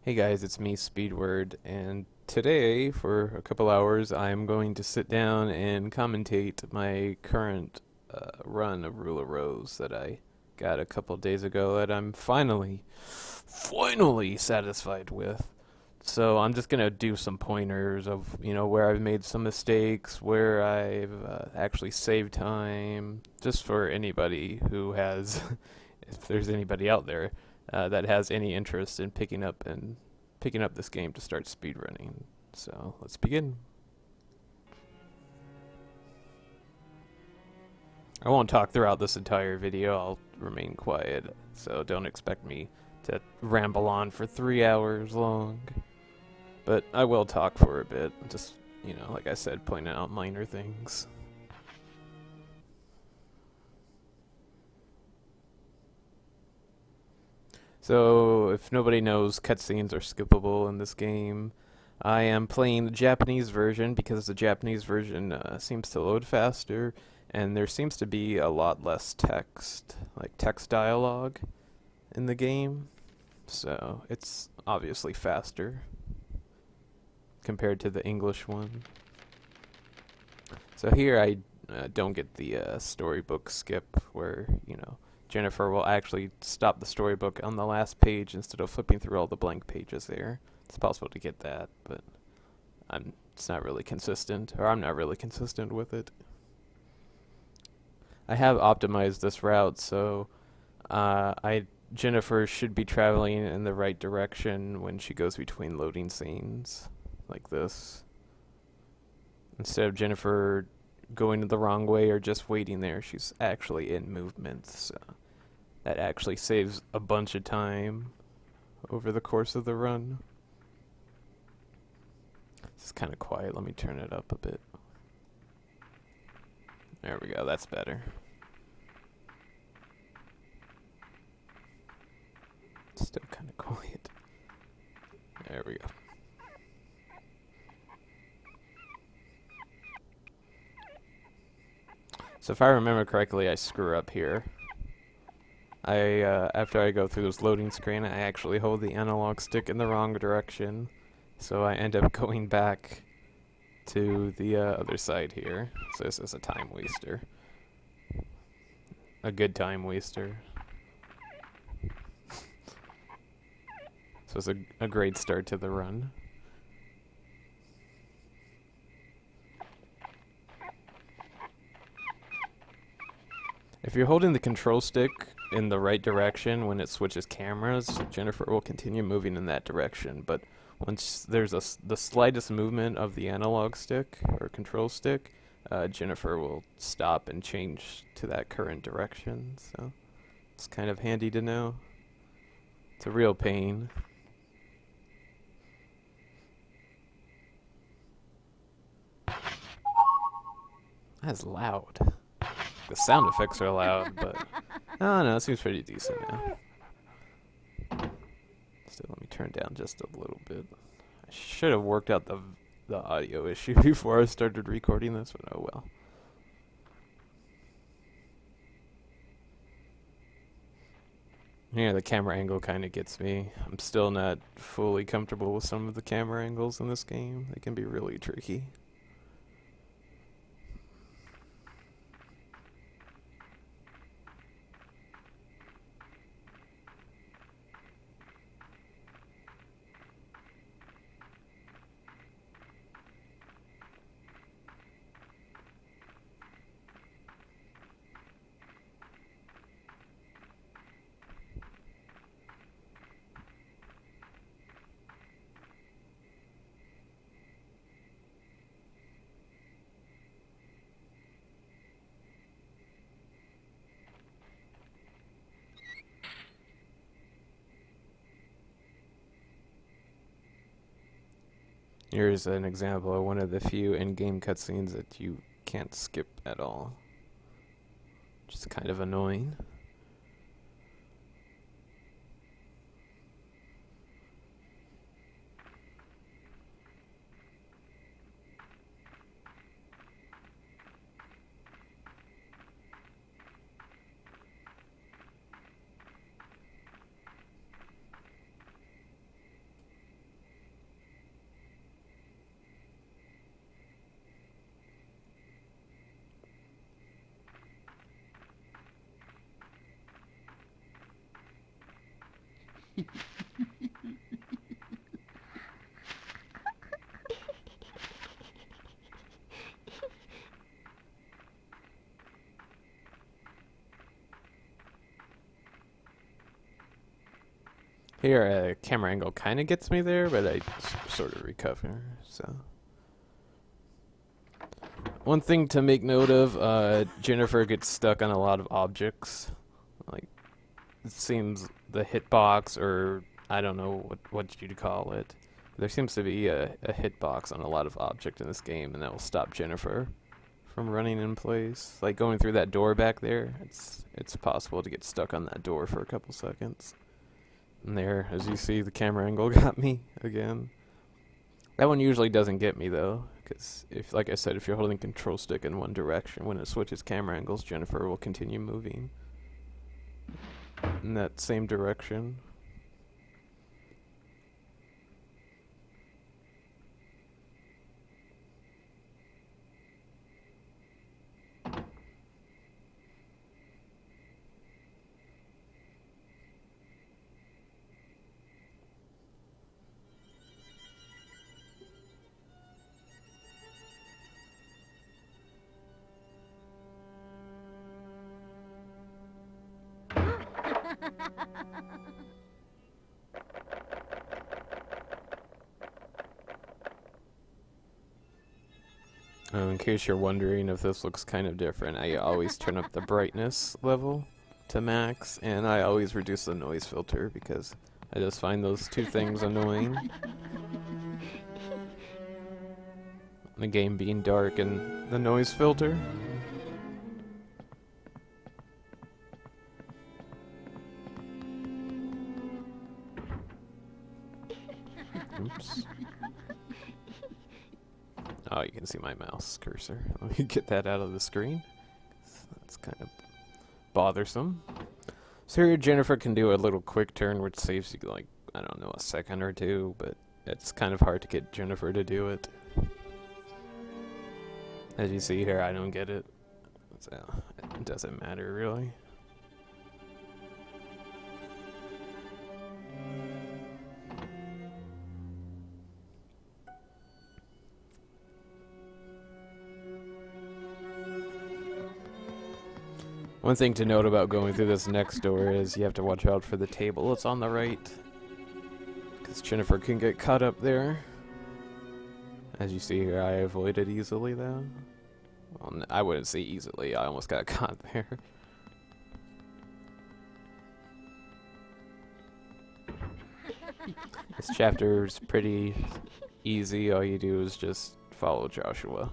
Hey guys, it's me, Speedward, and today, for a couple hours, I'm going to sit down and commentate my current run of Rule of Rose that I got a couple days ago that I'm finally satisfied with. So I'm just gonna do some pointers of, where I've made some mistakes, where I've actually saved time, just for anybody who has, if there's anybody out there that has any interest in picking up this game to start speedrunning. So let's begin. I won't talk throughout this entire video. I'll remain quiet, so don't expect me to ramble on for 3 hours long. But I will talk for a bit, just, like I said, pointing out minor things. So, if nobody knows, cutscenes are skippable in this game. I am playing the Japanese version because the Japanese version seems to load faster, and there seems to be a lot less text, like text dialogue, in the game. So, it's obviously faster compared to the English one. So, here I don't get the storybook skip where, Jennifer will actually stop the storybook on the last page instead of flipping through all the blank pages there. It's possible to get that, but it's not really consistent, or I'm not really consistent with it. I have optimized this route, so Jennifer should be traveling in the right direction when she goes between loading scenes, like this. Instead of Jennifer going the wrong way or just waiting there, she's actually in movement, so that actually saves a bunch of time over the course of the run. It's kind of quiet. Let me turn it up a bit. There we go. That's better. Still kind of quiet. There we go. So if I remember correctly, I screw up here. After I go through this loading screen, I actually hold the analog stick in the wrong direction, so I end up going back to the other side here. So this is a time waster. A good time waster. So it's a great start to the run. If you're holding the control stick in the right direction when it switches cameras, Jennifer will continue moving in that direction. But once there's the slightest movement of the analog stick or control stick, Jennifer will stop and change to that current direction. So it's kind of handy to know. It's a real pain. That's loud. The sound effects are loud, but oh no, it seems pretty decent now. Still, let me turn down just a little bit. I should have worked out the audio issue before I started recording this, but oh well. Yeah, the camera angle kind of gets me. I'm still not fully comfortable with some of the camera angles in this game. They can be really tricky. Here's an example of one of the few in-game cutscenes that you can't skip at all. Which is kind of annoying. Here, camera angle kind of gets me there, but I sort of recover, so. One thing to make note of, Jennifer gets stuck on a lot of objects. Like, it seems the hitbox, or I don't know what you'd call it. There seems to be a hitbox on a lot of objects in this game, and that will stop Jennifer from running in place. Like going through that door back there, it's possible to get stuck on that door for a couple seconds. And there, as you see, the camera angle got me again. That one usually doesn't get me though, because if, like I said, if you're holding control stick in one direction, when it switches camera angles, Jennifer will continue moving in that same direction. In case you're wondering if this looks kind of different, I always turn up the brightness level to max, and I always reduce the noise filter because I just find those two things annoying. The game being dark and the noise filter. Oops. Oh, you can see my mouse cursor. Let me get that out of the screen. That's kind of bothersome. So here Jennifer can do a little quick turn, which saves you like, I don't know, a second or two, but it's kind of hard to get Jennifer to do it. As you see here, I don't get it. So it doesn't matter really. One thing to note about going through this next door is you have to watch out for the table. It's on the right, because Jennifer can get caught up there. As you see here, I avoided easily though. Well, I wouldn't say easily, I almost got caught there. This chapter is pretty easy. All you do is just follow Joshua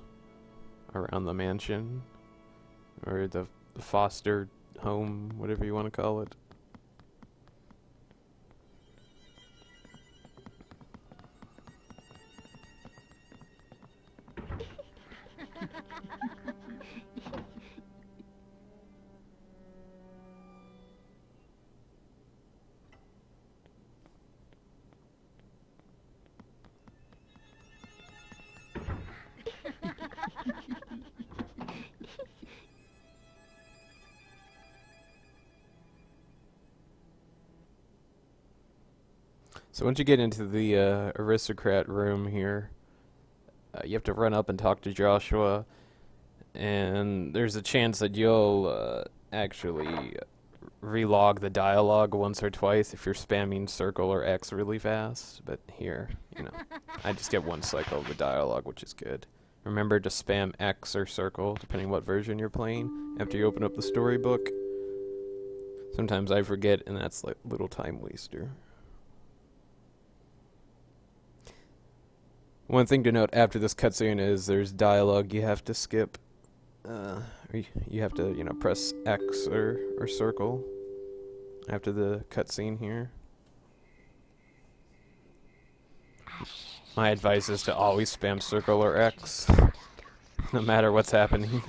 around the mansion, or the foster home, whatever you want to call it. So once you get into the aristocrat room here, you have to run up and talk to Joshua, and there's a chance that you'll actually relog the dialogue once or twice if you're spamming circle or X really fast. But here, I just get one cycle of the dialogue, which is good. Remember to spam X or circle, depending what version you're playing, after you open up the storybook. Sometimes I forget, and that's like a little time waster. One thing to note after this cutscene is there's dialogue you have to skip. Or you have to, press X or circle after the cutscene here. My advice is to always spam circle or X, no matter what's happening.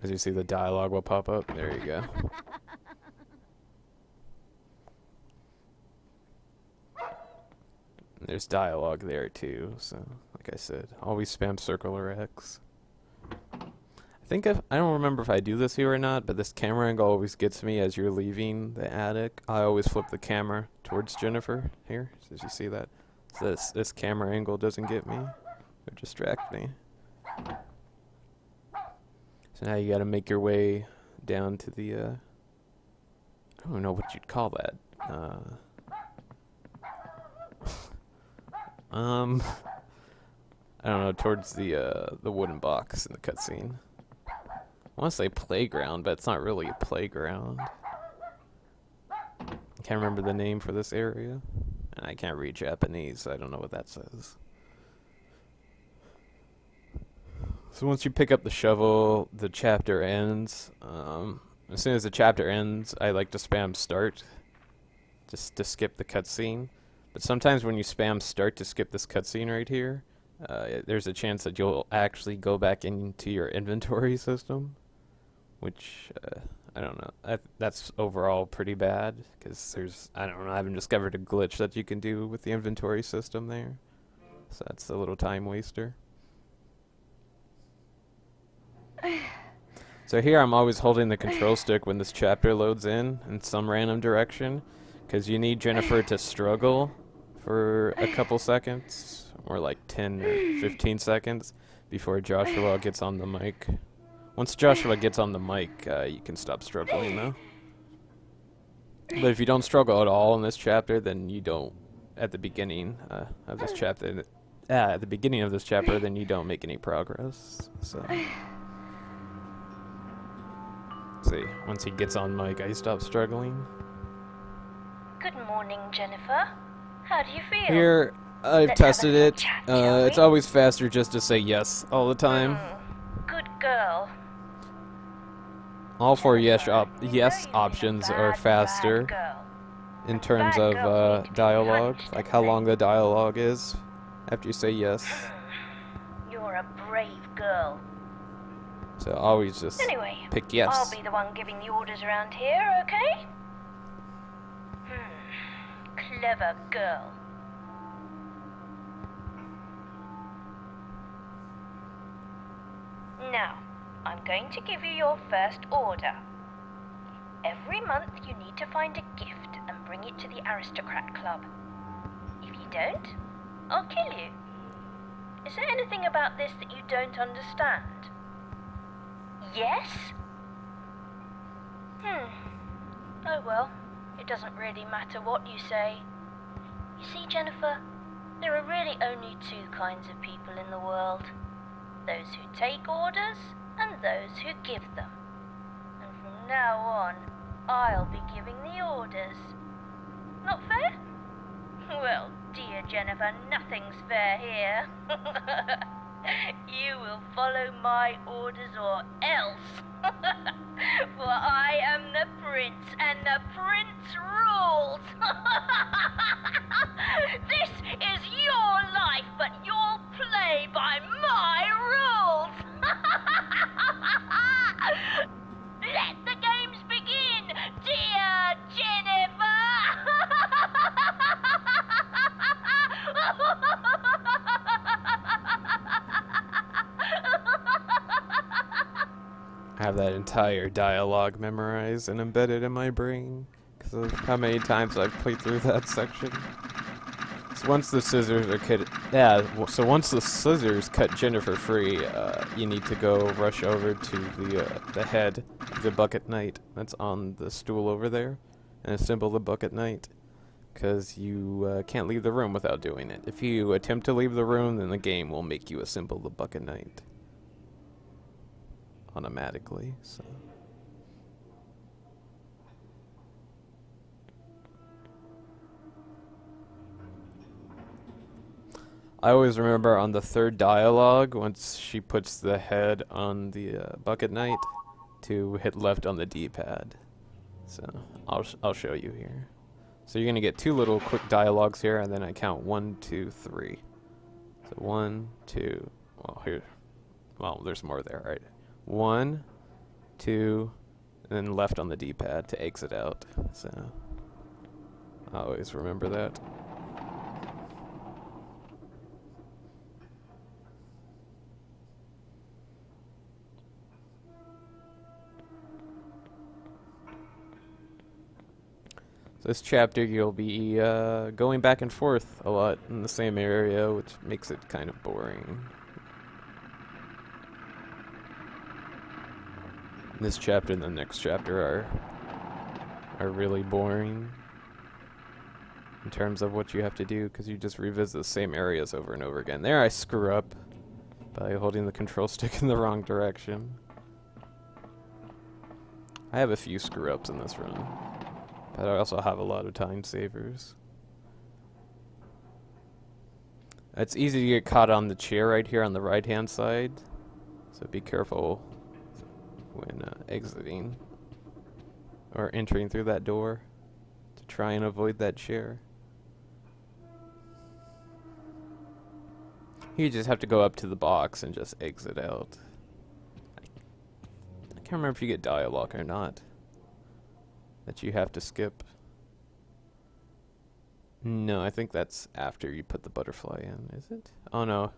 As you see, the dialogue will pop up. There you go. There's dialogue there too, so like I said, always spam circle or X. I I don't remember if I do this here or not, but this camera angle always gets me as you're leaving the attic. I always flip the camera towards Jennifer here. Did you see that? So this camera angle doesn't get me or distract me. So now you got to make your way down to the I don't know what you'd call that. I don't know, towards the wooden box in the cutscene. I want to say playground, but it's not really a playground. I can't remember the name for this area. And I can't read Japanese, so I don't know what that says. So once you pick up the shovel, the chapter ends. As soon as the chapter ends, I like to spam start, just to skip the cutscene. But sometimes when you spam start to skip this cutscene right here, there's a chance that you'll actually go back into your inventory system, which I don't know. That's overall pretty bad because I don't know. I haven't discovered a glitch that you can do with the inventory system there, so that's a little time waster. So here I'm always holding the control stick when this chapter loads in some random direction, because you need Jennifer to struggle for a couple seconds, or like 10 or 15 seconds, before Joshua gets on the mic. Once Joshua gets on the mic, you can stop struggling though. But if you don't struggle at all in this chapter, then you don't, at the beginning of this chapter, then you don't make any progress. So. See, once he gets on mic, I stop struggling. Good morning, Jennifer. How do you feel? Here, I've tested it. It's always faster just to say yes all the time. Good girl. All four yes options are faster in terms of dialogue, like how long the dialogue is after you say yes. You're a brave girl. So always just pick yes. I'll be the one giving the orders around here, okay? Clever girl. Now, I'm going to give you your first order. Every month you need to find a gift and bring it to the Aristocrat Club. If you don't, I'll kill you. Is there anything about this that you don't understand? Yes? Oh well, it doesn't really matter what you say. You see, Jennifer, there are really only two kinds of people in the world. Those who take orders and those who give them. And from now on, I'll be giving the orders. Not fair? Well, dear Jennifer, nothing's fair here. You will follow my orders or else. For I am the prince, and the prince rules. This is your life, but you'll play by my rules. Let the games begin, dear Jennifer. I have that entire dialogue memorized and embedded in my brain because of how many times I've played through that section. So once the scissors cut Jennifer free, you need to go rush over to the head of the Bucket Knight that's on the stool over there and assemble the Bucket Knight, because you can't leave the room without doing it. If you attempt to leave the room, then the game will make you assemble the Bucket Knight automatically. So I always remember on the third dialogue, once she puts the head on the Bucket Knight, to hit left on the D-pad. So I'll show you here. So you're gonna get two little quick dialogues here, and then I count 1, 2, 3. So 1, 2. Well, there's more there, right? 1, 2, and then left on the D-pad to exit out. So I always remember that. So this chapter you'll be going back and forth a lot in the same area, which makes it kind of boring. This chapter and the next chapter are really boring in terms of what you have to do, because you just revisit the same areas over and over again. There I screw up by holding the control stick in the wrong direction. I have a few screw ups in this run, but I also have a lot of time savers. It's easy to get caught on the chair right here on the right hand side, so be careful when exiting or entering through that door to try and avoid that chair. You just have to go up to the box and just exit out. I can't remember if you get dialogue or not that you have to skip. No, I think that's after you put the butterfly in, is it? Oh no.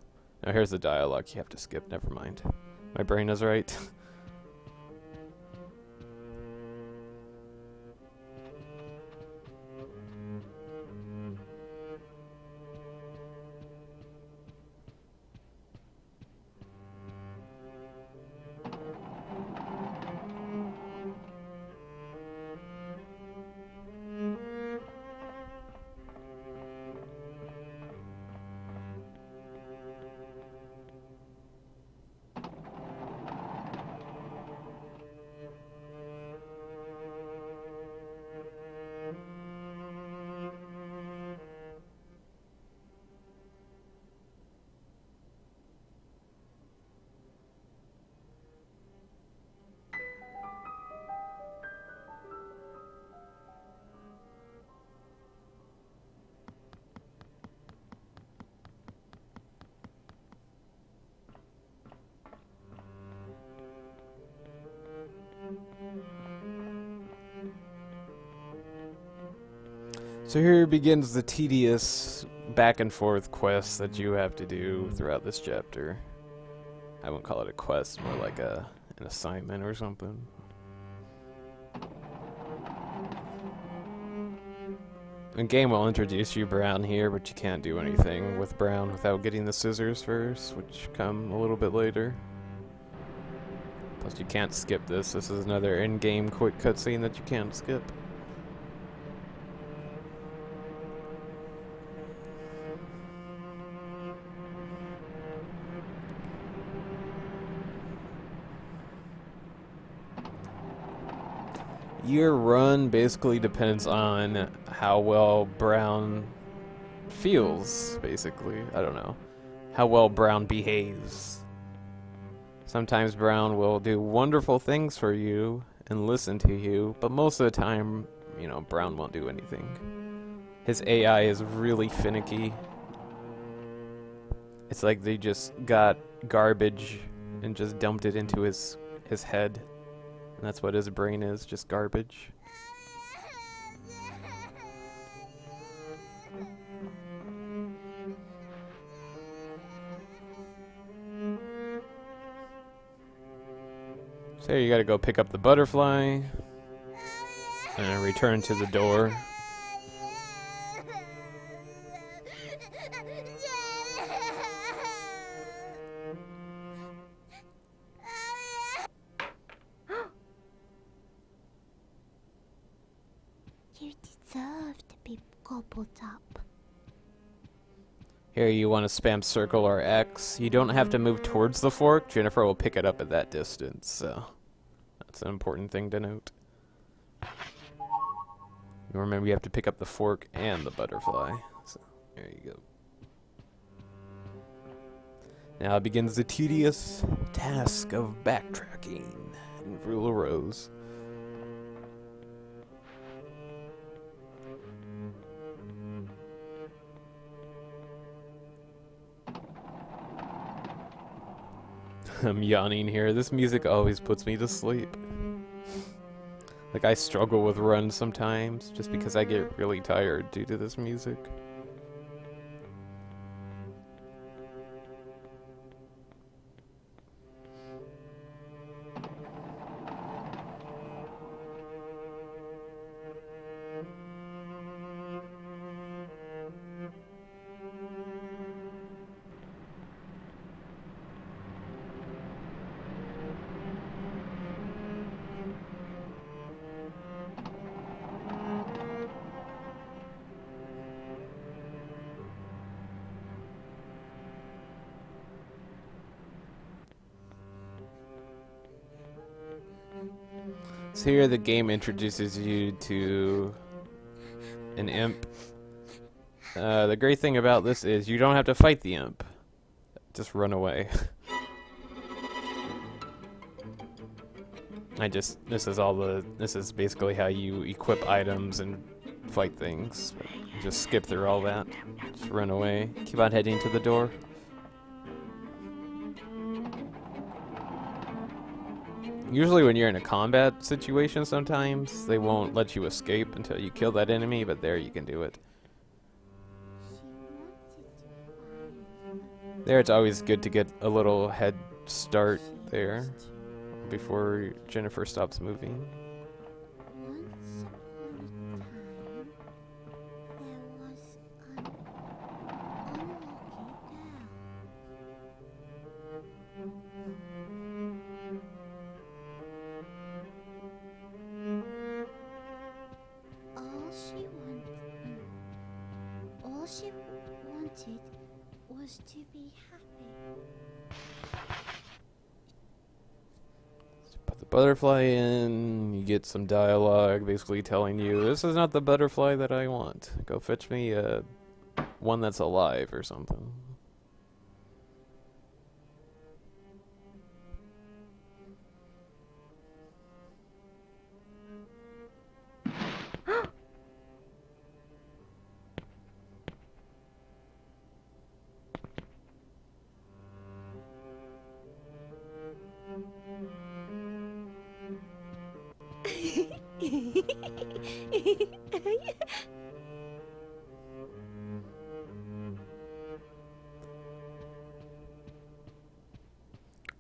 No, here's the dialogue you have to skip. Never mind. My brain is right. So here begins the tedious back and forth quest that you have to do throughout this chapter. I wouldn't call it a quest, more like an assignment or something. The game will introduce you Brown here, but you can't do anything with Brown without getting the scissors first, which come a little bit later. Plus you can't skip this. This is another in-game quick cutscene that you can't skip. Your run basically depends on how well Brown feels, basically. I don't know. How well Brown behaves. Sometimes Brown will do wonderful things for you and listen to you, but most of the time, you know, Brown won't do anything. His AI is really finicky. It's like they just got garbage and just dumped it into his head. And that's what his brain is, just garbage. So you gotta go pick up the butterfly and return to the door. You deserve to be gobbled up. Here you want to spam circle or X. You don't have to move towards the fork. Jennifer will pick it up at that distance, so that's an important thing to note. Remember, you have to pick up the fork and the butterfly. So there you go. Now begins the tedious task of backtracking in Rule of Rose. I'm yawning here. This music always puts me to sleep. Like, I struggle with runs sometimes just because I get really tired due to this music. So here the game introduces you to an imp. The great thing about this is you don't have to fight the imp. Just run away. This is basically how you equip items and fight things. Just skip through all that. Just run away. Keep on heading to the door. Usually when you're in a combat situation sometimes, they won't let you escape until you kill that enemy, but there you can do it. There it's always good to get a little head start there before Jennifer stops moving. Once upon a time, there was an all she wanted was to be happy. Put the butterfly in, you get some dialogue basically telling you, this is not the butterfly that I want. Go fetch me one that's alive or something.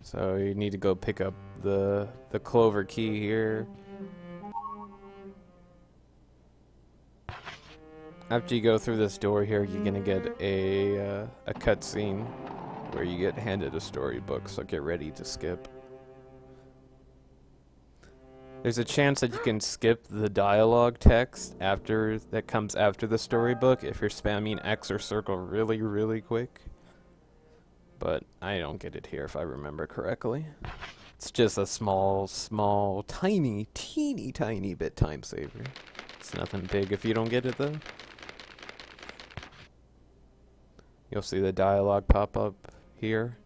So you need to go pick up the clover key here. After you go through this door here, you're gonna get a cutscene where you get handed a storybook, so get ready to skip. There's a chance that you can skip the dialogue text that comes after the storybook if you're spamming X or circle really, really quick. But I don't get it here if I remember correctly. It's just a small, tiny, teeny tiny bit time saver. It's nothing big if you don't get it though. You'll see the dialogue pop up here.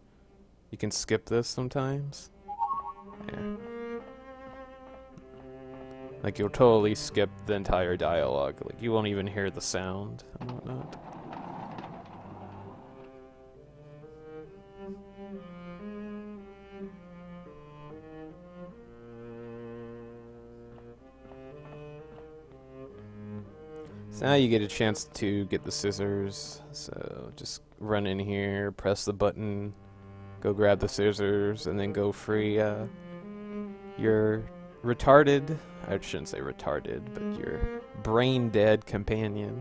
You can skip this sometimes. There. Like you'll totally skip the entire dialogue. Like you won't even hear the sound and whatnot. So now you get a chance to get the scissors. So just run in here, press the button, go grab the scissors, and then go free your retarded, I shouldn't say retarded, but your brain dead companion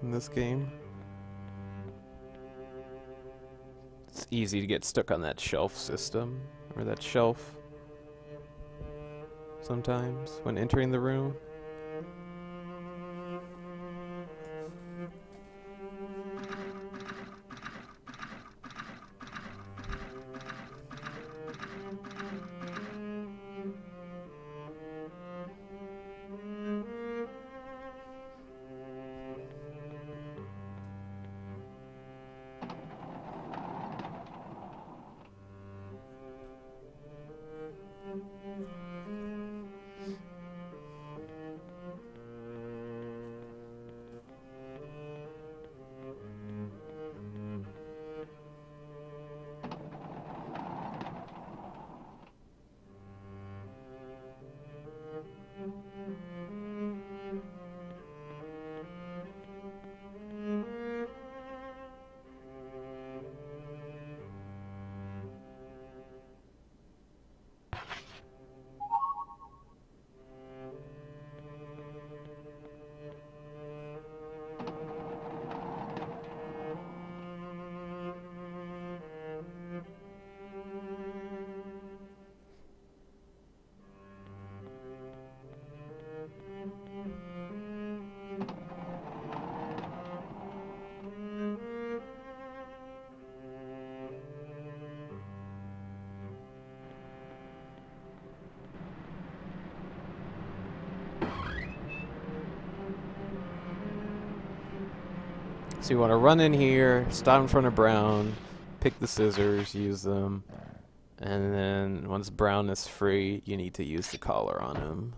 in this game. It's easy to get stuck on that shelf system, or that shelf sometimes when entering the room. So you want to run in here, stop in front of Brown, pick the scissors, use them, and then once Brown is free, you need to use the collar on him.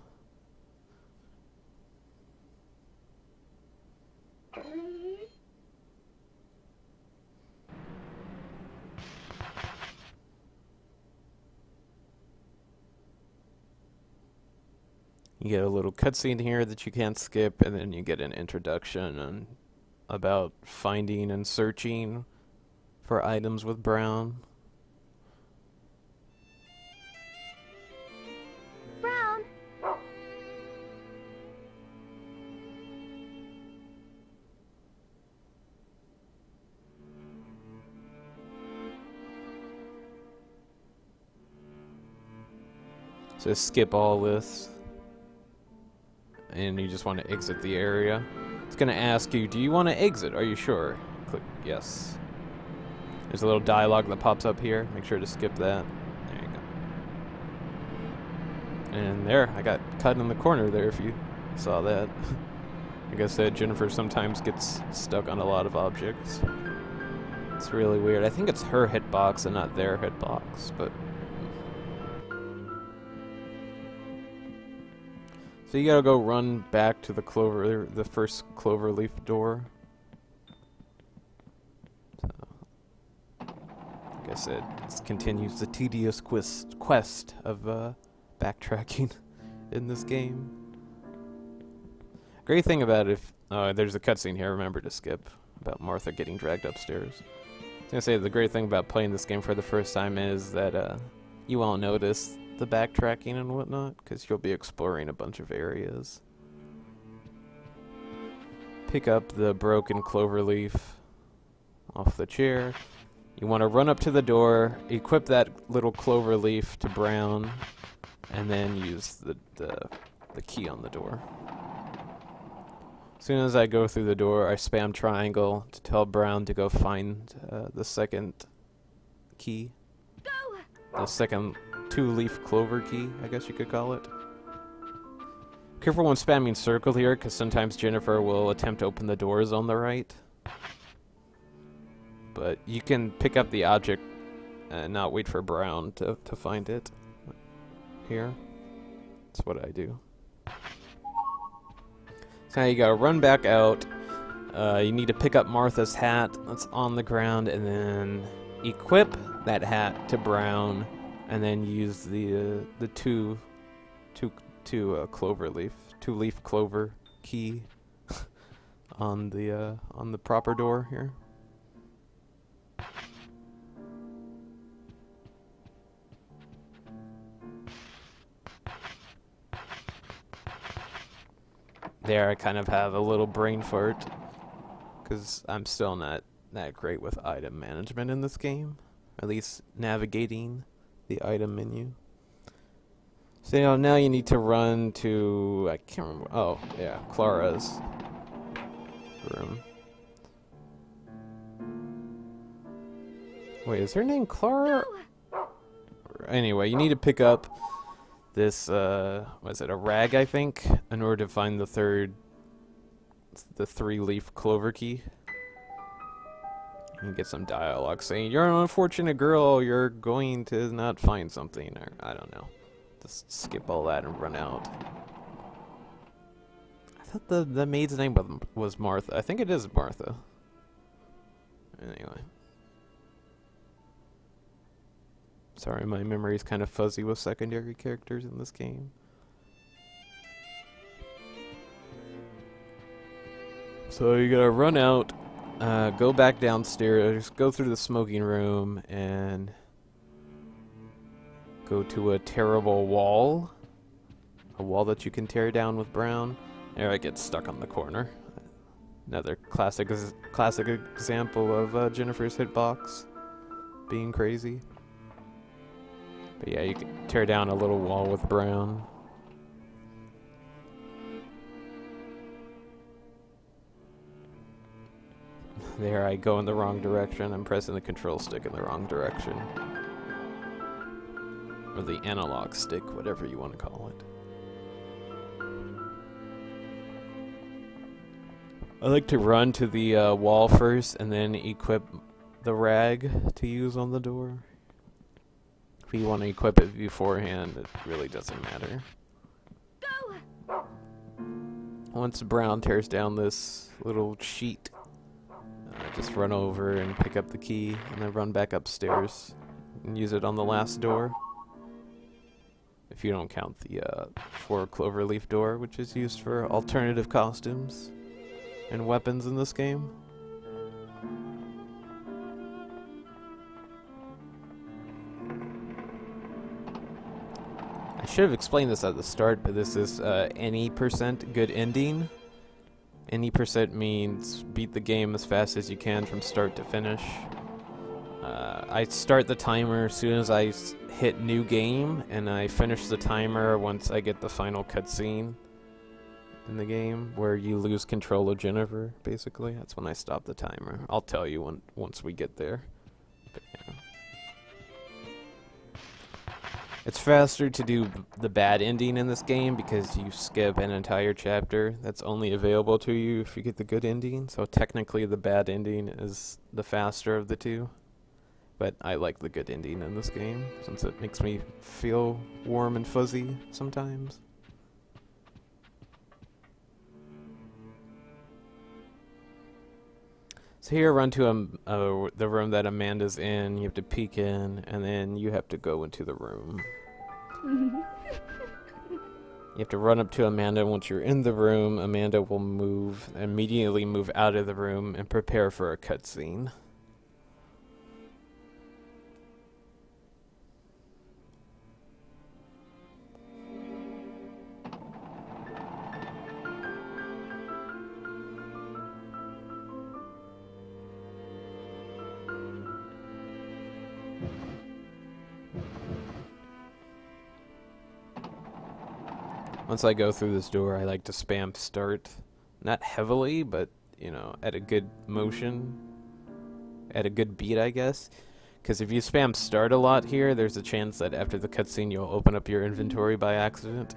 You get a little cutscene here that you can't skip, and then you get an introduction on about finding and searching for items with Brown. Brown. So skip all this. And you just want to exit the area. It's going to ask you, do you want to exit? Are you sure? Click yes. There's a little dialogue that pops up here. Make sure to skip that. There you go. And there, I got cut in the corner there if you saw that. Like I said, Jennifer sometimes gets stuck on a lot of objects. It's really weird. I think it's her hitbox and not their hitbox, but... So you gotta go run back to the first cloverleaf door. So, like I said, this continues the tedious quest of backtracking in this game. Great thing about it, there's a cutscene here, remember to skip, about Martha getting dragged upstairs. I was gonna say, the great thing about playing this game for the first time is that you won't notice the backtracking and whatnot, because you'll be exploring a bunch of areas. Pick up the broken cloverleaf off the chair. You want to run up to the door, equip that little cloverleaf to Brown, and then use the key on the door. As soon as I go through the door, I spam triangle to tell Brown to go find the second key. The second two-leaf clover key, I guess you could call it. Careful when spamming circle here, because sometimes Jennifer will attempt to open the doors on the right. But you can pick up the object and not wait for Brown to find it. Here. That's what I do. So now you gotta run back out. You need to pick up Martha's hat that's on the ground, and then equip that hat to Brown. And then use the two-leaf clover key on the proper door here. There, I kind of have a little brain fart because I'm still not that great with item management in this game, at least navigating the item menu. So now you need to run to, I can't remember, oh yeah, Clara's room. Wait, is her name Clara? Anyway, you need to pick up this, was it a rag, I think, in order to find the three-leaf clover key. You get some dialogue saying, you're an unfortunate girl, you're going to not find something, or I don't know. Just skip all that and run out. I thought the maid's name was Martha. I think it is Martha. Anyway. Sorry, my memory's kind of fuzzy with secondary characters in this game. So you gotta run out. Go back downstairs, go through the smoking room, and go to a terrible wall. A wall that you can tear down with Brown. There, I get stuck on the corner. Another classic example of Jennifer's hitbox being crazy. But yeah, you can tear down a little wall with Brown. There, I go in the wrong direction. I'm pressing the control stick in the wrong direction. Or the analog stick, whatever you want to call it. I like to run to the wall first and then equip the rag to use on the door. If you want to equip it beforehand, it really doesn't matter. Once Brown tears down this little sheet, just run over and pick up the key and then run back upstairs and use it on the last door. If you don't count the 4 cloverleaf door, which is used for alternative costumes and weapons in this game. I should have explained this at the start, but this is any % good ending. Any % means beat the game as fast as you can from start to finish. I start the timer as soon as I hit new game, and I finish the timer once I get the final cutscene in the game where you lose control of Jennifer, basically. That's when I stop the timer. I'll tell you once we get there. But, yeah. It's faster to do the bad ending in this game because you skip an entire chapter that's only available to you if you get the good ending. So technically the bad ending is the faster of the two. But I like the good ending in this game since it makes me feel warm and fuzzy sometimes. So here, run to the room that Amanda's in. You have to peek in, and then you have to go into the room. You have to run up to Amanda. Once you're in the room, Amanda will immediately move out of the room and prepare for a cutscene. Once I go through this door, I like to spam start. Not heavily, but, you know, at a good motion. At a good beat, I guess. Because if you spam start a lot here, there's a chance that after the cutscene you'll open up your inventory by accident.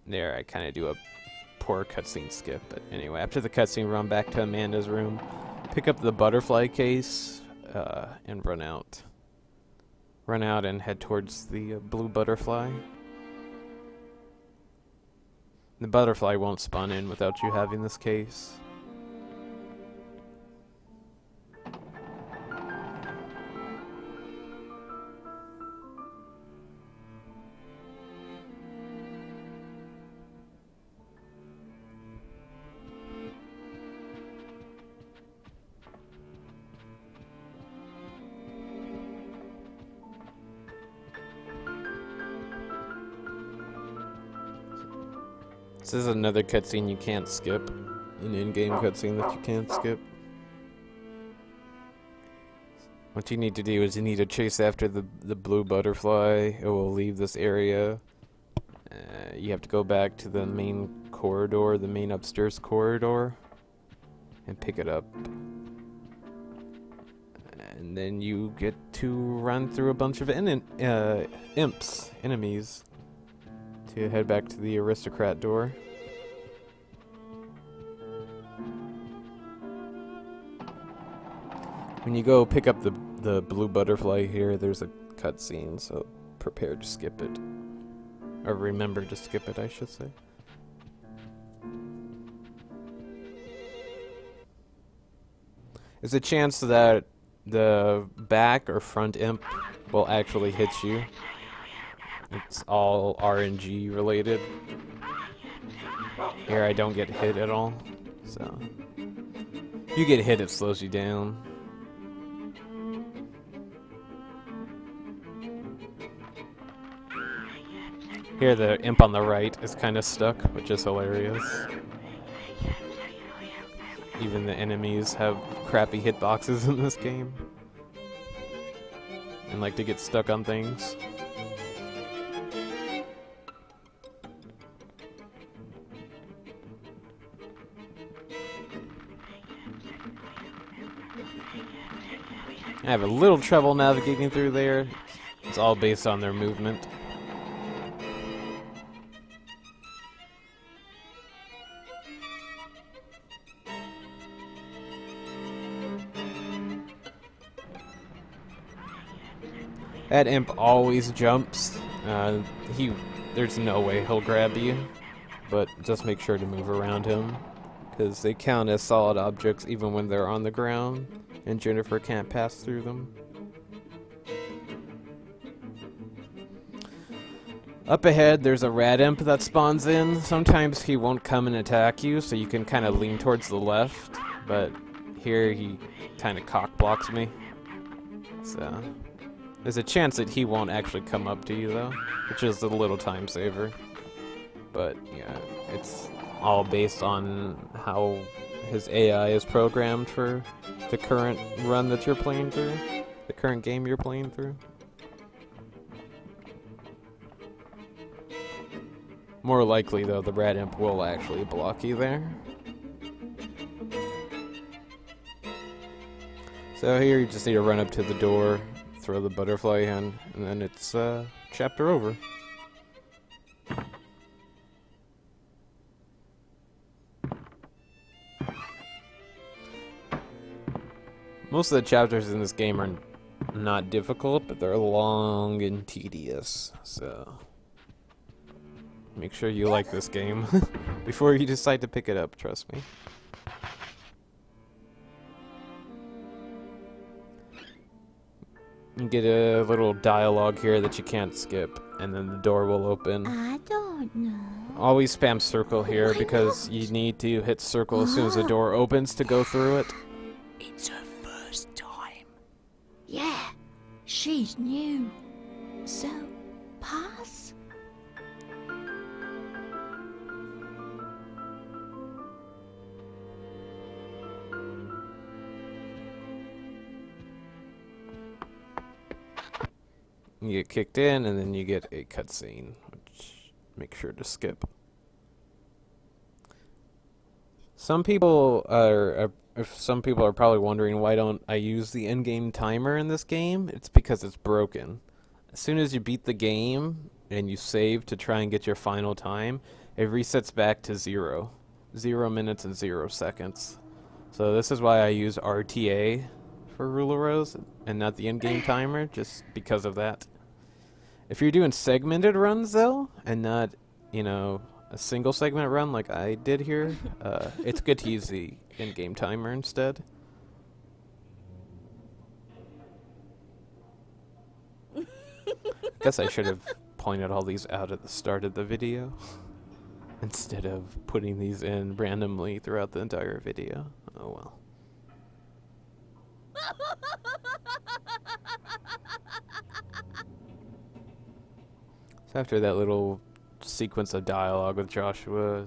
There, I kind of do a poor cutscene skip. But anyway, after the cutscene, run back to Amanda's room. Pick up the butterfly case, and run out. Run out and head towards the blue butterfly. The butterfly won't spawn in without you having this case. This is another cutscene you can't skip. An in-game cutscene that you can't skip. What you need to do is you need to chase after the blue butterfly. It will leave this area. You have to go back to the main corridor, the main upstairs corridor, and pick it up. And then you get to run through a bunch of enemies, to head back to the aristocrat door. When you go pick up the blue butterfly here, there's a cutscene, so prepare to skip it. Or remember to skip it, I should say. There's a chance that the back or front imp will actually hit you. It's all RNG related. Here I don't get hit at all, so if you get hit, it slows you down. Here the imp on the right is kind of stuck, which is hilarious. Even the enemies have crappy hitboxes in this game and like to get stuck on things. I have a little trouble navigating through there. It's all based on their movement. That imp always jumps. He, there's no way he'll grab you, but just make sure to move around him, because they count as solid objects even when they're on the ground, and Jennifer can't pass through them. Up ahead, there's a rat imp that spawns in. Sometimes he won't come and attack you, so you can kind of lean towards the left, but here he kind of cock blocks me. So there's a chance that he won't actually come up to you though, which is a little time saver. But yeah, it's all based on how his AI is programmed for the current run that you're playing through, the current game you're playing through. More likely though, the rat imp will actually block you there. So here you just need to run up to the door, throw the butterfly in, and then it's chapter over. Most of the chapters in this game are not difficult, but they're long and tedious, so make sure you like this game before you decide to pick it up, trust me. You get a little dialogue here that you can't skip, and then the door will open. I don't know. Always spam circle here because you need to hit circle as soon as the door opens to go through it. It's her first time. Yeah, she's new. So, pass? You get kicked in, and then you get a cutscene, which make sure to skip. Some people are probably wondering why don't I use the in-game timer in this game. It's because it's broken. As soon as you beat the game and you save to try and get your final time, it resets back to 0 minutes and 0 seconds. So this is why I use RTA for Rule of Rose and not the in-game timer, just because of that. If you're doing segmented runs though, and not, you know, a single segment run like I did here, it's good to use the in-game timer instead. Guess I should have pointed all these out at the start of the video instead of putting these in randomly throughout the entire video. Oh well. So after that little sequence of dialogue with Joshua,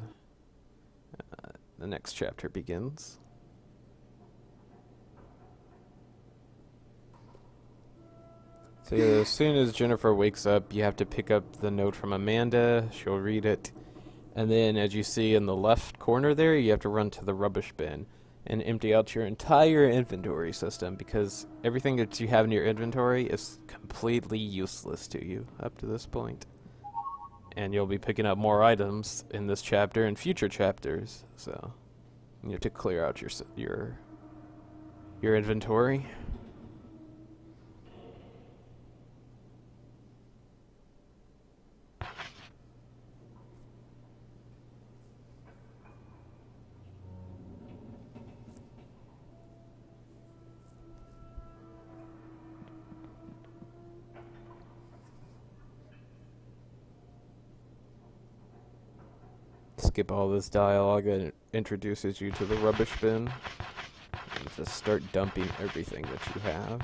the next chapter begins. So yeah, as soon as Jennifer wakes up, you have to pick up the note from Amanda. She'll read it. And then, as you see in the left corner there, you have to run to the rubbish bin and empty out your entire inventory system, because everything that you have in your inventory is completely useless to you up to this point. And you'll be picking up more items in this chapter and future chapters, so you have to clear out your inventory. Skip all this dialogue and it introduces you to the rubbish bin. And just start dumping everything that you have.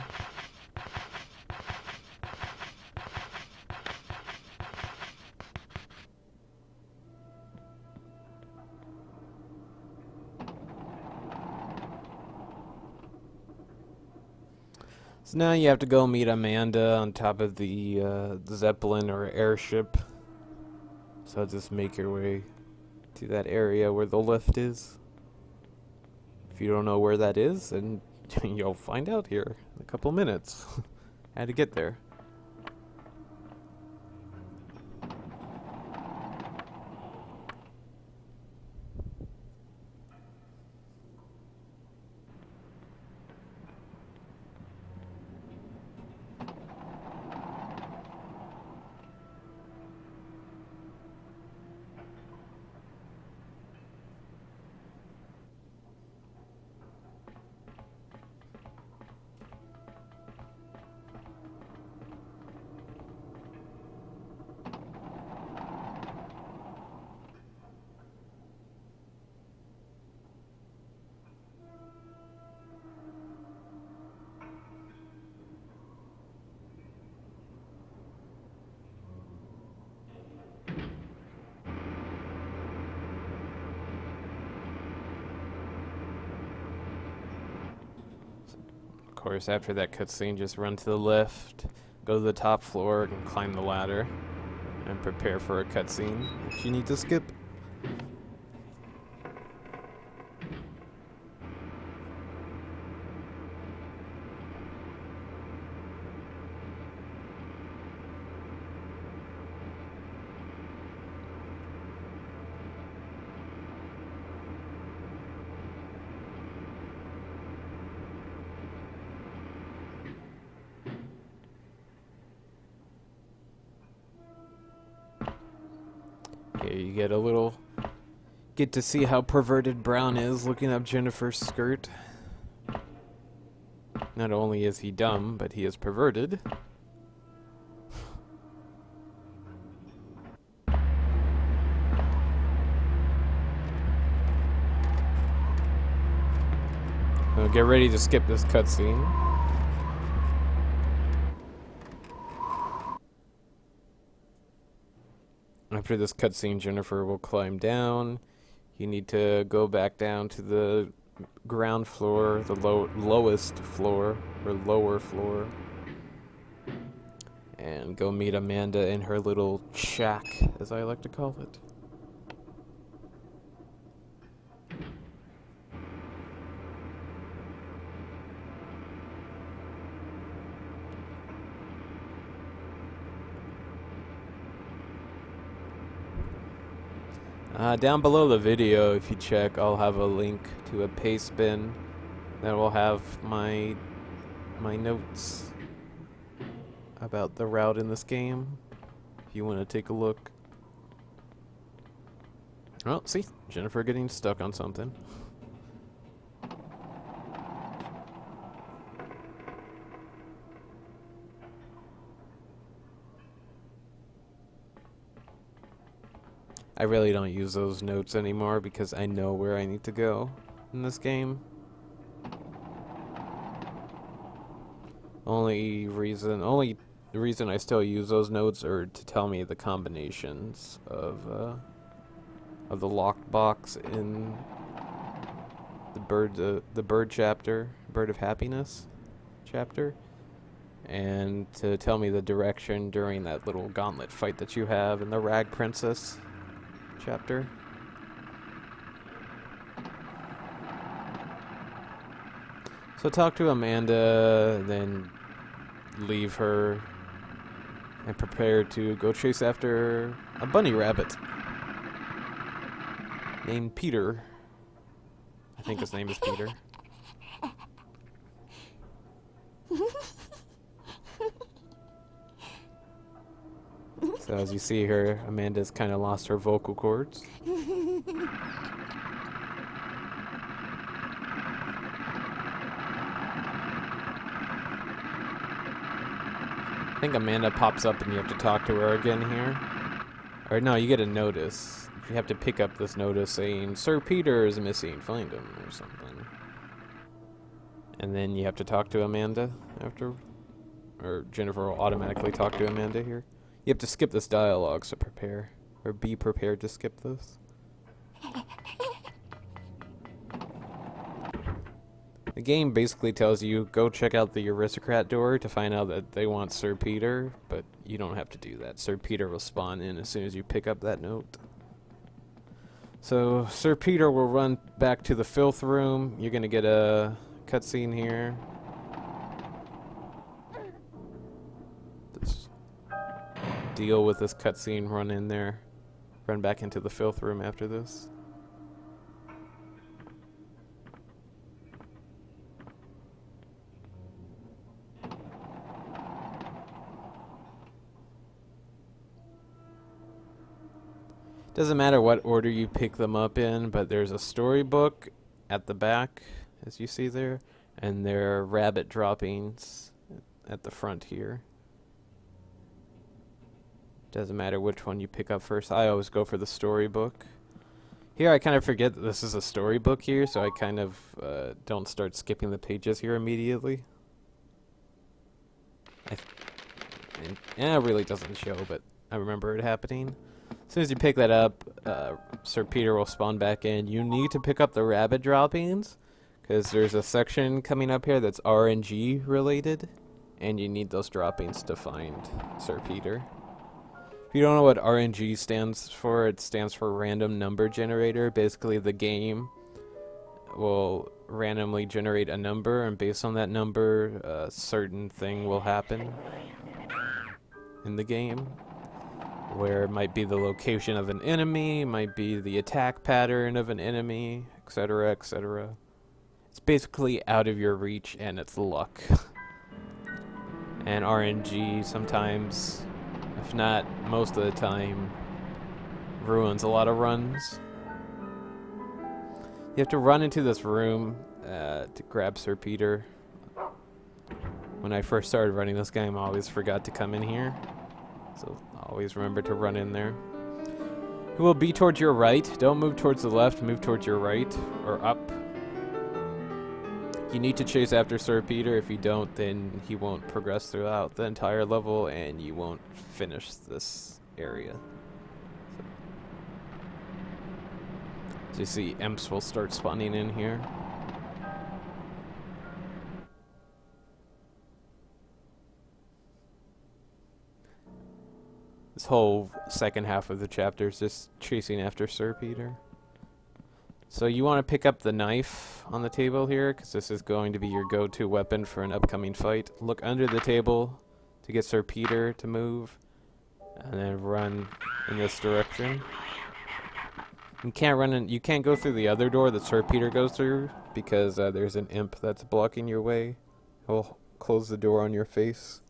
So now you have to go meet Amanda on top of the Zeppelin or airship. So just make your way to that area where the lift is. If you don't know where that is, then you'll find out here in a couple minutes. How to get there. course, after that cutscene, just run to the left, go to the top floor, and climb the ladder, and prepare for a cutscene that you need to skip. Here you get to see how perverted Brown is looking up Jennifer's skirt. Not only is he dumb, but he is perverted. So get ready to skip this cutscene. After this cutscene, Jennifer will climb down. You need to go back down to the ground floor, the lowest floor, or lower floor, and go meet Amanda in her little shack, as I like to call it. Down below the video, if you check, I'll have a link to a paste bin that will have my notes about the route in this game, if you want to take a look. Oh, see? Jennifer getting stuck on something. I really don't use those notes anymore because I know where I need to go in this game. The reason I still use those notes are to tell me the combinations of the locked box in the bird chapter, Bird of Happiness chapter, and to tell me the direction during that little gauntlet fight that you have in the Rag Princess chapter. So talk to Amanda, then leave her and prepare to go chase after a bunny rabbit named Peter. I think his name is Peter. So as you see her, Amanda's kind of lost her vocal cords. I think Amanda pops up and you have to talk to her again here. Or no, you get a notice. You have to pick up this notice saying, Sir Peter is missing, find him, or something. And then you have to talk to Amanda after. Or Jennifer will automatically talk to Amanda here. You have to skip this dialogue, so prepare. Or be prepared to skip this. The game basically tells you, go check out the aristocrat door to find out that they want Sir Peter, but you don't have to do that. Sir Peter will spawn in as soon as you pick up that note. So, Sir Peter will run back to the filth room. You're gonna get a cutscene here. Deal with this cutscene, run in there, run back into the filth room after this. Doesn't matter what order you pick them up in, but there's a storybook at the back, as you see there, and there are rabbit droppings at the front here. Doesn't matter which one you pick up first. I always go for the storybook. Here I kind of forget that this is a storybook here, so I kind of don't start skipping the pages here immediately. And it really doesn't show, but I remember it happening. As soon as you pick that up, Sir Peter will spawn back in. You need to pick up the rabbit droppings, Because there's a section coming up here that's RNG related, and you need those droppings to find Sir Peter. If you don't know what RNG stands for, it stands for Random Number Generator. Basically, the game will randomly generate a number, and based on that number, a certain thing will happen in the game. Where it might be the location of an enemy, might be the attack pattern of an enemy, etc., etc. It's basically out of your reach, and it's luck. And RNG sometimes, if not most of the time, ruins a lot of runs. You have to run into this room to grab Sir Peter. When I first started running this game, I always forgot to come in here. So always remember to run in there. It will be towards your right. Don't move towards the left, move towards your right or up. You need to chase after Sir Peter. If you don't, then he won't progress throughout the entire level and you won't finish this area. So you see imps will start spawning in here. This whole second half of the chapter is just chasing after Sir Peter. So you want to pick up the knife on the table here, because this is going to be your go-to weapon for an upcoming fight. Look under the table to get Sir Peter to move, and then run in this direction. You can't go through the other door that Sir Peter goes through, because there's an imp that's blocking your way. He'll close the door on your face.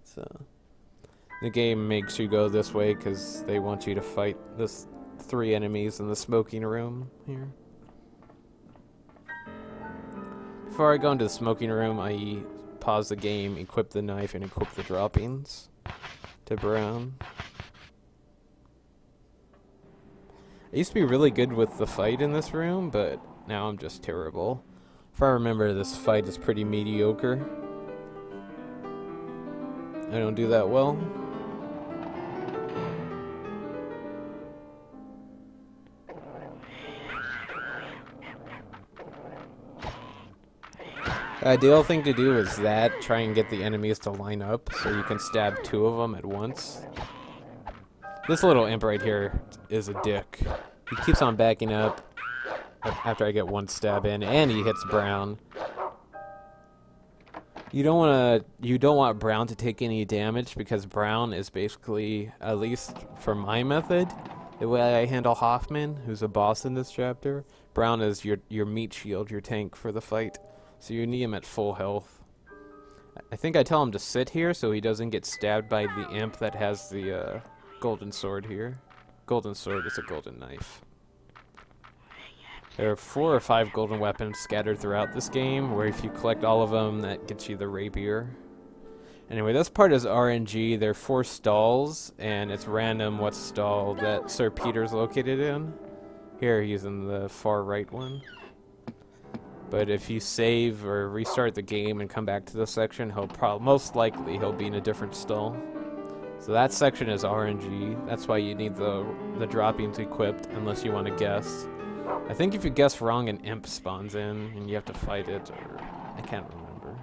So the game makes you go this way because they want you to fight this 3 enemies in the smoking room here. Before I go into the smoking room, I pause the game, equip the knife, and equip the droppings to Brown. I used to be really good with the fight in this room, but now I'm just terrible. If I remember, this fight is pretty mediocre. I don't do that well. The ideal thing to do is try and get the enemies to line up so you can stab 2 of them at once. This little imp right here is a dick. He keeps on backing up after I get 1 stab in, and he hits Brown. You don't want Brown to take any damage, because Brown is basically, at least for my method, the way I handle Hoffman, who's a boss in this chapter. Brown is your meat shield, your tank for the fight. So you need him at full health. I think I tell him to sit here so he doesn't get stabbed by the imp that has the golden sword here. Golden sword is a golden knife. There are 4 or 5 golden weapons scattered throughout this game, where if you collect all of them, that gets you the rapier. Anyway, this part is RNG. There are 4 stalls, and it's random what stall that Sir Peter's located in. Here, he's in the far right one. But if you save or restart the game and come back to this section, most likely he'll be in a different stall. So that section is RNG. That's why you need the droppings equipped, unless you want to guess. I think if you guess wrong, an imp spawns in and you have to fight it, or I can't remember.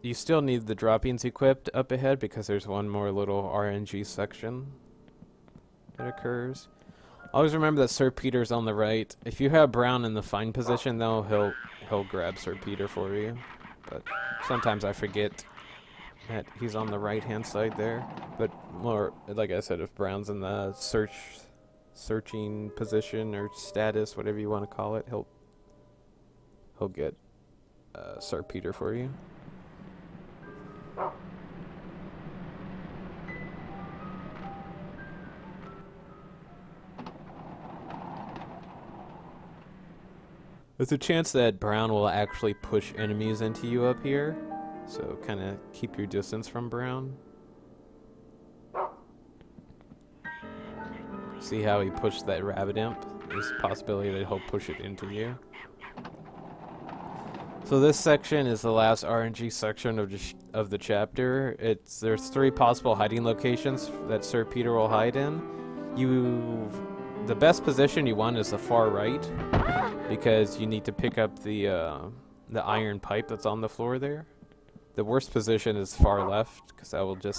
You still need the droppings equipped up ahead because there's one more little RNG section that occurs. Always remember that Sir Peter's on the right. If you have Brown in the fine position, though, he'll grab Sir Peter for you. But sometimes I forget that he's on the right-hand side there. But more, like I said, if Brown's in the searching position or status, whatever you want to call it, he'll get Sir Peter for you. There's a chance that Brown will actually push enemies into you up here, so kind of keep your distance from Brown. See how he pushed that rabbit imp? There's a possibility that he'll push it into you. So this section is the last RNG section of the chapter. There's 3 possible hiding locations that Sir Peter will hide in. You the best position you want is the far right, because you need to pick up the iron pipe that's on the floor there. The worst position is far left, because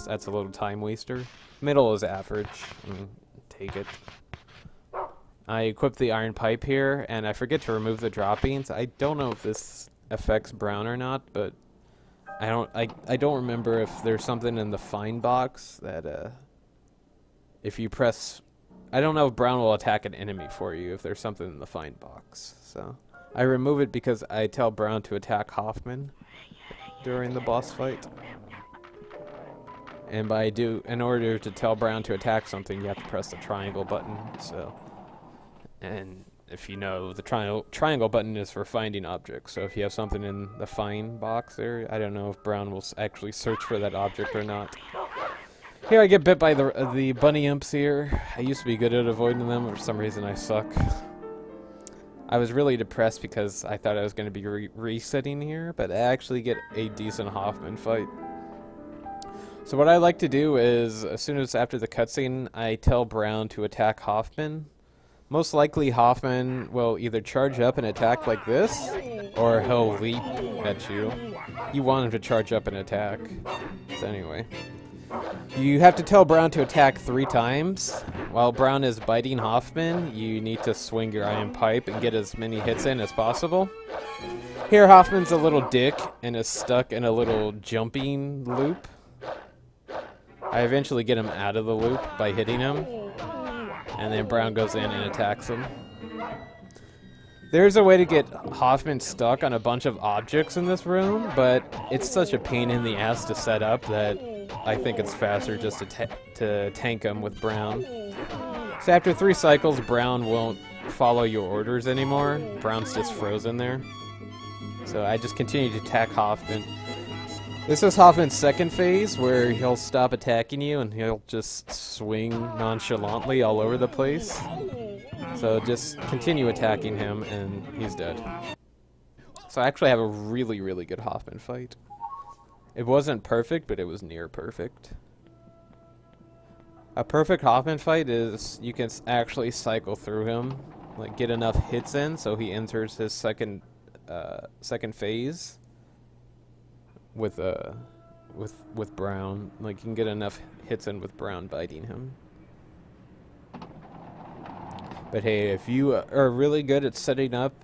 that's a little time waster. Middle is average. Take it. I equipped the iron pipe here, and I forget to remove the droppings. I don't know if this affects brown or not, but I don't remember if there's something in the find box that if you press, I don't know if brown will attack an enemy for you if there's something in the find box. So I remove it because I tell brown to attack Hoffman during the boss fight. And in order to tell brown to attack something, you have to press the triangle button. So, and if you know, the triangle button is for finding objects. So if you have something in the find box there, I don't know if brown will actually search for that object or not. Here I get bit by the bunny imps here. I used to be good at avoiding them, but for some reason I suck. I was really depressed because I thought I was going to be resetting here, but I actually get a decent Hoffman fight. So what I like to do is, as soon as after the cutscene, I tell brown to attack Hoffman. Most likely Hoffman will either charge up and attack like this, or he'll leap at you. You want him to charge up and attack. So anyway. You have to tell brown to attack 3 times. While brown is biting Hoffman, you need to swing your iron pipe and get as many hits in as possible. Here Hoffman's a little dick and is stuck in a little jumping loop. I eventually get him out of the loop by hitting him. And then brown goes in and attacks him. There's a way to get Hoffman stuck on a bunch of objects in this room, but it's such a pain in the ass to set up that I think it's faster just to tank him with brown. So after 3 cycles, brown won't follow your orders anymore. Brown's just frozen there. So I just continue to attack Hoffman. This is Hoffman's second phase, where he'll stop attacking you and he'll just swing nonchalantly all over the place. So just continue attacking him and he's dead. So I actually have a really, really good Hoffman fight. It wasn't perfect, but it was near perfect. A perfect Hoffman fight is you can actually cycle through him, like get enough hits in so he enters his second phase. With brown, like you can get enough hits in with brown biting him. But hey, if you are really good at setting up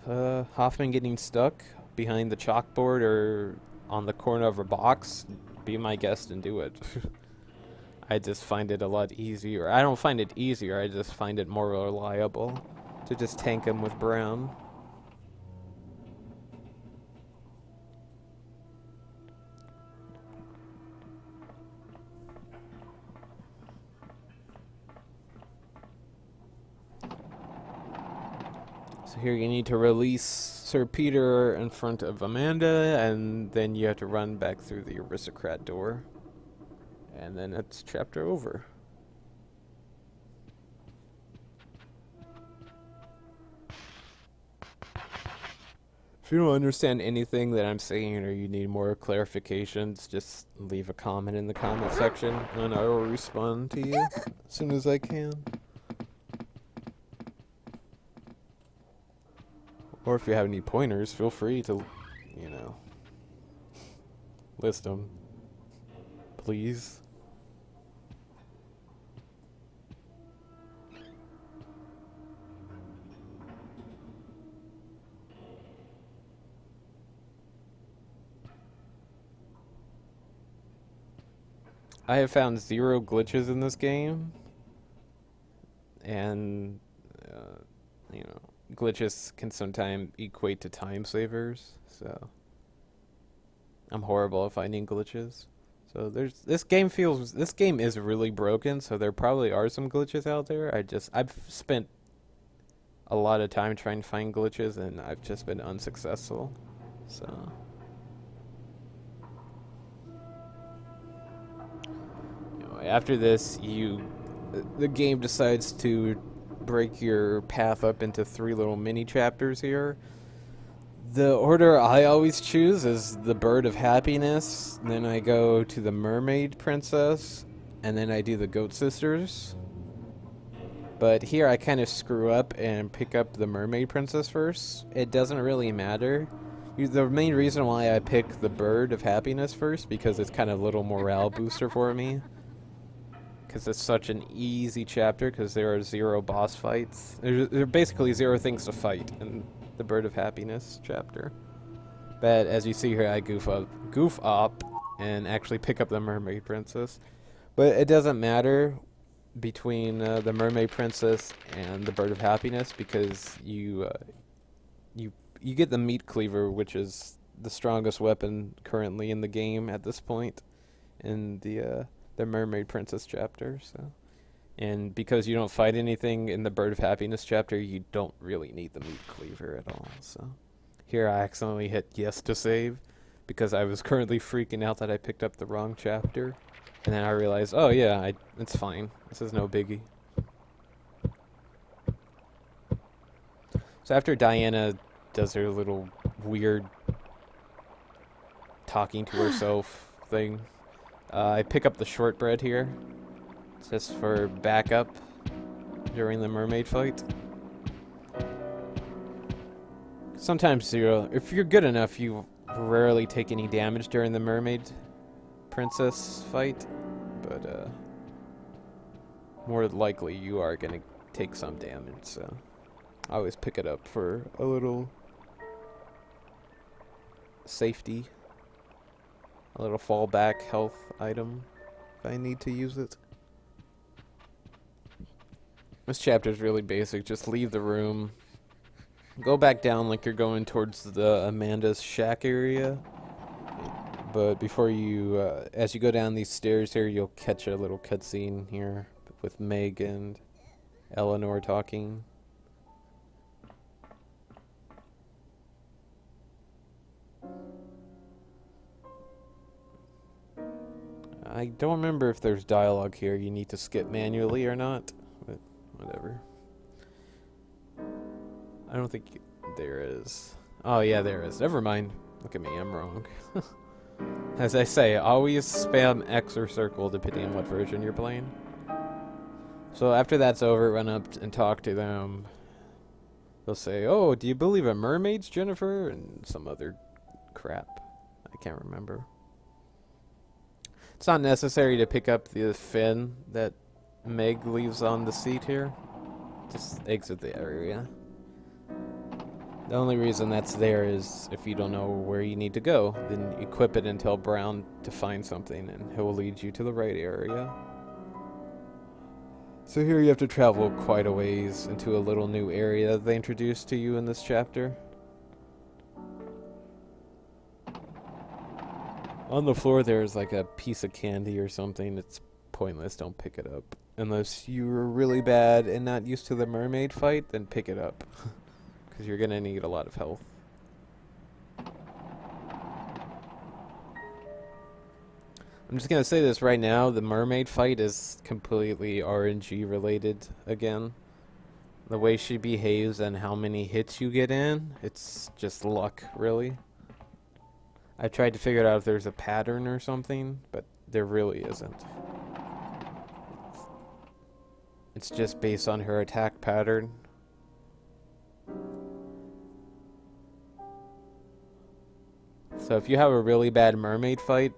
Hoffman getting stuck behind the chalkboard or on the corner of a box, be my guest and do it. I just find it a lot easier. I don't find it easier, I just find it more reliable to just tank him with brown. So here you need to release Sir Peter in front of Amanda, and then you have to run back through the aristocrat door. And then it's chapter over. If you don't understand anything that I'm saying or you need more clarifications, just leave a comment in the comment section and I will respond to you as soon as I can. Or if you have any pointers, feel free to, you know, list them. Please. I have found 0 glitches in this game, and you know, glitches can sometimes equate to time savers, so I'm horrible at finding glitches. So this game is really broken, so there probably are some glitches out there. I've spent a lot of time trying to find glitches and I've just been unsuccessful. So after this, the game decides to break your path up into 3 little mini chapters here. The order I always choose is the Bird of Happiness, then I go to the Mermaid Princess, and then I do the Goat Sisters. But here I kind of screw up and pick up the Mermaid Princess first. It doesn't really matter. The main reason why I pick the Bird of Happiness first, because it's kind of a little morale booster for me. Because it's such an easy chapter, because there are 0 boss fights. There are basically 0 things to fight in the Bird of Happiness chapter. But as you see here, I goof up, and actually pick up the Mermaid Princess. But it doesn't matter between the Mermaid Princess and the Bird of Happiness, because you get the meat cleaver, which is the strongest weapon currently in the game at this point in the Mermaid Princess chapter. So, and because you don't fight anything in the Bird of Happiness chapter, you don't really need the meat cleaver at all. So here I accidentally hit yes to save because I was currently freaking out that I picked up the wrong chapter. And then I realized, oh yeah, it's fine. This is no biggie. So after Diana does her little weird talking to herself thing, I pick up the shortbread here, just for backup during the mermaid fight. Sometimes, if you're good enough, you rarely take any damage during the Mermaid Princess fight, but more likely you are going to take some damage, so I always pick it up for a little safety, a little fallback health item if I need to use it. This chapter is really basic. Just leave the room, go back down like you're going towards the Amanda's shack area. But before you, as you go down these stairs here, you'll catch a little cutscene here with Meg and Eleanor talking. I don't remember if there's dialogue here you need to skip manually or not, but whatever. I don't think there is. Oh yeah, there is. Never mind. Look at me, I'm wrong. As I say, always spam X or circle depending on what version you're playing. So after that's over, run up and talk to them. They'll say, oh, do you believe in mermaids, Jennifer? And some other crap. I can't remember. It's not necessary to pick up the fin that Meg leaves on the seat here. Just exit the area. The only reason that's there is if you don't know where you need to go, then equip it and tell Brown to find something, and he'll lead you to the right area. So here you have to travel quite a ways into a little new area they introduced to you in this chapter. On the floor there's like a piece of candy or something. It's pointless, don't pick it up. Unless you're really bad and not used to the mermaid fight, then pick it up. Because you're going to need a lot of health. I'm just going to say this right now, the mermaid fight is completely RNG related again. The way she behaves and how many hits you get in, it's just luck, really. I tried to figure out if there's a pattern or something, but there really isn't. It's just based on her attack pattern. So if you have a really bad mermaid fight,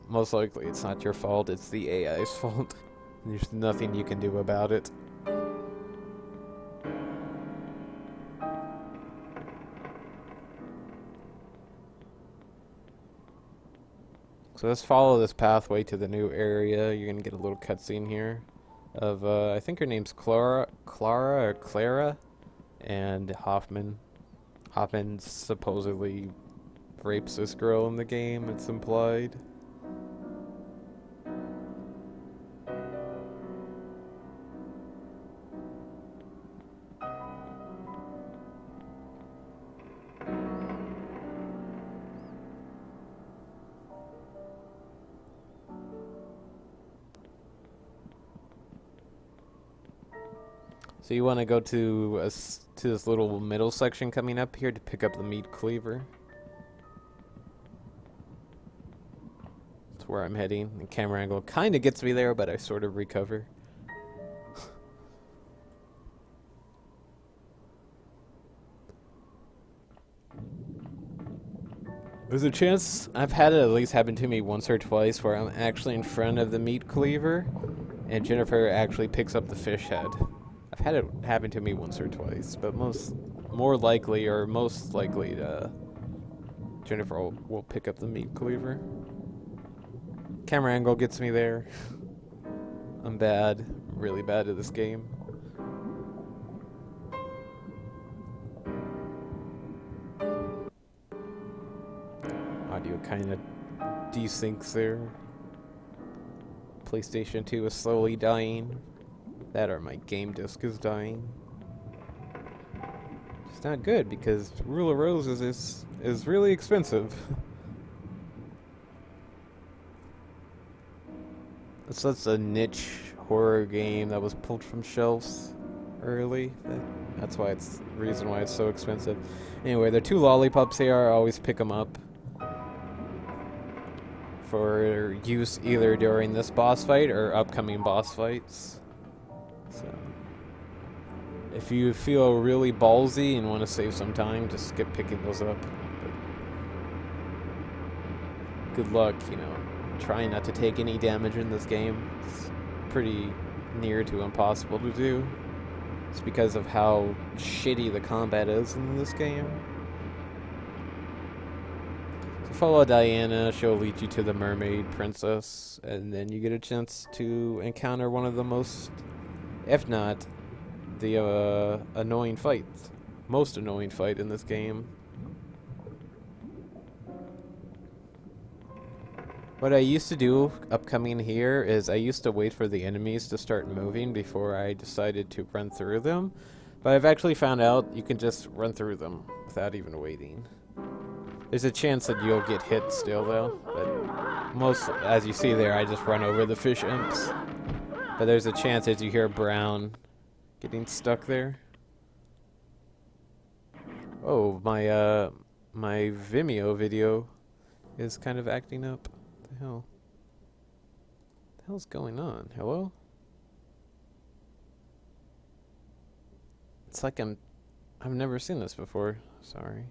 most likely it's not your fault, it's the AI's fault. There's nothing you can do about it. So let's follow this pathway to the new area. You're gonna get a little cutscene here of, I think her name's Clara, and Hoffman. Hoffman supposedly rapes this girl in the game, it's implied. So you want to go to this little middle section coming up here to pick up the meat cleaver. That's where I'm heading. The camera angle kind of gets me there, but I sort of recover. There's a chance I've had it at least happen to me once or twice where I'm actually in front of the meat cleaver and Jennifer actually picks up the fish head. I've had it happen to me once or twice, but most likely Jennifer will pick up the meat cleaver. Camera angle gets me there. I'm bad, really bad at this game. Audio kind of desyncs there. PlayStation 2 is slowly dying. That or my game disc is dying. It's not good because Rule of Roses is really expensive. That's a niche horror game that was pulled from shelves early. That's why it's the reason why it's so expensive. Anyway, the 2 lollipops here, I always pick them up for use either during this boss fight or upcoming boss fights. So, if you feel really ballsy and want to save some time, just skip picking those up. But good luck, you know. Trying not to take any damage in this game. It's pretty near to impossible to do. It's because of how shitty the combat is in this game. So follow Diana, she'll lead you to the Mermaid Princess, and then you get a chance to encounter one of the most, if not the annoying fight, most annoying fight in this game. What I used to do upcoming here is I used to wait for the enemies to start moving before I decided to run through them. But I've actually found out you can just run through them without even waiting. There's a chance that you'll get hit still though, but most, as you see there, I just run over the fish imps. But there's a chance as you hear Brown getting stuck there. Oh, my Vimeo video is kind of acting up. What the hell? What the hell's going on? Hello? It's like I've never seen this before. Sorry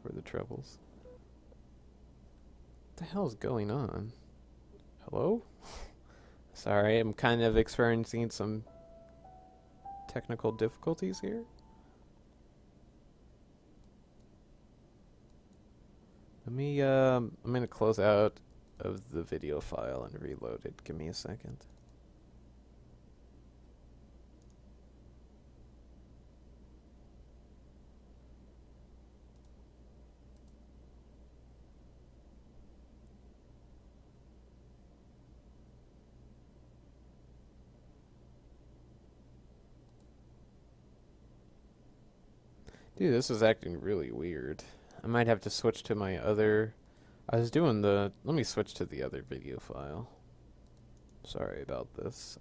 for the troubles. What the hell's going on? Hello? Sorry, I'm kind of experiencing some technical difficulties here. Let me, I'm gonna close out of the video file and reload it. Give me a second. Dude, this is acting really weird. I might have to switch to my other... let me switch to the other video file. Sorry about this.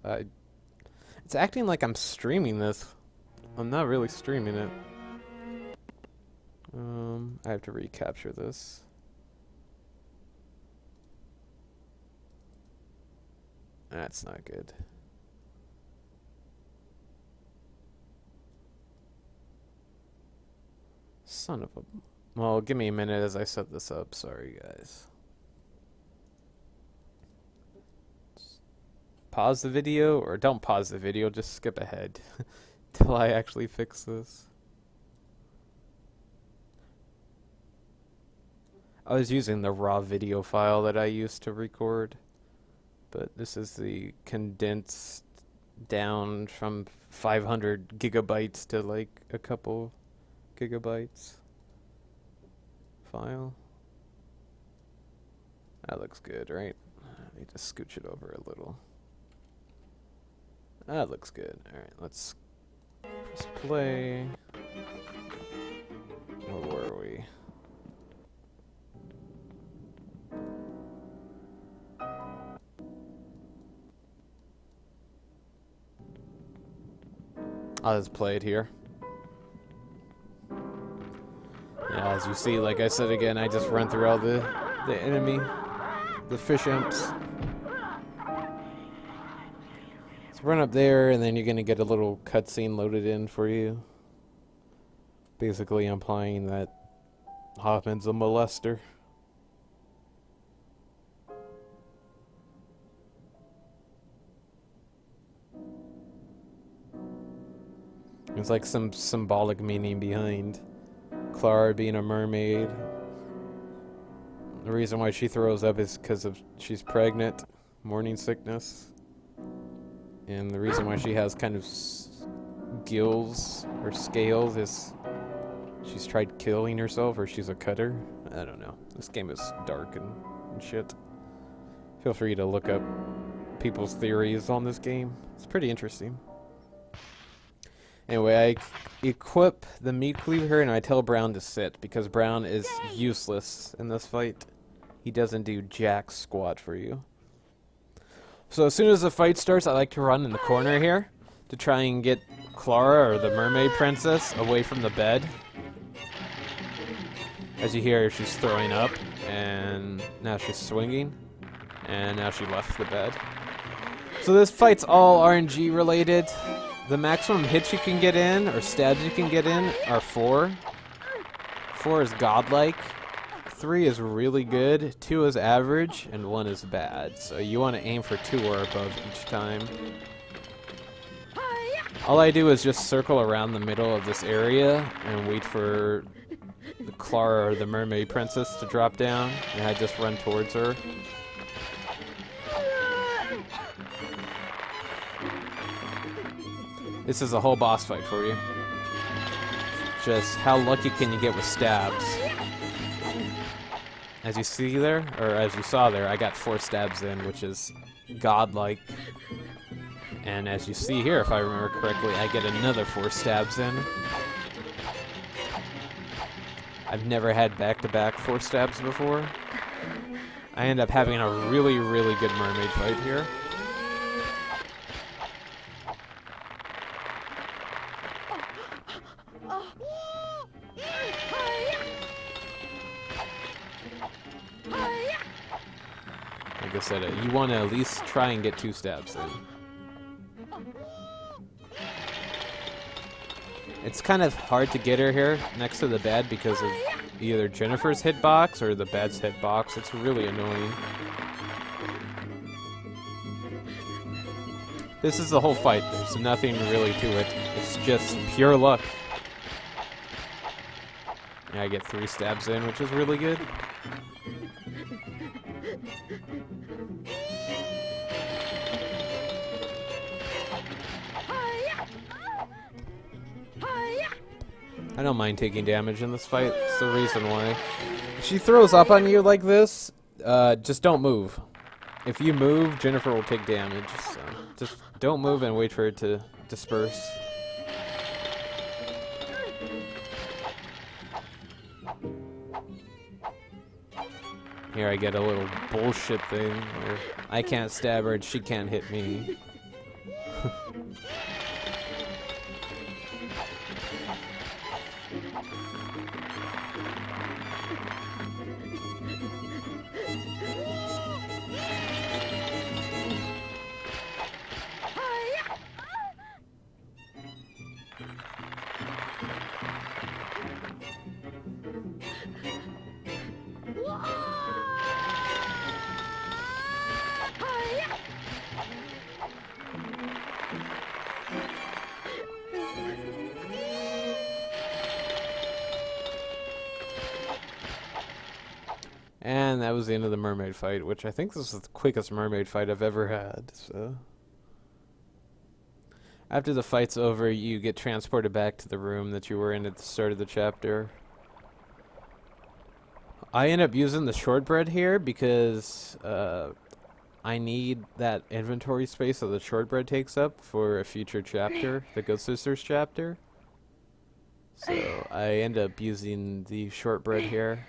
It's acting like I'm streaming this. I'm not really streaming it. I have to recapture this. That's not good. Son of a... Well, give me a minute as I set this up. Sorry, guys. Pause the video, or don't pause the video, just skip ahead till I actually fix this. I was using the raw video file that I used to record, but this is the condensed down from 500 gigabytes to like a couple gigabytes file. That looks good, right? Let me just scooch it over a little. That looks good. Alright, let's press play. Where were we? I'll just play it here. Yeah, as you see, like I said again, I just run through all the enemy, the fish imps. So run up there, and then you're gonna get a little cutscene loaded in for you. Basically implying that Hoffman's a molester. There's like some symbolic meaning behind Clara being a mermaid. The reason why she throws up is because of she's pregnant, morning sickness. And the reason why she has kind of gills or scales is she's tried killing herself or she's a cutter. I don't know. This game is dark and shit. Feel free to look up people's theories on this game. It's pretty interesting. Anyway, I equip the meat cleaver and I tell Brown to sit because Brown is useless in this fight. He doesn't do jack squat for you. So as soon as the fight starts, I like to run in the corner here to try and get Clara or the Mermaid Princess away from the bed. As you hear, she's throwing up, and now she's swinging, and now she left the bed. So this fight's all RNG related. The maximum hits you can get in, or stabs you can get in, are 4. 4 is godlike. 3 is really good, 2 is average, and 1 is bad. So you want to aim for 2 or above each time. All I do is just circle around the middle of this area and wait for the Clara or the Mermaid Princess to drop down, and I just run towards her. This is a whole boss fight for you. Just how lucky can you get with stabs? As you see there, or as you saw there, I got 4 stabs in, which is godlike. And as you see here, if I remember correctly, I get another 4 stabs in. I've never had back-to-back 4 stabs before. I end up having a really, really good mermaid fight here. Like I said, you want to at least try and get 2 stabs in. It's kind of hard to get her here next to the bed because of either Jennifer's hitbox or the bed's hitbox. It's really annoying. This is the whole fight. There's nothing really to it. It's just pure luck. Yeah, I get 3 stabs in, which is really good. I don't mind taking damage in this fight. It's the reason why. If she throws up on you like this, just don't move. If you move, Jennifer will take damage. So just don't move and wait for it to disperse. Here I get a little bullshit thing where I can't stab her and she can't hit me. And that was the end of the mermaid fight, which I think this is the quickest mermaid fight I've ever had. So after the fight's over, you get transported back to the room that you were in at the start of the chapter. I end up using the shortbread here because I need that inventory space that the shortbread takes up for a future chapter, the Ghost Sisters chapter. So I end up using the shortbread here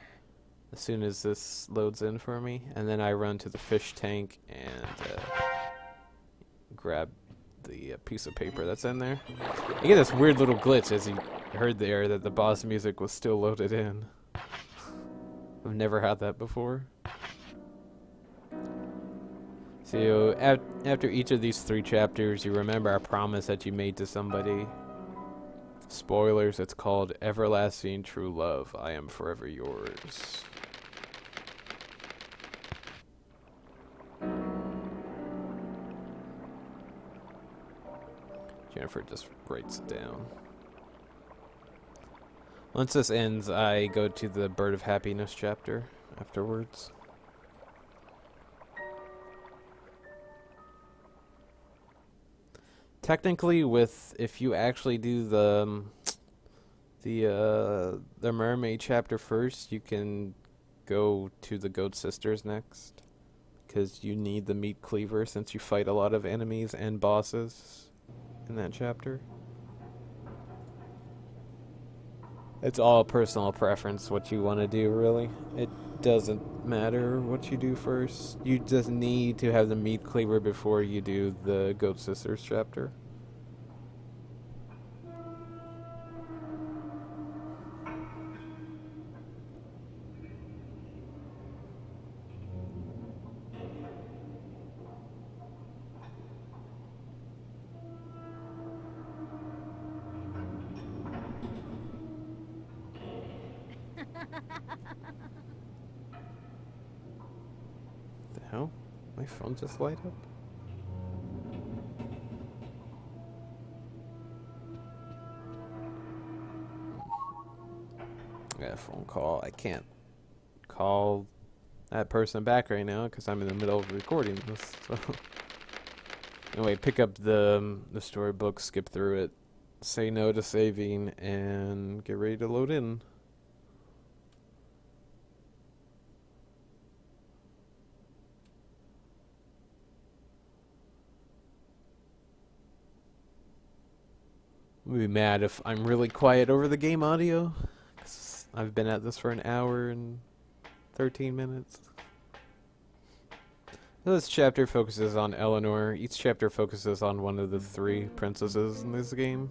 as soon as this loads in for me, and then I run to the fish tank and grab the piece of paper that's in there. You get this weird little glitch, as you heard there, that the boss music was still loaded in. I've never had that before. So after each of these 3 chapters, you remember a promise that you made to somebody. Spoilers, it's called Everlasting True Love. I am forever yours. Jennifer just writes it down. Once this ends, I go to the Bird of Happiness chapter afterwards. Technically, if you actually do the mermaid chapter first, you can go to the goat sisters next, because you need the meat cleaver since you fight a lot of enemies and bosses in that chapter. It's all personal preference what you want to do, really. It doesn't matter what you do first. You just need to have the meat cleaver before you do the goat sisters chapter. The hell? My phone just light up? I got a phone call. I can't call that person back right now because I'm in the middle of recording this. So. Anyway, pick up the storybook, skip through it, say no to saving, and get ready to load in. I'm gonna be mad if I'm really quiet over the game audio, 'cause I've been at this for an hour and 13 minutes. This chapter focuses on Eleanor. Each chapter focuses on one of the 3 princesses in this game.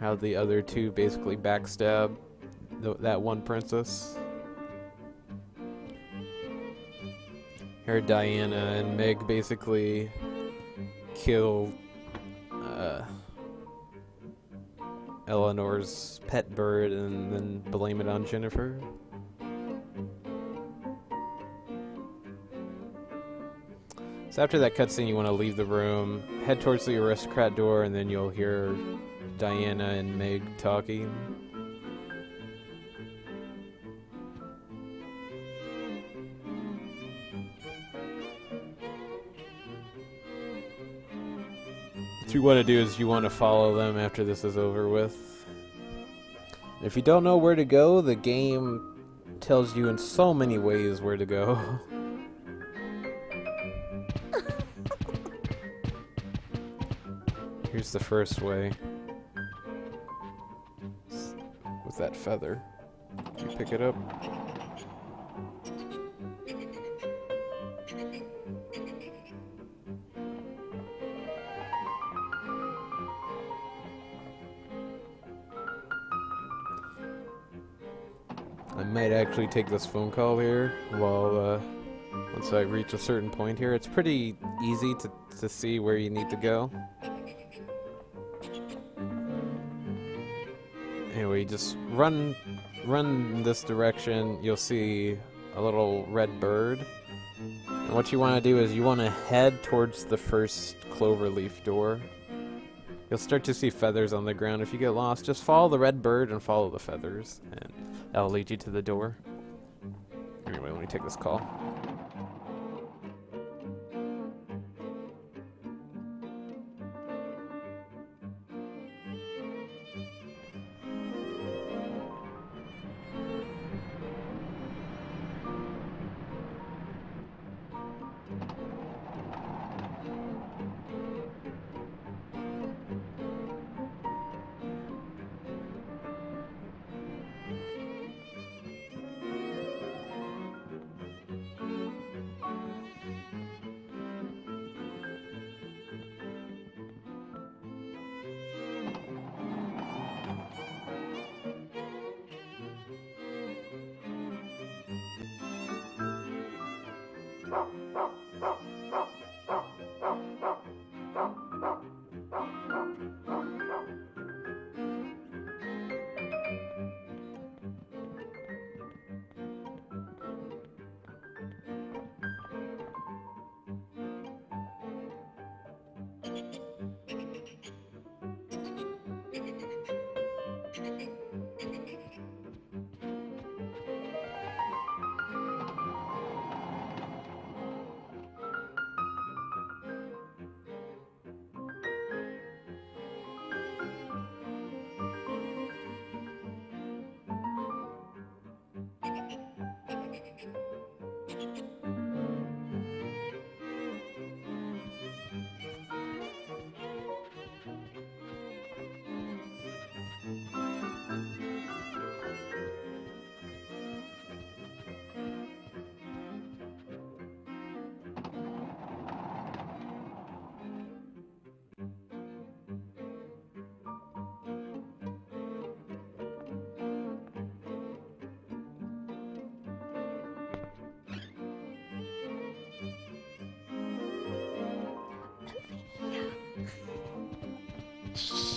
How the other 2 basically backstab that one princess. Here Diana and Meg basically kill Eleanor's pet bird and then blame it on Jennifer. So after that cutscene, you want to leave the room, head towards the aristocrat door, and then you'll hear Diana and Meg talking. What you want to do is you want to follow them after this is over with. If you don't know where to go, the game tells you in so many ways where to go. Here's the first way. With that feather. You pick it up. I might actually take this phone call here while once I reach a certain point here. It's pretty easy to see where you need to go. Anyway, just run in this direction. You'll see a little red bird. And what you want to do is you want to head towards the first cloverleaf door. You'll start to see feathers on the ground. If you get lost, just follow the red bird and follow the feathers, and that'll lead you to the door. Anyway, let me take this call.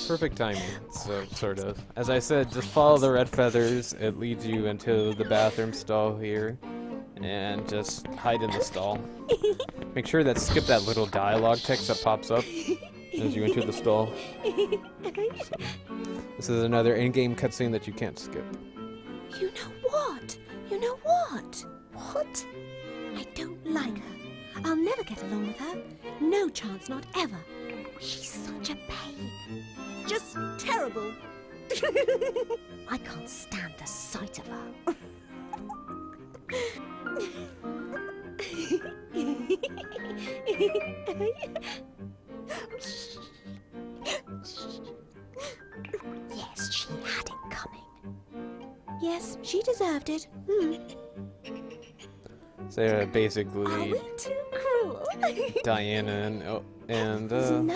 Perfect timing, so sort of. As I said, just follow the red feathers. It leads you into the bathroom stall here, and just hide in the stall. Make sure that skip that little dialogue text that pops up as you enter the stall. So, this is another in-game cutscene that you can't skip. You know what? You know what? What? I don't like her. I'll never get along with her. No chance, not ever. She's such a pain. Just terrible. I can't stand the sight of her. Yes, she had it coming. Yes, she deserved it. So basically, Are we too cruel? Diana and No.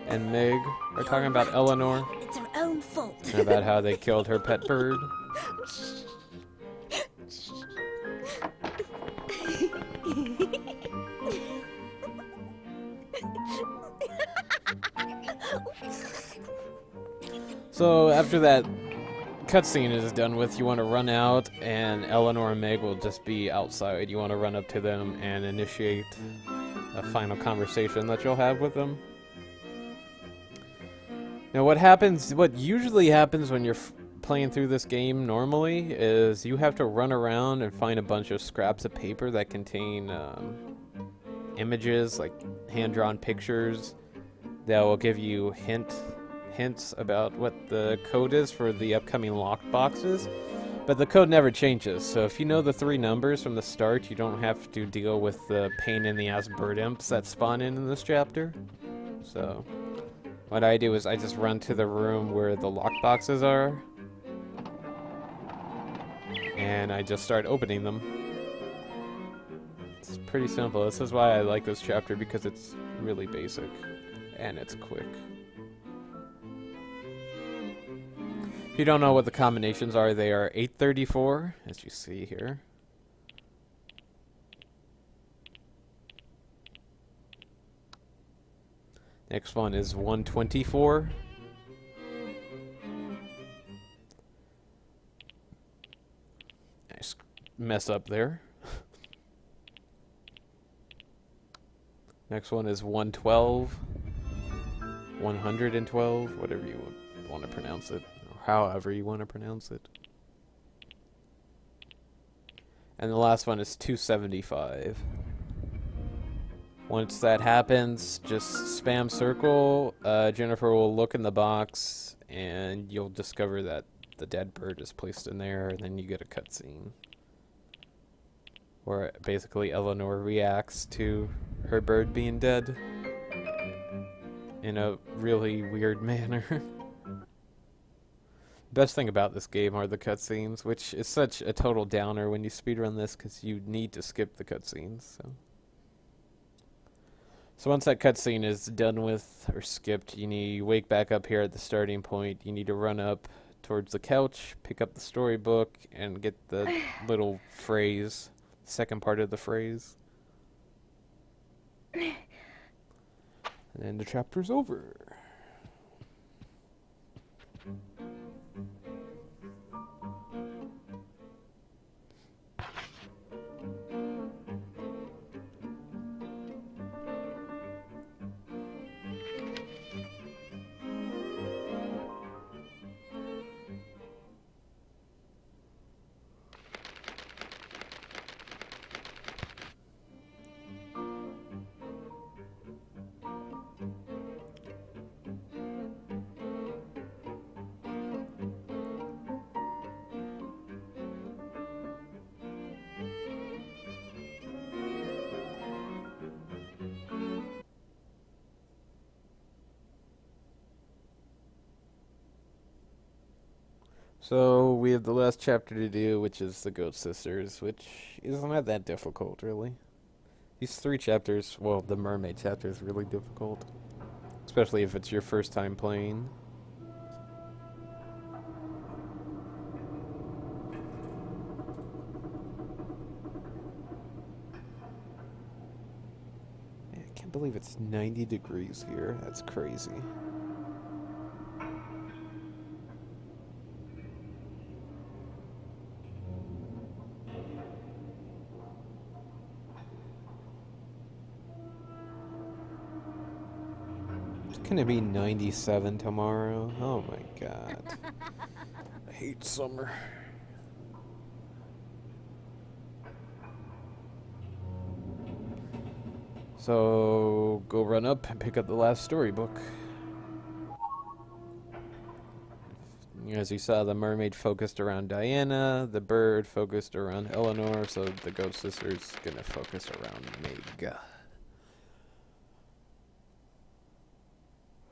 and Meg are talking about Eleanor It's her own fault. and about how they killed her pet bird. So after that cutscene is done with, you want to run out, and Eleanor and Meg will just be outside. You want to run up to them and initiate a final conversation that you'll have with them. Now what usually happens when you're playing through this game normally is you have to run around and find a bunch of scraps of paper that contain images, like hand-drawn pictures that will give you hints about what the code is for the upcoming locked boxes. But the code never changes, so if you know the 3 numbers from the start, you don't have to deal with the pain-in-the-ass bird imps that spawn in this chapter. So what I do is I just run to the room where the locked boxes are, and I just start opening them. It's pretty simple. This is why I like this chapter, because it's really basic and it's quick. If you don't know what the combinations are, they are 834, as you see here. Next one is 124. Nice mess up there. Next one is 112. 112, whatever you want to pronounce it. However you want to pronounce it. And the last one is 275. Once that happens, just spam circle. Jennifer will look in the box, and you'll discover that the dead bird is placed in there, and then you get a cutscene where basically Eleanor reacts to her bird being dead in a really weird manner. Best thing about this game are the cutscenes, which is such a total downer when you speedrun this because you need to skip the cutscenes. So once that cutscene is done with or skipped, you wake back up here at the starting point. You need to run up towards the couch, pick up the storybook, and get the little phrase, second part of the phrase. And then the chapter's over. So we have the last chapter to do, which is the Goat Sisters, which isn't that difficult, really. These 3 chapters, well, the Mermaid chapter is really difficult, especially if it's your first time playing. I can't believe it's 90 degrees here. That's crazy. gonna be 97 tomorrow. Oh my god. I hate summer. So go run up and pick up the last storybook. As you saw, the mermaid focused around Diana, the bird focused around Eleanor, so the ghost sister's gonna focus around Meg.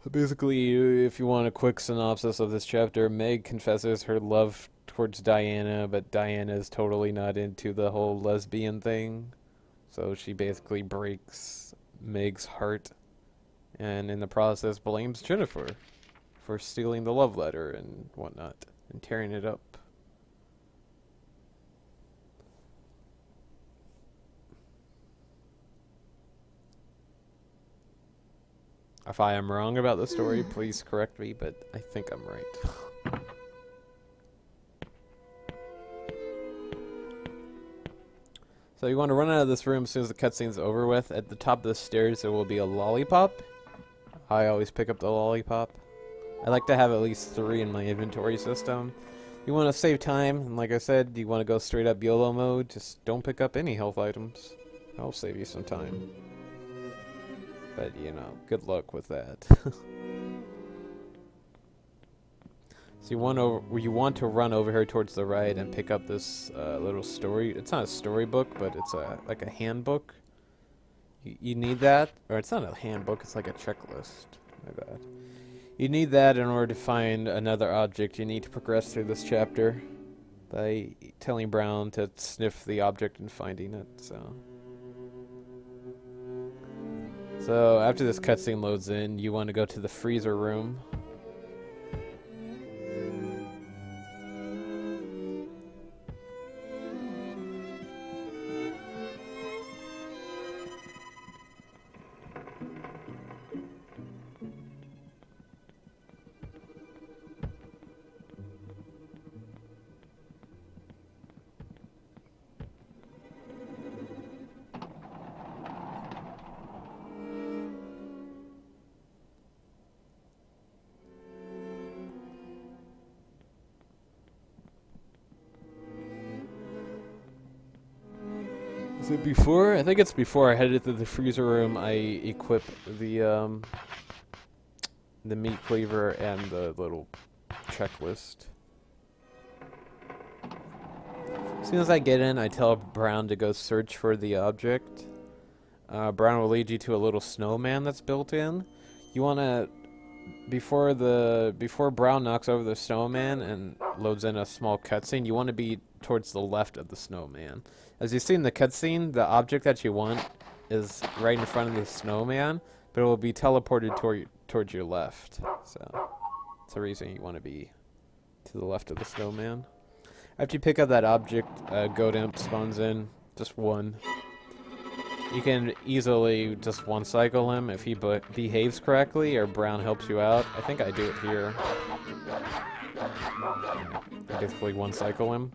So basically, if you want a quick synopsis of this chapter, Meg confesses her love towards Diana, but Diana is totally not into the whole lesbian thing. So she basically breaks Meg's heart, and in the process blames Jennifer for stealing the love letter and whatnot, and tearing it up. If I am wrong about the story, please correct me, but I think I'm right. So you want to run out of this room as soon as the cutscene's over with. At the top of the stairs there will be a lollipop. I always pick up the lollipop. I like to have at least 3 in my inventory system. You want to save time, and like I said, you want to go straight up YOLO mode, just don't pick up any health items. I'll save you some time. But, you know, good luck with that. So you want to run over here towards the right and pick up this little story. It's not a storybook, but it's like a handbook. You need that, or it's not a handbook, it's like a checklist. My bad. You need that in order to find another object. You need to progress through this chapter by telling Brown to sniff the object and finding it. So after this cutscene loads in, you want to go to the freezer room. Is it before? I think it's before I headed to the freezer room. I equip the meat cleaver and the little checklist. As soon as I get in, I tell Brown to go search for the object. Brown will lead you to a little snowman that's built in. You wanna before Brown knocks over the snowman and loads in a small cutscene, you want to be towards the left of the snowman. As you see in the cutscene, the object that you want is right in front of the snowman, but it will be teleported towards your left. So that's the reason you want to be to the left of the snowman. After you pick up that object, Goat Imp spawns in, just one. You can easily just one-cycle him if he behaves correctly, or Brown helps you out. I think I do it here. I basically one-cycle him.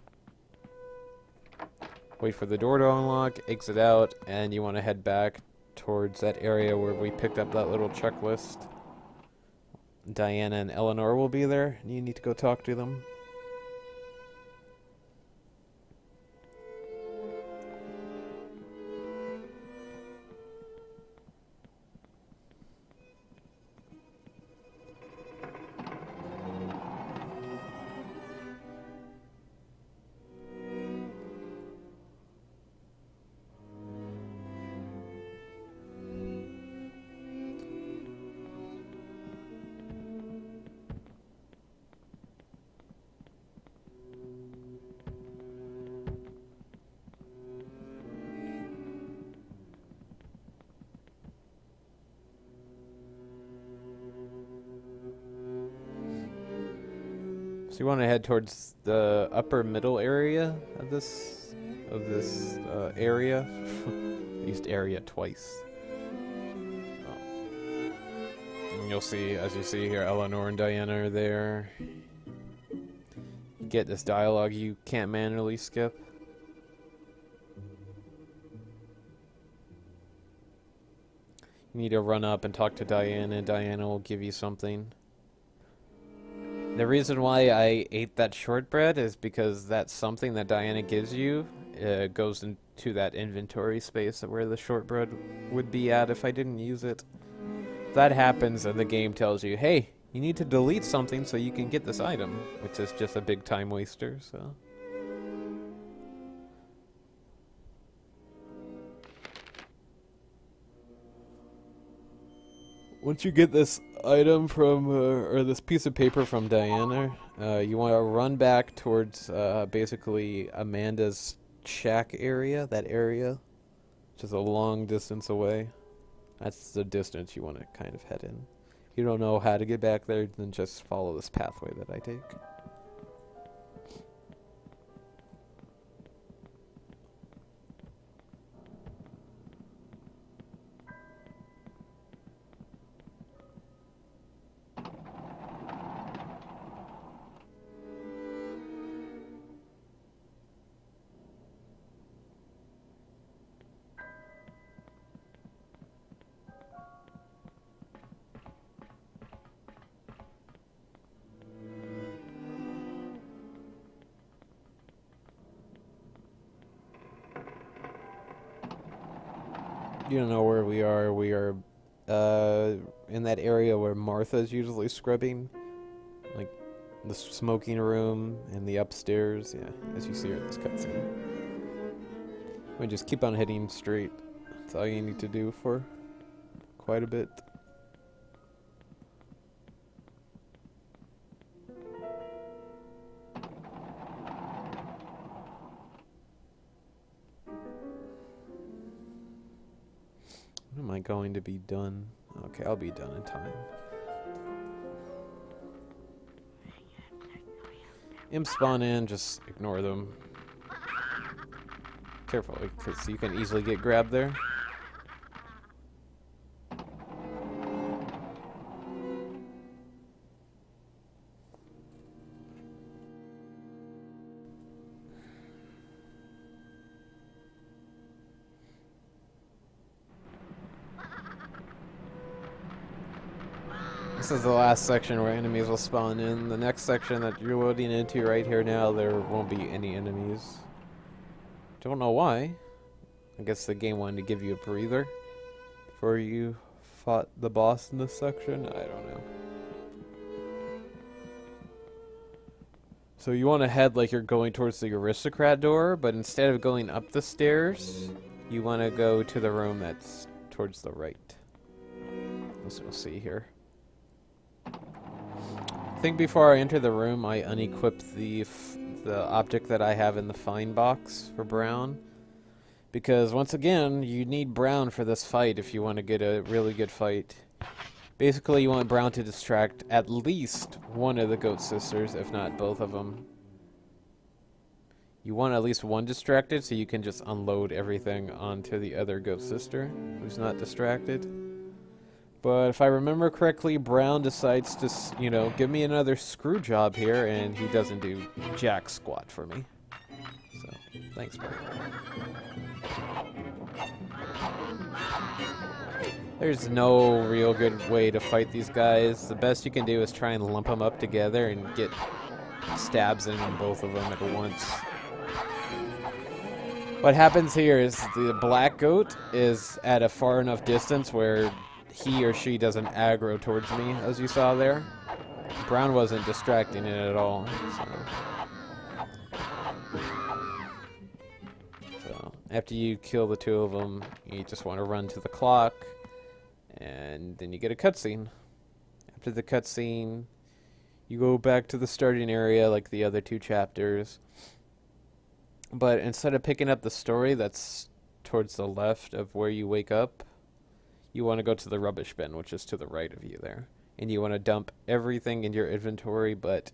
Wait for the door to unlock, exit out, and you want to head back towards that area where we picked up that little checklist. Diana and Eleanor will be there, and you need to go talk to them. So you want to head towards the upper middle area of this area. I used area twice. And you'll see, as you see here, Eleanor and Diana are there. You get this dialogue you can't manually skip. You need to run up and talk to Diana, and Diana will give you something. The reason why I ate that shortbread is because that something that Diana gives you goes into that inventory space where the shortbread would be at if I didn't use it. That happens and the game tells you, hey, you need to delete something so you can get this item, which is just a big time waster, so... Once you get this item from, or this piece of paper from Diana, you want to run back towards, basically Amanda's shack area, that area, which is a long distance away. That's the distance you want to kind of head in. If you don't know how to get back there, then just follow this pathway that I take. You don't know where we are. We are in that area where Martha's usually scrubbing. Like the smoking room and the upstairs. Yeah, as you see her in this cutscene. We just keep on heading straight. That's all you need to do for quite a bit. When am I going to be done? Okay, I'll be done in time. Imps spawn in, just ignore them. Carefully, because you can easily get grabbed there. This is the last section where enemies will spawn in. The next section that you're loading into right here now, there won't be any enemies. Don't know why. I guess the game wanted to give you a breather before you fought the boss in this section. I don't know. So you want to head like you're going towards the aristocrat door, but instead of going up the stairs, you want to go to the room that's towards the right. As you'll see here. I think before I enter the room, I unequip the object that I have in the find box for Brown. Because once again, you need Brown for this fight if you want to get a really good fight. Basically, you want Brown to distract at least one of the goat sisters, if not both of them. You want at least one distracted so you can just unload everything onto the other goat sister who's not distracted. But if I remember correctly, Brown decides to, you know, give me another screw job here, and he doesn't do jack squat for me. So, thanks, Brown. There's no real good way to fight these guys. The best you can do is try and lump them up together and get stabs in on both of them at once. What happens here is the black goat is at a far enough distance where he or she doesn't aggro towards me, as you saw there. Brown wasn't distracting it at all. So after you kill the two of them, you just want to run to the clock, and then you get a cutscene. After the cutscene, you go back to the starting area like the other two chapters. But instead of picking up the story that's towards the left of where you wake up, you want to go to the rubbish bin, which is to the right of you there. And you want to dump everything in your inventory but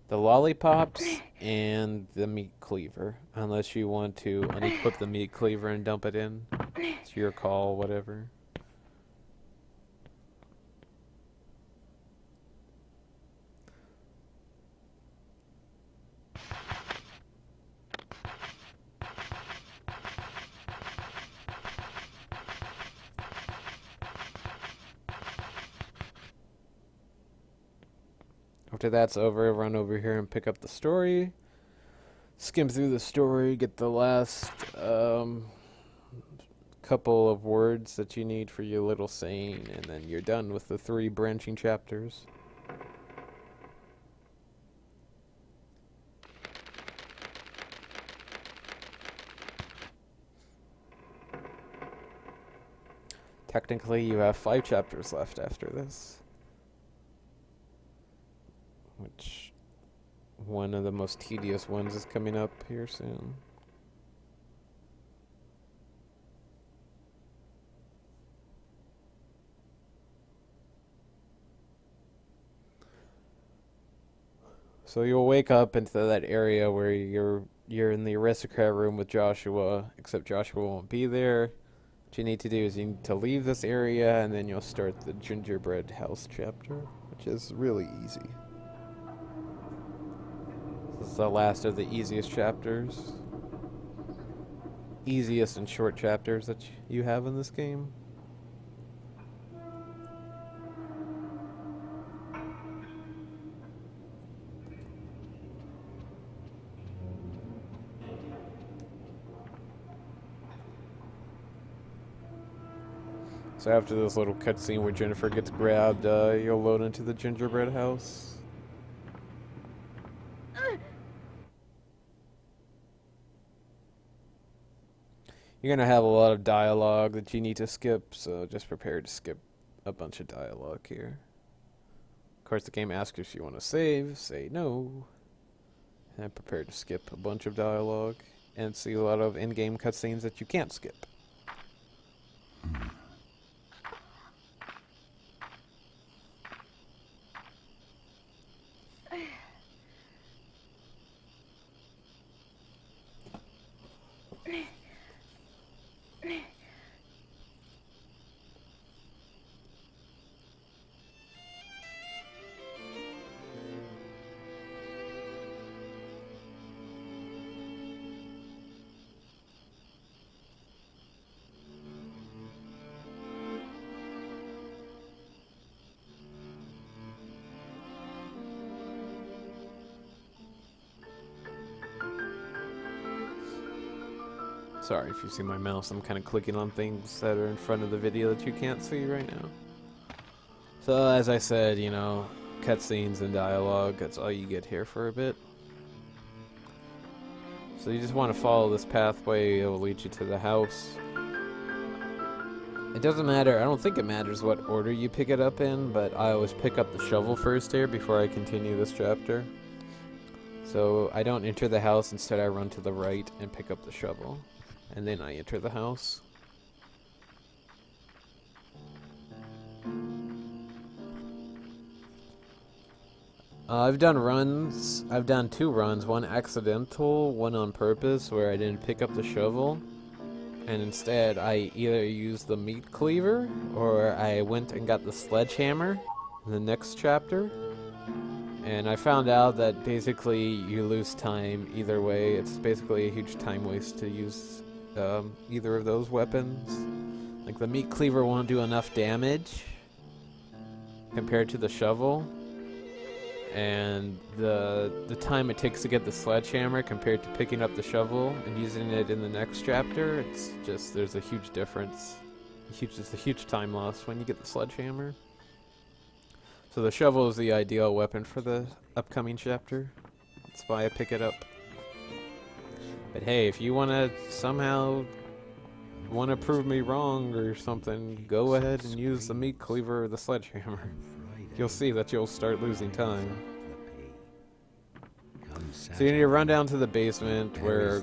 the lollipops and the meat cleaver. Unless you want to unequip the meat cleaver and dump it in. It's your call, whatever. After that's over, run over here and pick up the story. Skim through the story, get the last couple of words that you need for your little saying, and then you're done with the 3 branching chapters. Technically, you have 5 chapters left after this. Which, one of the most tedious ones is coming up here soon. So you'll wake up into that area where you're in the aristocrat room with Joshua, except Joshua won't be there. What you need to do is you need to leave this area, and then you'll start the Gingerbread House chapter, which is really easy. This is the last of the easiest chapters. Easiest and short chapters that you have in this game. So after this little cutscene where Jennifer gets grabbed, you'll load into the Gingerbread House. You're gonna have a lot of dialogue that you need to skip, so just prepare to skip a bunch of dialogue here. Of course, the game asks if you want to save, say no. And prepare to skip a bunch of dialogue and see a lot of in-game cutscenes that you can't skip. Sorry if you see my mouse, I'm kind of clicking on things that are in front of the video that you can't see right now. So as I said, you know, cutscenes and dialogue, that's all you get here for a bit. So you just want to follow this pathway, it will lead you to the house. It doesn't matter, I don't think it matters what order you pick it up in, but I always pick up the shovel first here before I continue this chapter. So I don't enter the house, instead I run to the right and pick up the shovel. And then I enter the house. I've done runs. I've done 2 runs. One accidental, one on purpose, where I didn't pick up the shovel. And instead, I either used the meat cleaver, or I went and got the sledgehammer in the next chapter. And I found out that basically you lose time either way. It's basically a huge time waste to use either of those weapons. Like the meat cleaver won't do enough damage compared to the shovel, and the time it takes to get the sledgehammer compared to picking up the shovel and using it in the next chapter, it's just, there's a huge difference. It's a huge time loss when you get the sledgehammer. So the shovel is the ideal weapon for the upcoming chapter. That's why I pick it up. But hey, if you want to somehow prove me wrong or something, go ahead and use the meat cleaver or the sledgehammer. You'll see that you'll start losing time. So you need to run down to the basement where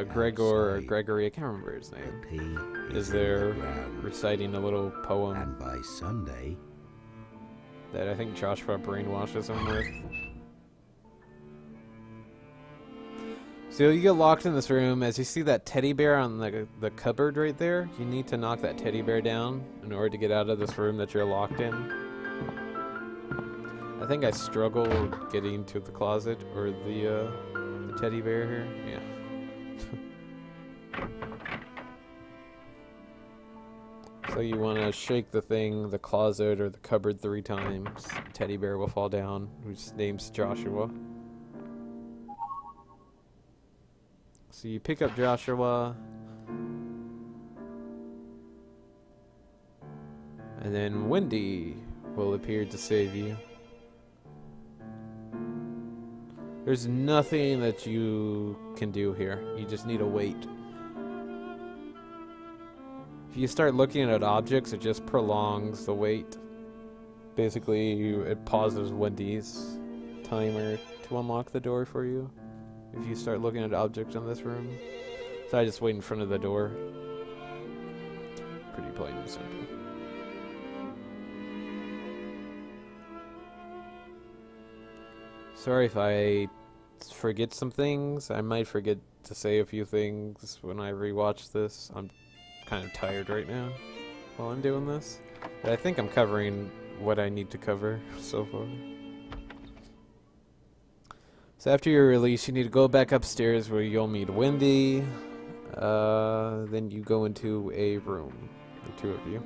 Gregory, I can't remember his name, is there reciting a little poem. And by Sunday, that I think Joshua brainwashes him with. So you get locked in this room. As you see that teddy bear on the cupboard right there, you need to knock that teddy bear down in order to get out of this room that you're locked in. I think I struggled getting to the closet or the teddy bear here. Yeah. So you want to shake the thing, the closet, or the cupboard 3 times. Teddy bear will fall down, whose name's Joshua. So you pick up Joshua, and then Wendy will appear to save you. There's nothing that you can do here. You just need to wait. If you start looking at objects, it just prolongs the wait. Basically, it pauses Wendy's timer to unlock the door for you. If you start looking at objects in this room. So I just wait in front of the door. Pretty plain and simple. Sorry if I forget some things. I might forget to say a few things when I rewatch this. I'm kind of tired right now while I'm doing this. But I think I'm covering what I need to cover so far. So after your release, you need to go back upstairs where you'll meet Wendy. Then you go into a room, the 2 of you.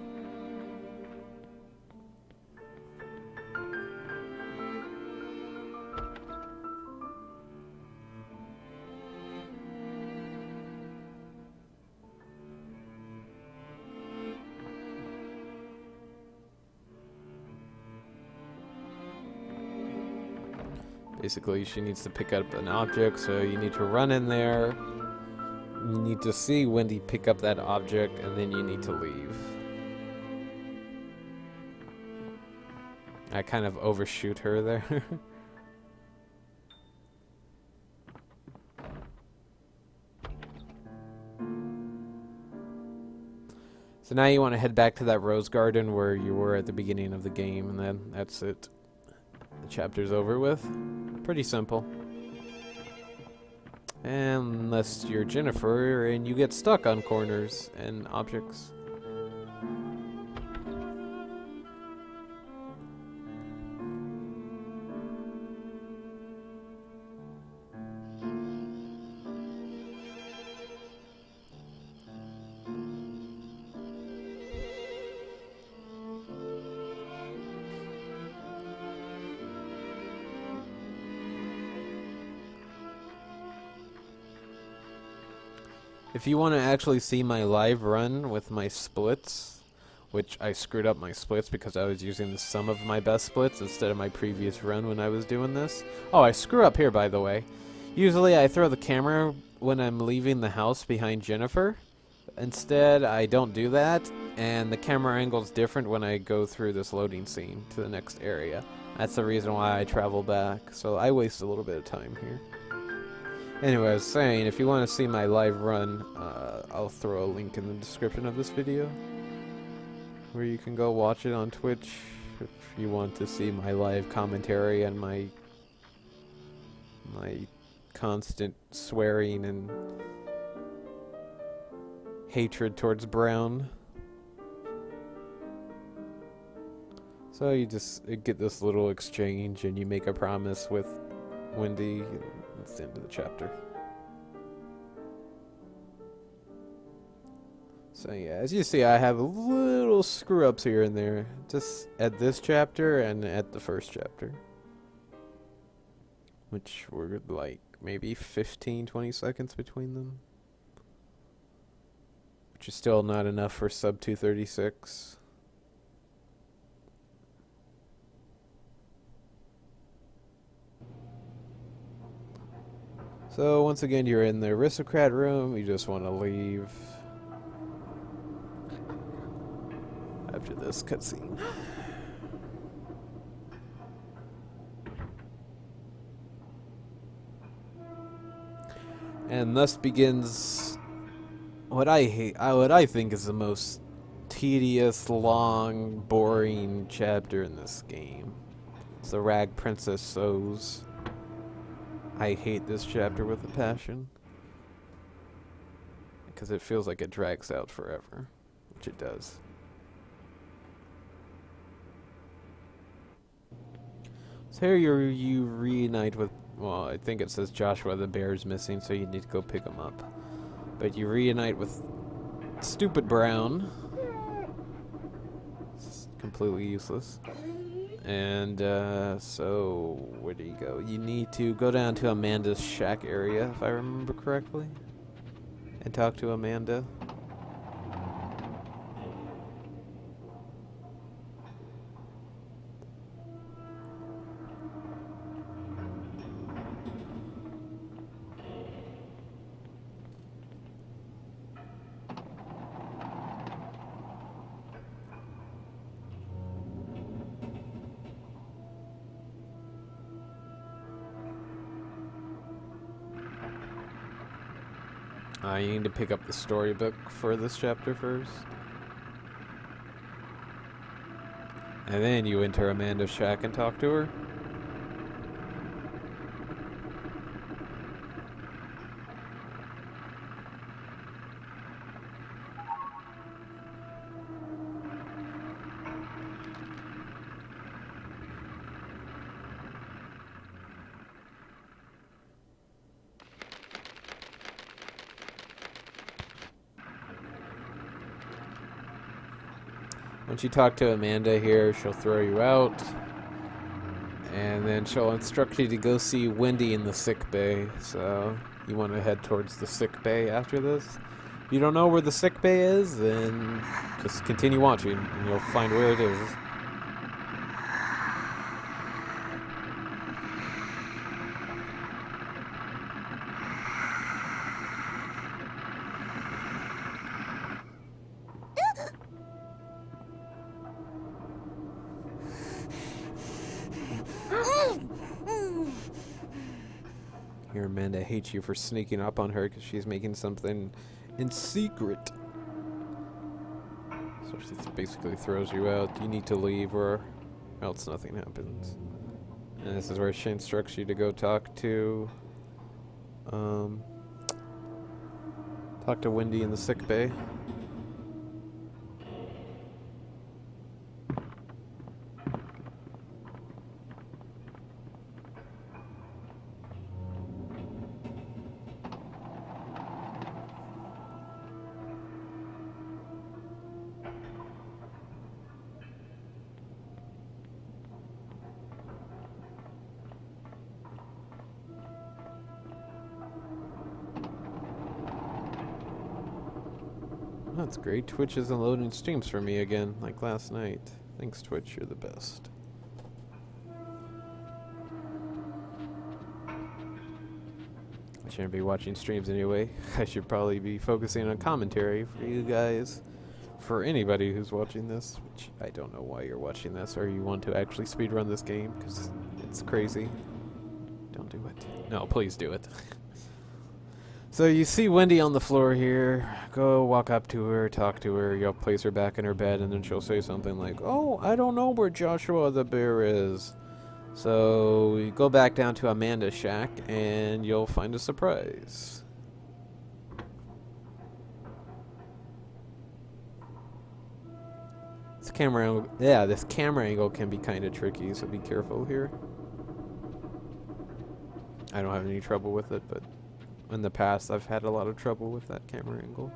Basically, she needs to pick up an object, so you need to run in there. You need to see Wendy pick up that object, and then you need to leave. I kind of overshoot her there. So now you want to head back to that rose garden where you were at the beginning of the game, and then that's it. The chapter's over with. Pretty simple. Unless you're Jennifer and you get stuck on corners and objects. If you want to actually see my live run with my splits, which I screwed up my splits because I was using the sum of my best splits instead of my previous run when I was doing this. Oh, I screw up here, by the way. Usually I throw the camera when I'm leaving the house behind Jennifer. Instead, I don't do that, and the camera angle's different when I go through this loading scene to the next area. That's the reason why I travel back, so I waste a little bit of time here. Anyway, I was saying, if you want to see my live run, I'll throw a link in the description of this video, where you can go watch it on Twitch if you want to see my live commentary and my constant swearing and hatred towards Brown. So you just get this little exchange and you make a promise with Wendy. That's the end of the chapter. So yeah, as you see, I have little screw-ups here and there, just at this chapter and at the first chapter, which were like maybe 15-20 seconds between them, which is still not enough for sub 236. So once again, you're in the aristocrat room. You just want to leave after this cutscene. And thus begins what I think is the most tedious, long, boring chapter in this game. It's the Rag Princess Sews. I hate this chapter with a passion, because it feels like it drags out forever, which it does. So here you reunite with, well, I think it says Joshua the bear's missing, so you need to go pick him up. But you reunite with Stupid Brown. completely useless. And so where do you go? You need to go down to Amanda's shack area, if I remember correctly, and talk to Amanda. You need to pick up the storybook for this chapter first. And then you enter Amanda's shack and talk to her. Once you talk to Amanda here, she'll throw you out. And then she'll instruct you to go see Wendy in the sick bay. So you want to head towards the sick bay after this. If you don't know where the sick bay is, then just continue watching and you'll find where it is. Here, Amanda hates you for sneaking up on her because she's making something in secret. So she basically throws you out. You need to leave or else nothing happens. And this is where she instructs you to go talk to Wendy in the sick bay. That's great. Twitch isn't loading streams for me again, like last night. Thanks, Twitch. You're the best. I shouldn't be watching streams anyway. I should probably be focusing on commentary for you guys. For anybody who's watching this, which I don't know why you're watching this, or you want to actually speedrun this game, because it's crazy. Don't do it. No, please do it. So you see Wendy on the floor here. Go walk up to her, talk to her. You'll place her back in her bed, and then she'll say something like, "Oh, I don't know where Joshua the bear is." So you go back down to Amanda's shack, and you'll find a surprise. This camera angle can be kind of tricky, so be careful here. I don't have any trouble with it, but in the past, I've had a lot of trouble with that camera angle.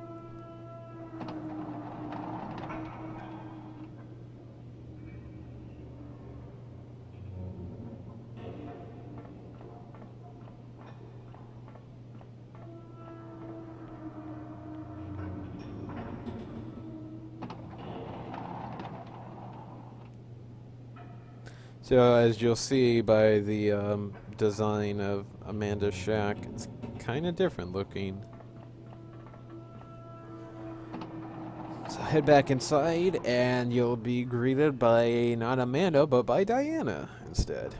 So as you'll see by the design of Amanda's shack, it's kind of different looking. So head back inside and you'll be greeted by not Amanda but by Diana instead.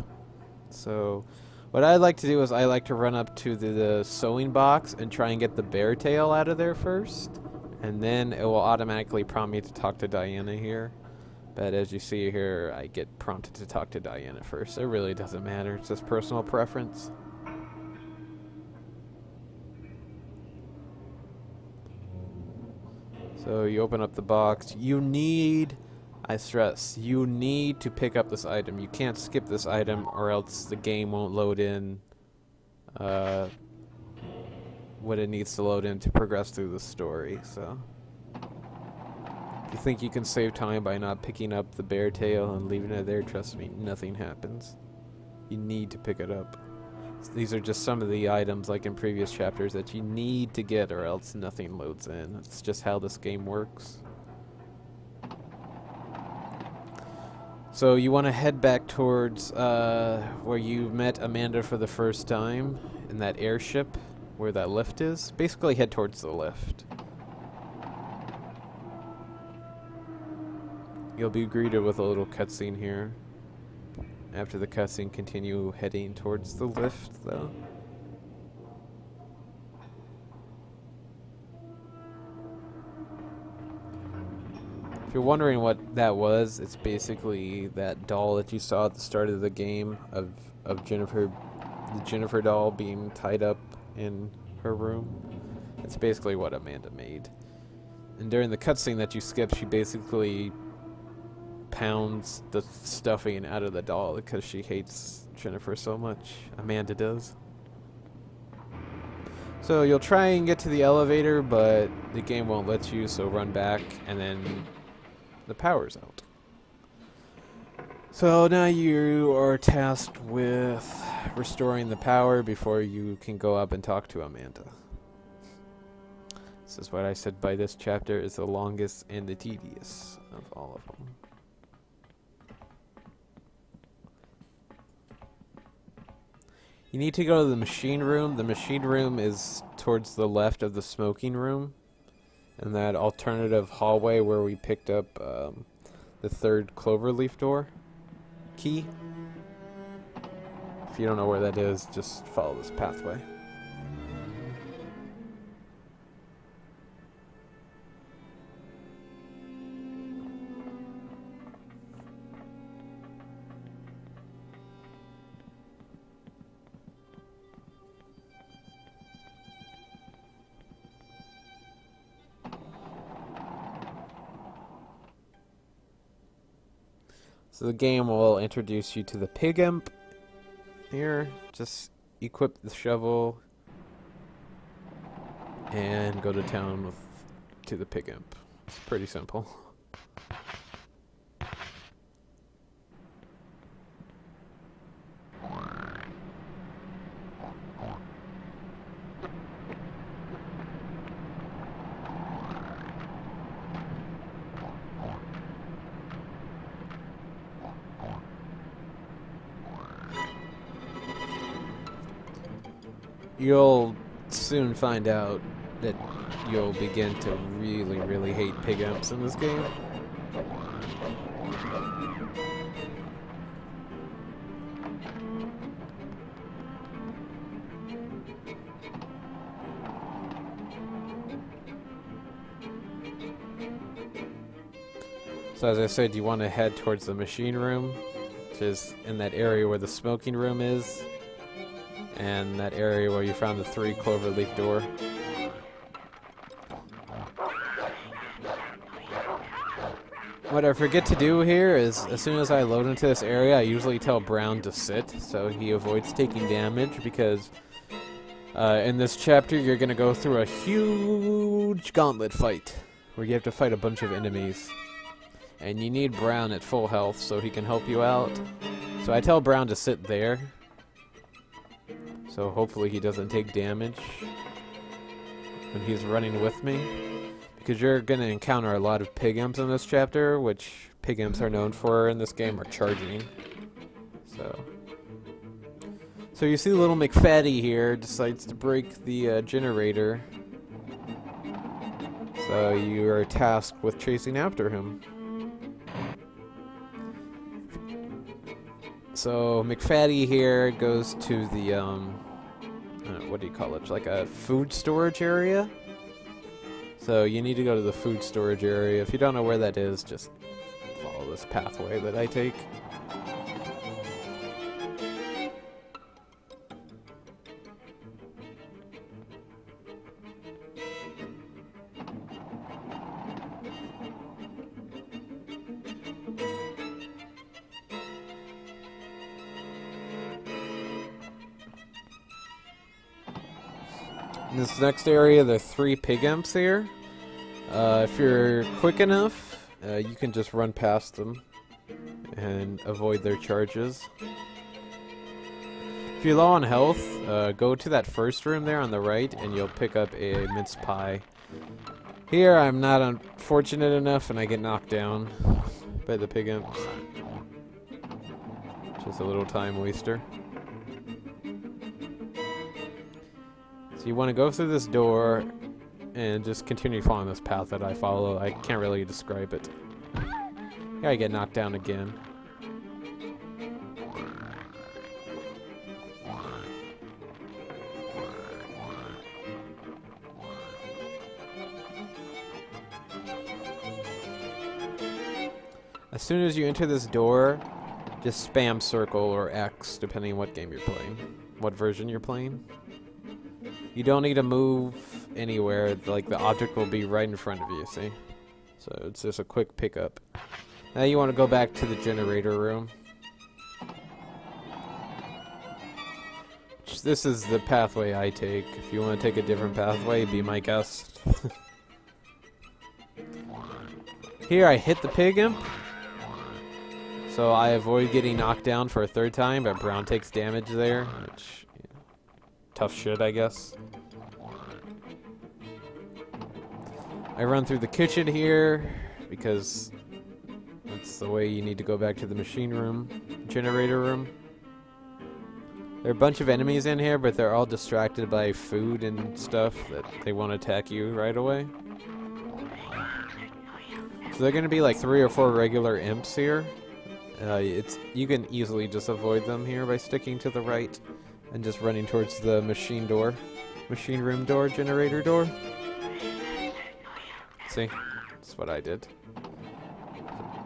So what I like to do is I like to run up to the sewing box and try and get the bear tail out of there first, and then it will automatically prompt me to talk to Diana here. But as you see here, I get prompted to talk to Diana first. It really doesn't matter. It's just personal preference. So you open up the box. You need, I stress, you need to pick up this item. You can't skip this item or else the game won't load in what it needs to load in to progress through the story. So You think you can save time by not picking up the bear tail and leaving it there? Trust me, nothing happens. You need to pick it up. These are just some of the items, like in previous chapters, that you need to get or else nothing loads in. It's just how this game works. So you want to head back towards where you met Amanda for the first time, in that airship, where that lift is. Basically head towards the lift. You'll be greeted with a little cutscene here. After the cutscene, continue heading towards the lift, though. If you're wondering what that was, it's basically that doll that you saw at the start of the game of Jennifer, the Jennifer doll being tied up in her room. It's basically what Amanda made. And during the cutscene that you skipped, she basically pounds the stuffing out of the doll because she hates Jennifer so much. Amanda does. So you'll try and get to the elevator, but the game won't let you, so run back, and then the power's out. So now you are tasked with restoring the power before you can go up and talk to Amanda. This is what I said by this chapter is the longest and the tedious of all of them. You need to go to the machine room. The machine room is towards the left of the smoking room. And that alternative hallway where we picked up the third cloverleaf door key. If you don't know where that is, just follow this pathway. So the game will introduce you to the pig imp. Here, just equip the shovel and go to town to the pig imp. It's pretty simple. You'll soon find out that you'll begin to really, really hate pig imps in this game. So as I said, you want to head towards the machine room, which is in that area where the smoking room is. And that area where you found the 3 cloverleaf door. What I forget to do here is, as soon as I load into this area, I usually tell Brown to sit, so he avoids taking damage, because in this chapter you're going to go through a huge gauntlet fight, where you have to fight a bunch of enemies. And you need Brown at full health so he can help you out. So I tell Brown to sit there. So hopefully he doesn't take damage when he's running with me. Because you're going to encounter a lot of pig imps in this chapter, which pig imps are known for in this game are charging. So you see little McFatty here decides to break the generator. So you are tasked with chasing after him. So McFatty here goes to the what do you call it? Like a food storage area. So you need to go to the food storage area. If you don't know where that is, just follow this pathway that I take. In this next area, there are 3 pig imps here. If you're quick enough, you can just run past them and avoid their charges. If you're low on health, go to that first room there on the right, and you'll pick up a mince pie. Here, I'm not unfortunate enough, and I get knocked down by the pig imps. Just a little time waster. So you want to go through this door and just continue following this path that I follow. I can't really describe it. Here I get knocked down again. As soon as you enter this door, just spam circle or X, depending on what game you're playing, what version you're playing. You don't need to move anywhere, like the object will be right in front of you, see? So it's just a quick pickup. Now you want to go back to the generator room. This is the pathway I take. If you want to take a different pathway, be my guest. Here I hit the pig imp. So I avoid getting knocked down for a third time, but Brown takes damage there, which, yeah, tough shit, I guess. I run through the kitchen here, because that's the way you need to go back to the machine room, generator room. There are a bunch of enemies in here, but they're all distracted by food and stuff that they won't attack you right away. So they're going to be like 3 or 4 regular imps here. You can easily just avoid them here by sticking to the right and just running towards the machine room door, generator door. See? That's what I did.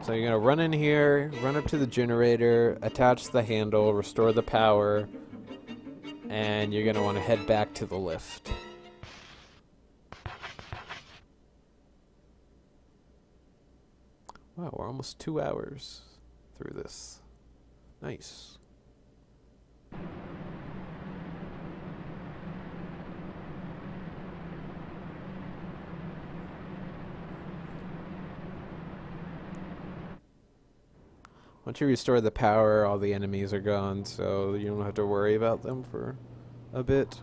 So you're going to run in here, run up to the generator, attach the handle, restore the power, and you're going to want to head back to the lift. Wow, we're almost 2 hours through this. Nice. Once you restore the power, all the enemies are gone, so you don't have to worry about them for a bit.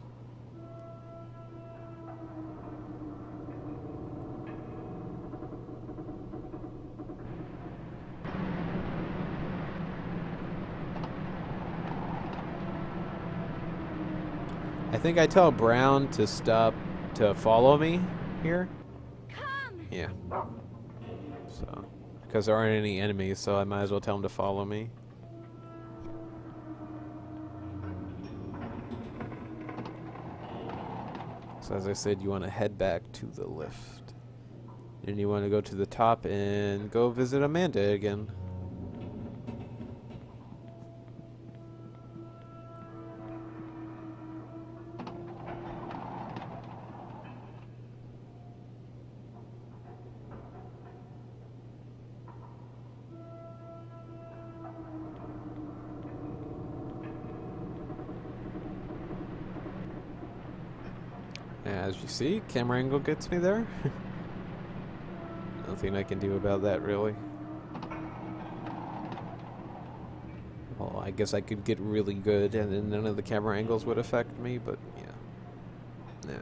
I think I tell Brown to stop to follow me here. Come! Yeah. So, because there aren't any enemies, so I might as well tell him to follow me. So as I said, you want to head back to the lift. And you want to go to the top and go visit Amanda again. As you see, camera angle gets me there. Nothing I can do about that, really. Well, I guess I could get really good and then none of the camera angles would affect me, but yeah. Yeah.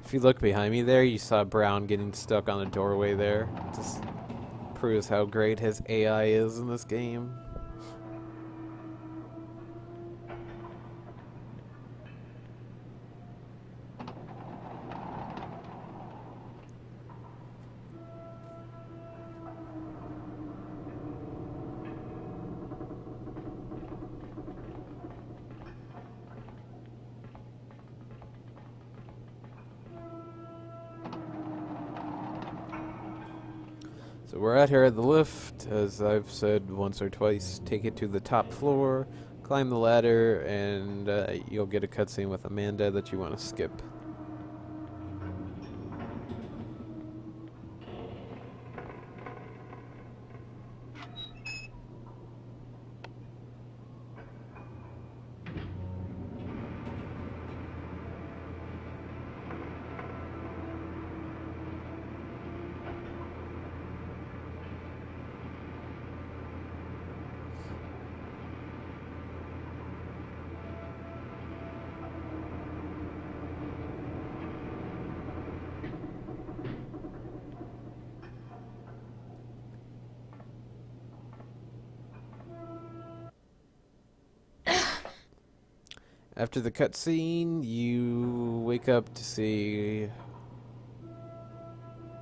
If you look behind me there, you saw Brown getting stuck on a doorway there. Just proves how great his AI is in this game. So we're out here at the lift, as I've said once or twice. Take it to the top floor, climb the ladder, and you'll get a cutscene with Amanda that you want to skip. After the cutscene, you wake up to see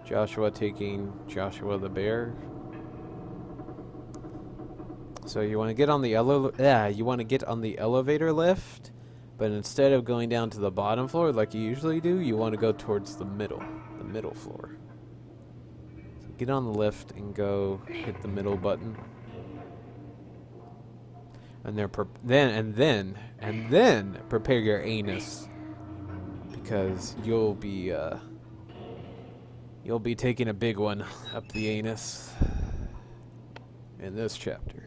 Joshua taking Joshua the bear. So you want to get on the elevator lift, but instead of going down to the bottom floor like you usually do, you want to go towards the middle floor. So get on the lift and go hit the middle button. And then prepare your anus, because you'll be taking a big one up the anus in this chapter.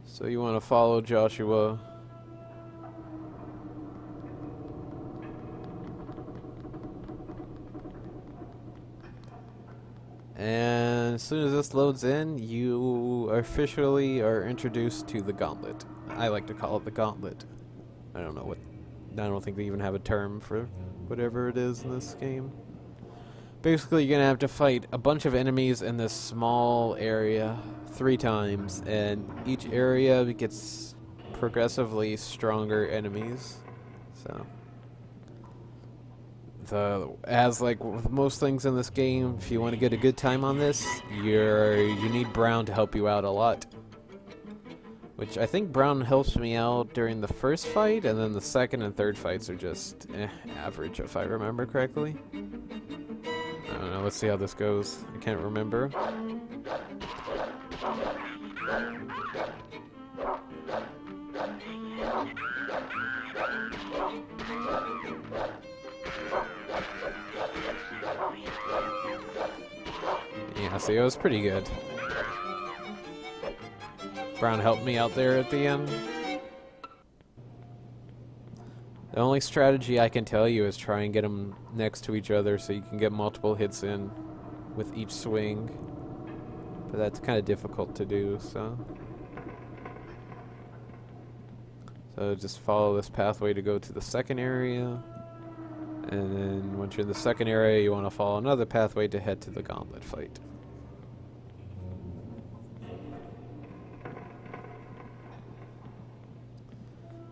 So you want to follow Joshua. And as soon as this loads in, you officially are introduced to the Gauntlet. I like to call it the Gauntlet. I don't think they even have a term for whatever it is in this game. Basically, you're gonna have to fight a bunch of enemies in this small area 3 times, and each area gets progressively stronger enemies. So, as like with most things in this game, if you want to get a good time on this, you need Brown to help you out a lot. Which I think Brown helps me out during the first fight, and then the second and third fights are just average, if I remember correctly. I don't know, let's see how this goes. I can't remember. Yeah, see, it was pretty good. Brown helped me out there at the end. The only strategy I can tell you is try and get them next to each other so you can get multiple hits in with each swing. But that's kind of difficult to do, so just follow this pathway to go to the second area. And then once you're in the second area, you want to follow another pathway to head to the Gauntlet fight.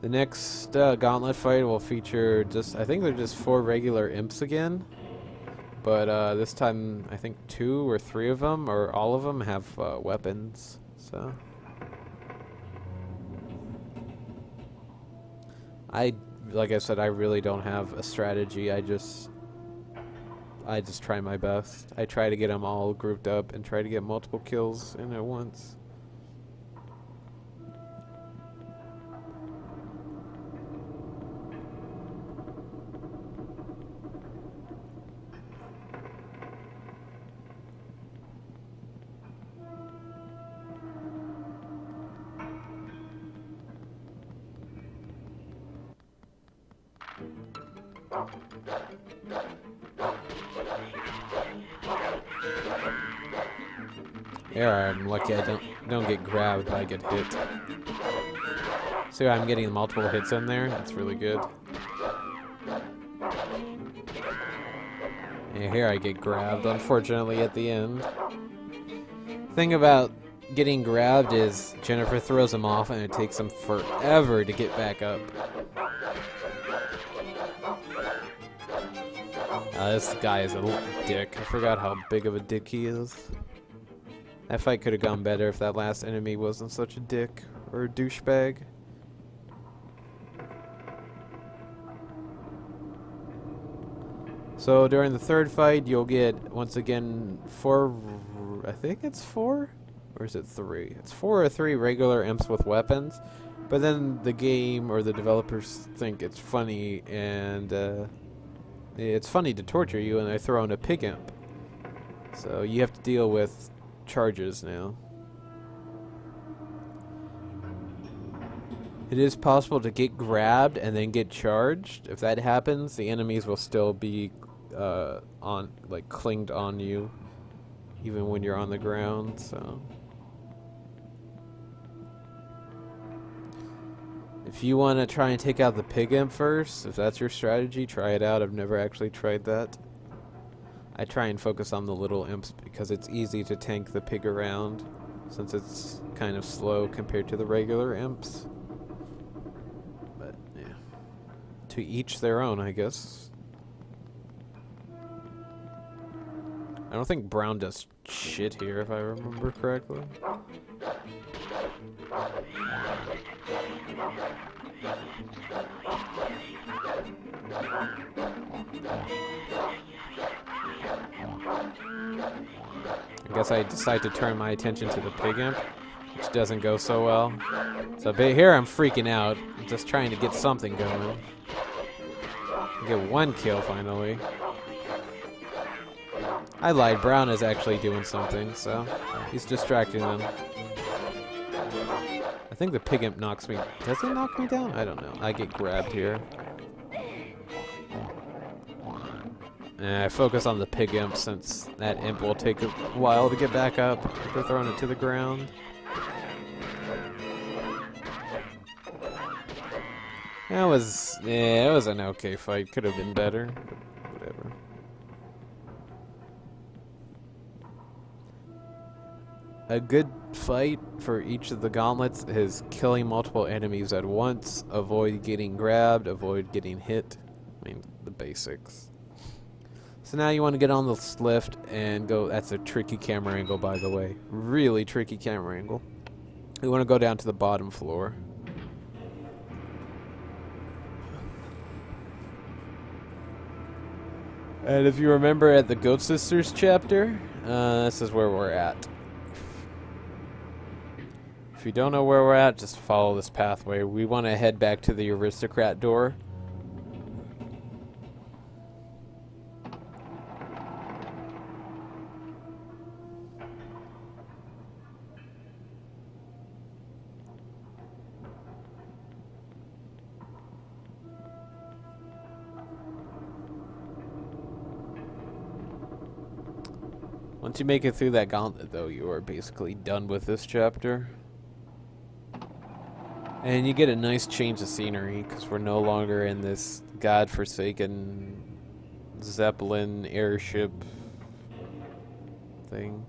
The next Gauntlet fight will feature I think they're just 4 regular imps again. But this time, I think 2 or 3 of them, or all of them, have weapons. So like I said, I really don't have a strategy. I just try my best. I try to get them all grouped up and try to get multiple kills in at once. Yeah, I'm lucky I don't get grabbed, but I get hit. See, I'm getting multiple hits in there. That's really good. Yeah, here I get grabbed, unfortunately, at the end. Thing about getting grabbed is Jennifer throws him off, and it takes him forever to get back up. This guy is a little dick. I forgot how big of a dick he is. That fight could have gone better if that last enemy wasn't such a dick or a douchebag. So during the third fight, you'll get, once again, 4, I think it's 4? Or is it 3? It's 4 or 3 regular imps with weapons. But then the game or the developers think it's funny, and it's funny to torture you, and they throw in a pig imp. So you have to deal with charges now. It is possible to get grabbed and then get charged. If that happens, the enemies will still be clinged on you, even when you're on the ground. So If you want to try and take out the pig imp first, if that's your strategy, try it out. I've never actually tried that. I try and focus on the little imps because it's easy to tank the pig around, since it's kind of slow compared to the regular imps. But, yeah. To each their own, I guess. I don't think Brown does shit here, if I remember correctly. I guess I decide to turn my attention to the pig imp, which doesn't go so well. So here I'm freaking out, just trying to get something going. Get one kill finally. I lied, Brown is actually doing something, so he's distracting them. I think the pig imp knocks me. Does it knock me down? I don't know. I get grabbed here. And I focus on the pig imp since that imp will take a while to get back up after throwing it to the ground. That was, yeah, it was an okay fight. Could have been better, but whatever. A good fight for each of the gauntlets is killing multiple enemies at once, avoid getting grabbed, avoid getting hit. I mean, the basics. So now you want to get on this lift and go. That's a tricky camera angle, by the way. Really tricky camera angle. You want to go down to the bottom floor. And if you remember at the Goat Sisters chapter, this is where we're at. If you don't know where we're at, just follow this pathway. We want to head back to the aristocrat door. Once you make it through that gauntlet, though, you are basically done with this chapter. And you get a nice change of scenery, because we're no longer in this godforsaken Zeppelin airship thing.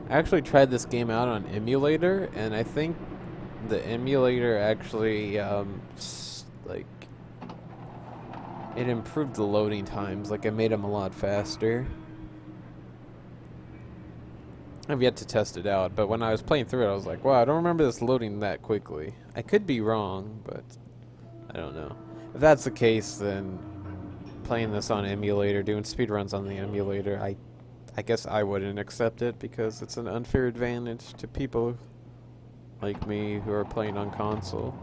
I actually tried this game out on emulator, and I think the emulator actually, like, it improved the loading times. Like, it made them a lot faster. I've yet to test it out, but when I was playing through it, I was like, wow, I don't remember this loading that quickly. I could be wrong, but I don't know. If that's the case, then playing this on emulator, doing speedruns on the emulator, I guess I wouldn't accept it because it's an unfair advantage to people like me who are playing on console.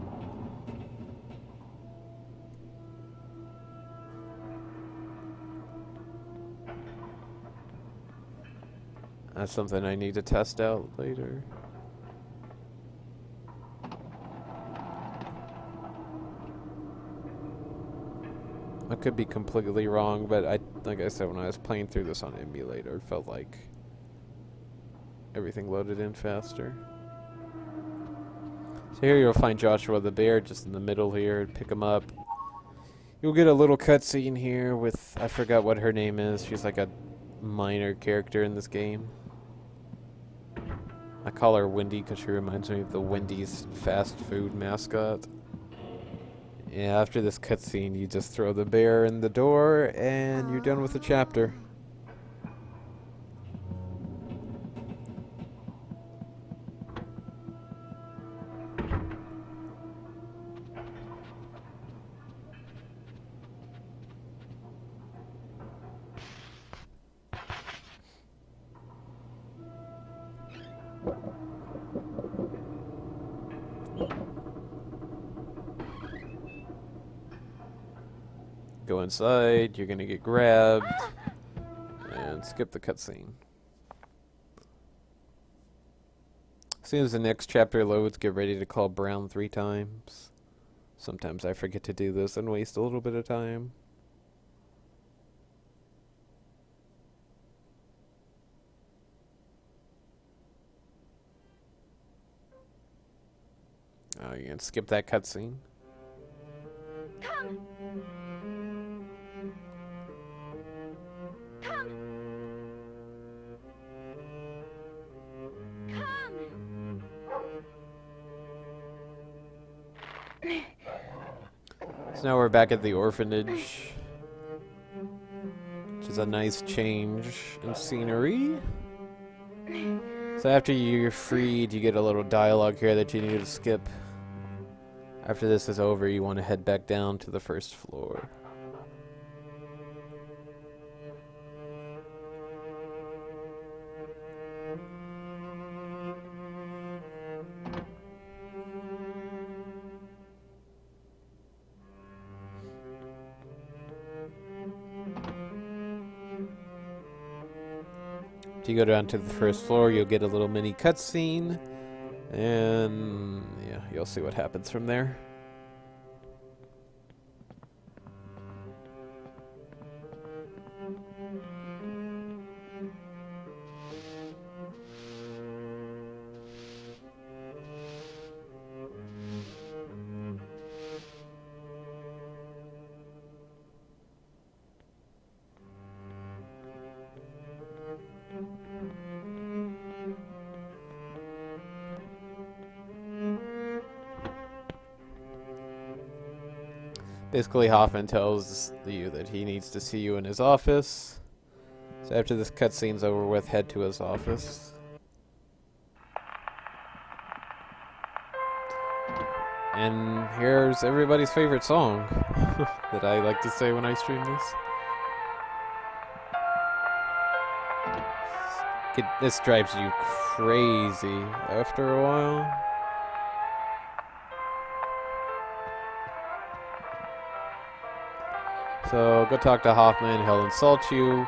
That's something I need to test out later. I could be completely wrong, but like I said, when I was playing through this on emulator, it felt like everything loaded in faster. So here you'll find Joshua the bear just in the middle here. Pick him up. You'll get a little cutscene here with, I forgot what her name is. She's like a minor character in this game. I call her Wendy because she reminds me of the Wendy's fast food mascot. Yeah, after this cutscene, you just throw the bear in the door, and you're done with the chapter. Go inside, you're gonna get grabbed, and skip the cutscene. As soon as the next chapter loads, get ready to call Brown 3 times. Sometimes I forget to do this and waste a little bit of time. Oh, you're gonna skip that cutscene. Come! Come! Come! So now we're back at the orphanage, which is a nice change in scenery. So after you're freed, you get a little dialogue here that you need to skip. After this is over, you want to head back down to the first floor. If you go down to the first floor, you'll get a little mini cutscene, and yeah, you'll see what happens from there. Basically, Hoffman tells you that he needs to see you in his office. So after this cutscene's over with, head to his office. And here's everybody's favorite song that I like to say when I stream this. This drives you crazy after a while. So go talk to Hoffman, he'll insult you,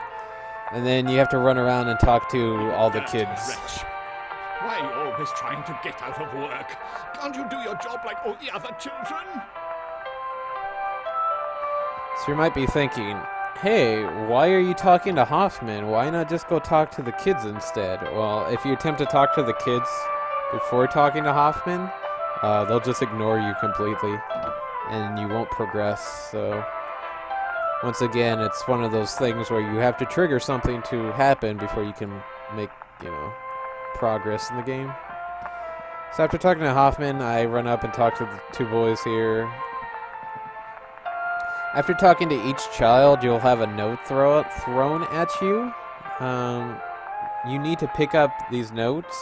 and then you have to run around and talk to all the kids. Wretch. Why are you always trying to get out of work? Can't you do your job like all the other children? So you might be thinking, hey, why are you talking to Hoffman? Why not just go talk to the kids instead? Well, if you attempt to talk to the kids before talking to Hoffman, they'll just ignore you completely, and you won't progress, so... Once again, it's one of those things where you have to trigger something to happen before you can make, progress in the game. So after talking to Hoffman, I run up and talk to the two boys here. After talking to each child, you'll have a note thrown at you. You need to pick up these notes.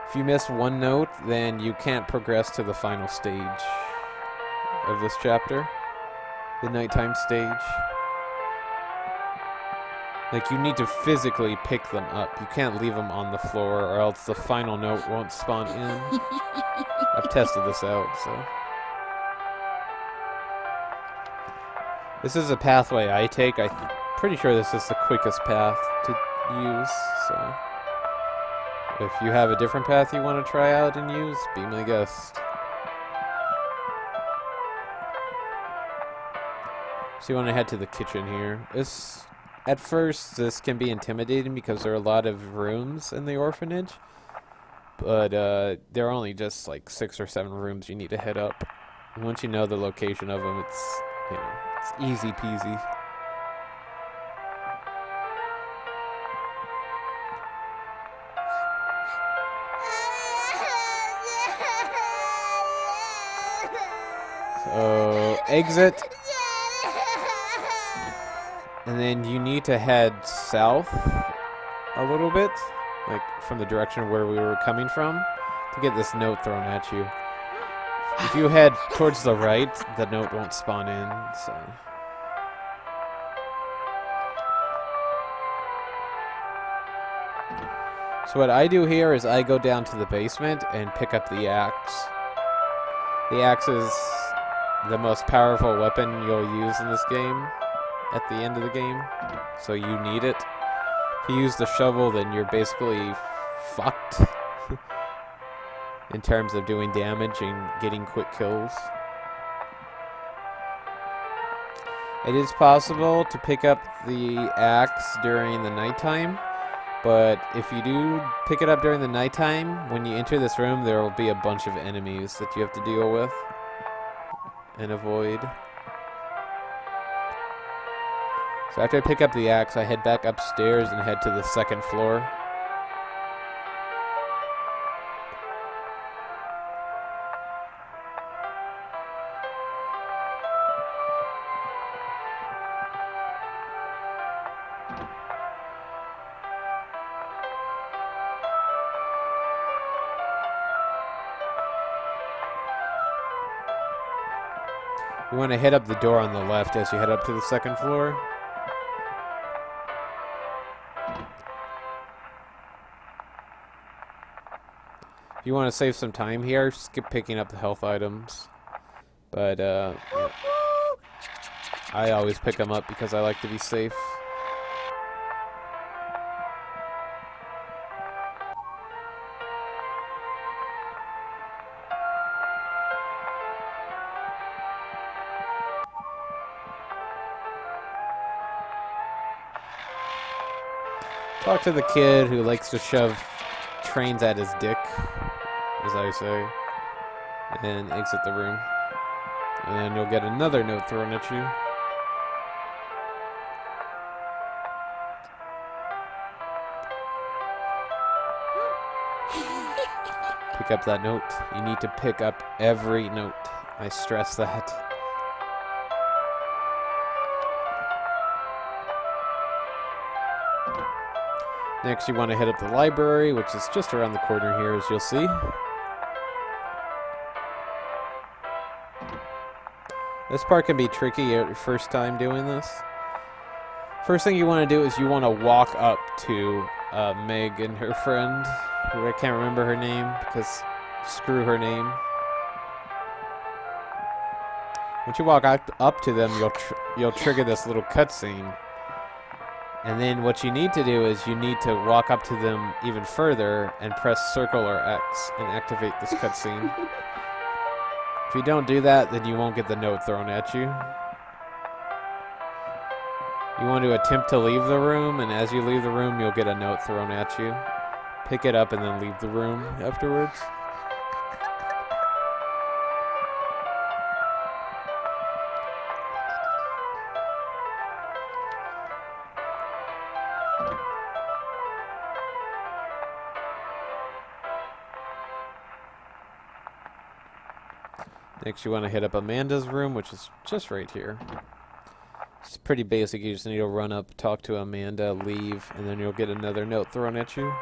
If you miss one note, then you can't progress to the final stage of this chapter. The nighttime stage. Like, you need to physically pick them up. You can't leave them on the floor, or else the final note won't spawn in. I've tested this out, so... This is a pathway I take. I'm pretty sure this is the quickest path to use, so... If you have a different path you want to try out and use, be my guest. So you want to head to the kitchen here. At first, this can be intimidating because there are a lot of rooms in the orphanage. But there are only just like 6 or 7 rooms you need to head up. And once you know the location of them, it's easy peasy. So, exit. And then you need to head south a little bit, like from the direction where we were coming from, to get this note thrown at you. If you head towards the right, the note won't spawn in, so... So what I do here is I go down to the basement and pick up the axe. The axe is the most powerful weapon you'll use in this game at the end of the game. So you need it. If you use the shovel, then you're basically fucked in terms of doing damage and getting quick kills. It is possible to pick up the axe during the nighttime, but if you do pick it up during the nighttime, when you enter this room, there will be a bunch of enemies that you have to deal with and avoid. So after I pick up the axe, I head back upstairs and head to the second floor. You want to hit up the door on the left as you head up to the second floor. If you want to save some time here, skip picking up the health items. But, yeah. I always pick them up because I like to be safe. Talk to the kid who likes to shove trains at his dick, as I say, and exit the room. And then you'll get another note thrown at you. Pick up that note. You need to pick up every note. I stress that. Next, you want to hit up the library, which is just around the corner here, as you'll see. This part can be tricky your first time doing this. First thing you want to do is you want to walk up to Meg and her friend, who I can't remember her name, because screw her name. Once you walk up to them, you'll trigger this little cutscene. And then what you need to do is you need to walk up to them even further and press circle or X and activate this cutscene. If you don't do that, then you won't get the note thrown at you. You want to attempt to leave the room, and as you leave the room, you'll get a note thrown at you. Pick it up and then leave the room afterwards. Next, you want to hit up Amanda's room, which is just right here. It's pretty basic. You just need to run up, talk to Amanda, leave, and then you'll get another note thrown at you.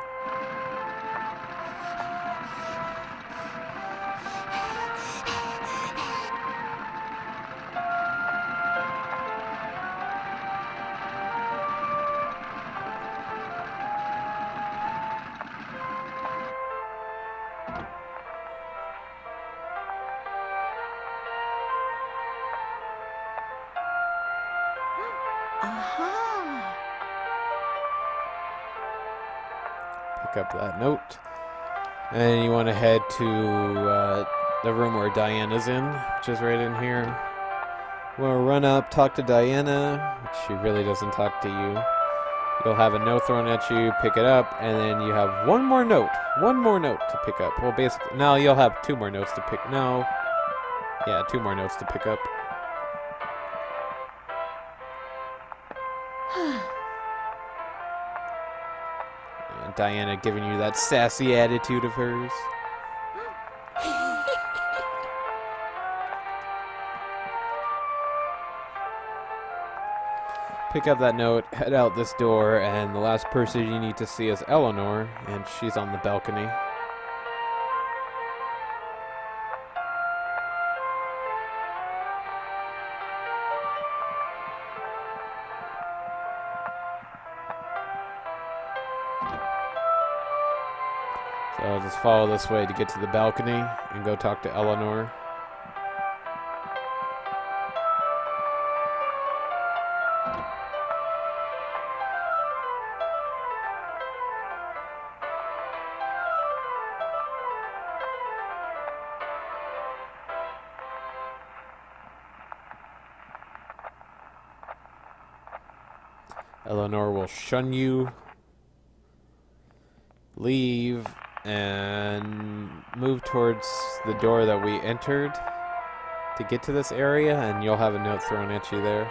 Aha! Pick up that note. And you want to head to the room where Diana's in, which is right in here. You want to run up, talk to Diana, which she really doesn't talk to you. You'll have a note thrown at you, pick it up, and then you have one more note to pick up. Well, basically, no, you'll have two more notes to pick. No. Yeah, two more notes to pick up. And Diana giving you that sassy attitude of hers. Pick up that note, head out this door, and the last person you need to see is Eleanor, and she's on the balcony. So I'll just follow this way to get to the balcony and go talk to Eleanor. Eleanor will shun you, leave, and move towards the door that we entered to get to this area, and you'll have a note thrown at you there.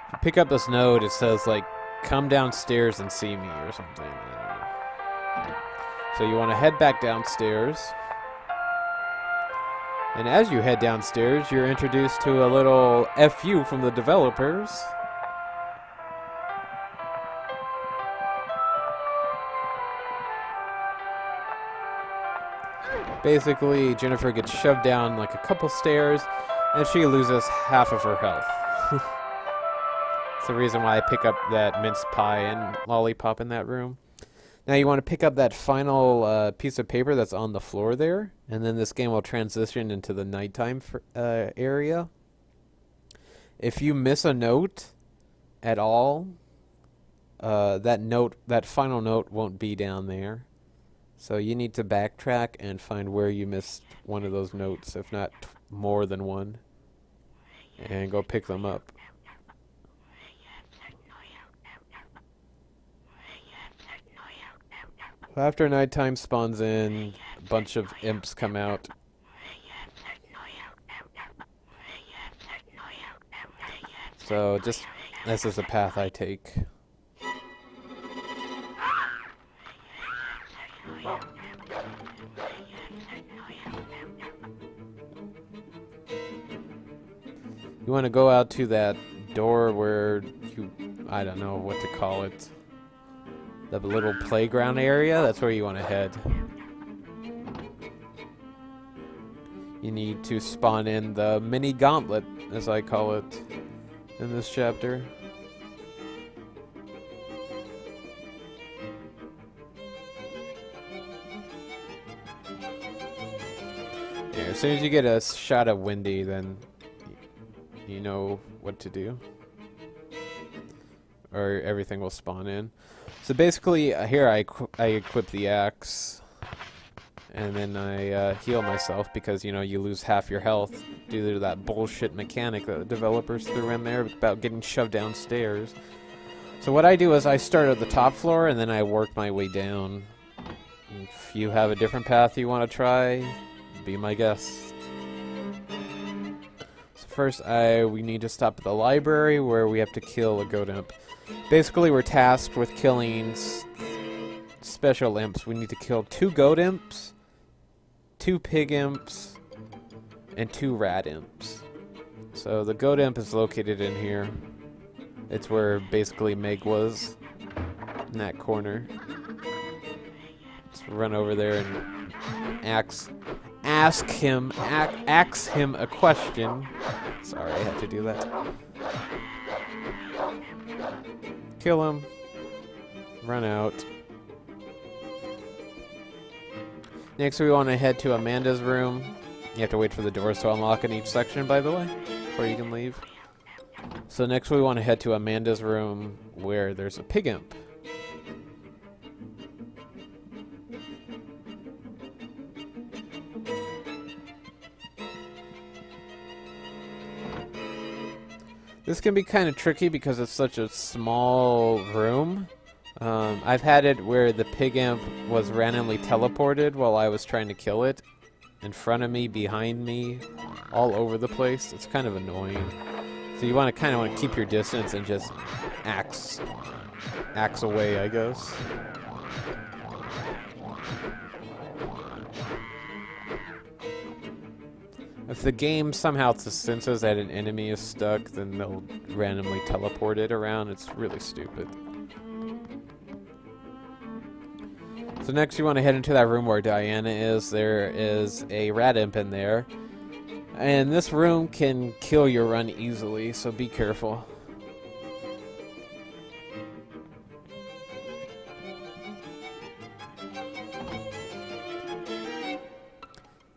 If you pick up this note, it says, like, come downstairs and see me or something. So you want to head back downstairs. And as you head downstairs, you're introduced to a little FU from the developers. Basically, Jennifer gets shoved down like a couple stairs, and she loses half of her health. That's the reason why I pick up that mince pie and lollipop in that room. Now you want to pick up that final piece of paper that's on the floor there, and then this game will transition into the nighttime area. If you miss a note at all, that final note won't be down there. So you need to backtrack and find where you missed one of those notes, if not more than one, and go pick them up. After nighttime spawns in, a bunch of imps come out. So just, this is the path I take. You want to go out to that door where you, I don't know what to call it. The little playground area, that's where you want to head. You need to spawn in the mini gauntlet, as I call it, in this chapter. Yeah, as soon as you get a shot of Wendy, then you know what to do. Or everything will spawn in. So basically, here I equip the axe, and then I heal myself because, you know, you lose half your health due to that bullshit mechanic that the developers threw in there about getting shoved downstairs. So what I do is I start at the top floor, and then I work my way down. If you have a different path you want to try, be my guest. So first, we need to stop at the library where we have to kill a goat imp. Basically, we're tasked with killing special imps. We need to kill 2 goat imps, 2 pig imps, and 2 rat imps. So the goat imp is located in here. It's where basically Meg was, in that corner. Let's run over there and ask him a question. Sorry, I had to do that. Kill him. Run out. Next, we want to head to Amanda's room. You have to wait for the doors to unlock in each section, by the way, before you can leave. So next, we want to head to Amanda's room, where there's a pig imp. This can be kind of tricky because it's such a small room. I've had it where the pig imp was randomly teleported while I was trying to kill it. In front of me, behind me, all over the place. It's kind of annoying. So you want to keep your distance and just axe away, I guess. If the game somehow senses that an enemy is stuck, then they'll randomly teleport it around. It's really stupid. So next you want to head into that room where Diana is. There is a rat imp in there. And this room can kill your run easily, so be careful.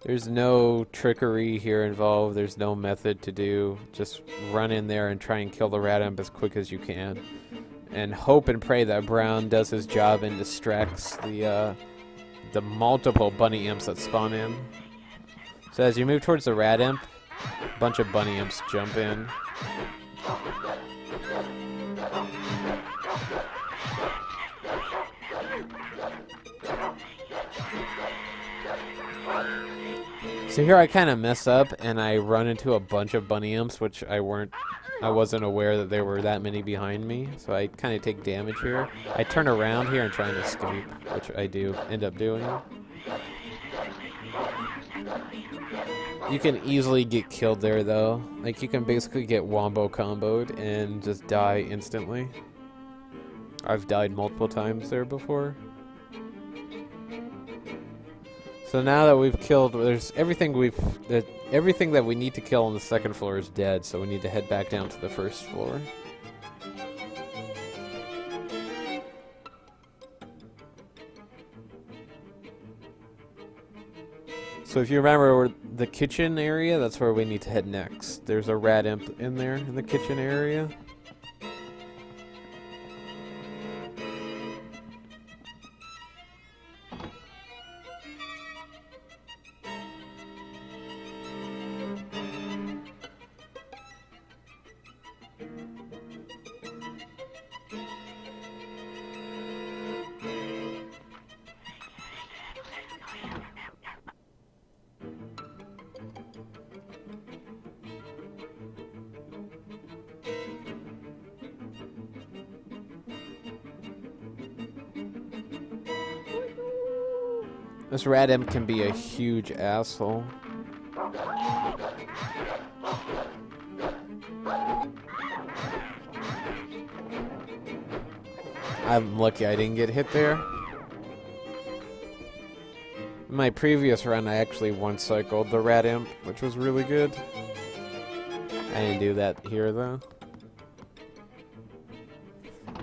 There's no trickery here involved. There's no method to do. Just run in there and try and kill the rat imp as quick as you can. And hope and pray that Brown does his job and distracts the multiple bunny imps that spawn in. So as you move towards the rat imp, a bunch of bunny imps jump in. So here I kind of mess up and I run into a bunch of bunny imps, which I wasn't aware that there were that many behind me. So I kind of take damage here. I turn around here and try and escape, which I do end up doing. You can easily get killed there though. Like you can basically get wombo comboed and just die instantly. I've died multiple times there before. So now that we've killed, there's everything that we need to kill on the second floor is dead, so we need to head back down to the first floor. So if you remember the kitchen area, that's where we need to head next. There's a rat imp in there in the kitchen area. This rat imp can be a huge asshole. I'm lucky I didn't get hit there. In my previous run, I actually one-cycled the rat imp, which was really good. I didn't do that here, though.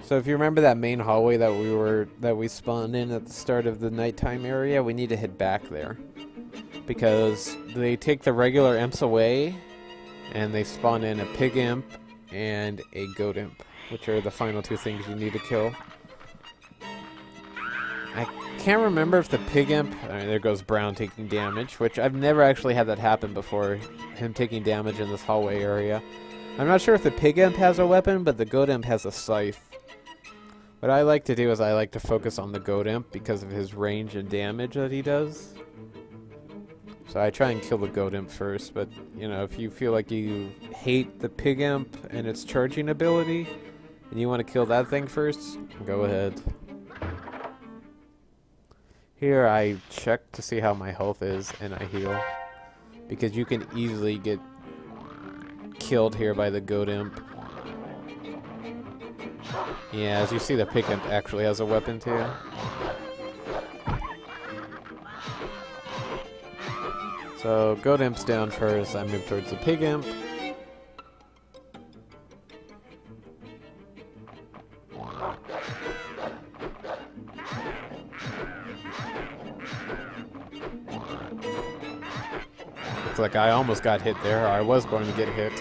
So if you remember that main hallway that we spawned in at the start of the nighttime area, we need to head back there. Because they take the regular imps away, and they spawn in a pig imp and a goat imp, which are the final two things you need to kill. I can't remember if the pig imp... there goes Brown taking damage, which I've never actually had that happen before, him taking damage in this hallway area. I'm not sure if the pig imp has a weapon, but the goat imp has a scythe. What I like to do is I like to focus on the goat imp because of his range and damage that he does. So I try and kill the goat imp first, but you know, if you feel like you hate the pig imp and its charging ability, and you want to kill that thing first, go ahead. Here I check to see how my health is, and I heal. Because you can easily get killed here by the goat imp. Yeah, as you see, the pig imp actually has a weapon too. So, goat imp's down first. I move towards the pig imp. Looks like I almost got hit there. I was going to get hit.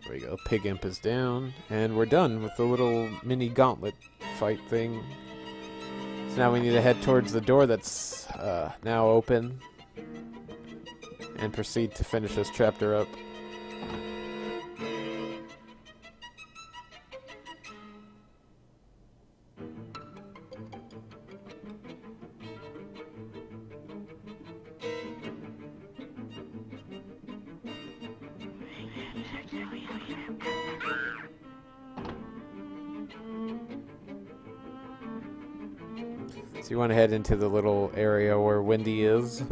There we go. Pig imp is down. And we're done with the little mini gauntlet fight thing. So now we need to head towards the door that's now open. And proceed to finish this chapter up. So you want to head into the little area where Wendy is.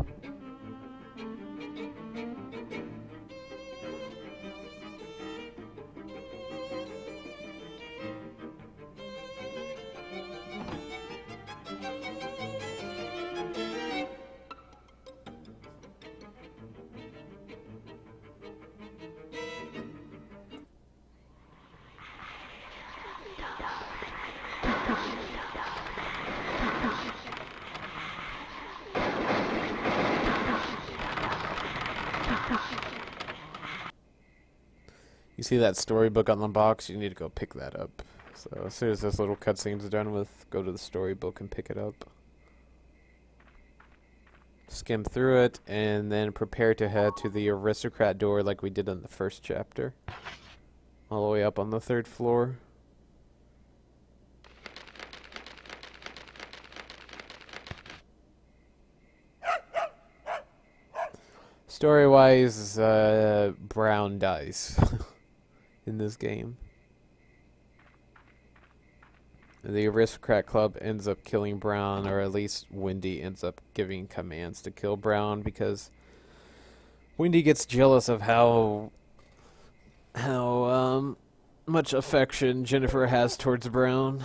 see that storybook on the box? You need to go pick that up. So as soon as this little cutscene's done with, go to the storybook and pick it up. Skim through it, and then prepare to head to the aristocrat door like we did in the first chapter. All the way up on the 3rd floor. Story-wise, Brown dies in this game. The aristocrat club ends up killing Brown, or at least Wendy ends up giving commands to kill Brown because Wendy gets jealous of how much affection Jennifer has towards Brown.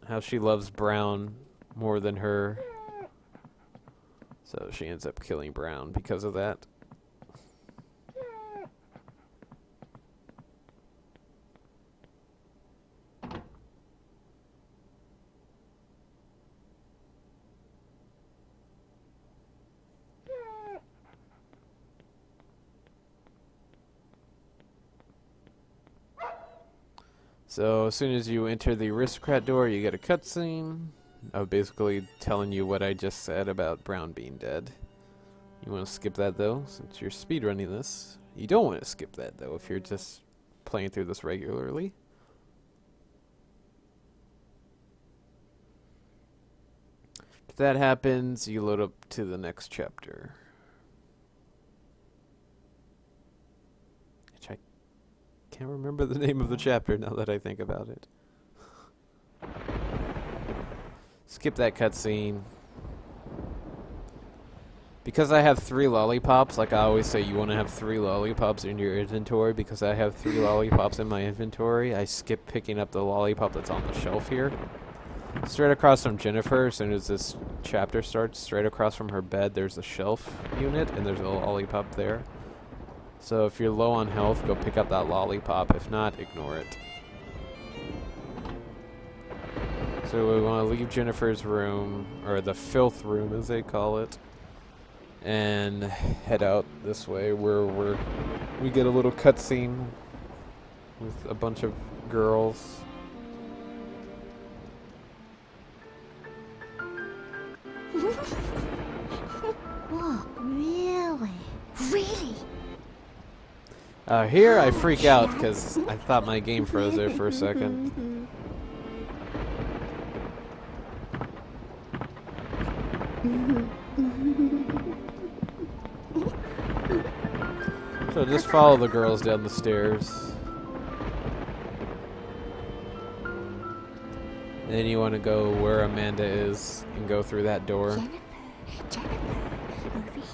How she loves Brown more than her. So she ends up killing Brown because of that. So as soon as you enter the aristocrat door, you get a cutscene of basically telling you what I just said about Brown being dead. You want to skip that though, since you're speedrunning this. You don't want to skip that though if you're just playing through this regularly. If that happens, you load up to the next chapter. Which I can't remember the name of the chapter now that I think about it. Skip that cutscene. Because I have 3 lollipops, like I always say, you want to have 3 lollipops in your inventory. Because I have 3 lollipops in my inventory, I skip picking up the lollipop that's on the shelf here. Straight across from Jennifer, as soon as this chapter starts, straight across from her bed, there's a shelf unit, and there's a lollipop there. So if you're low on health, go pick up that lollipop. If not, ignore it. So we want to leave Jennifer's room, or the filth room as they call it, and head out this way where we get a little cutscene with a bunch of girls. What? Really? Really? Here I freak out because I thought my game froze there for a second. So just follow the girls down the stairs. And then you want to go where Amanda is and go through that door. Jennifer, over here.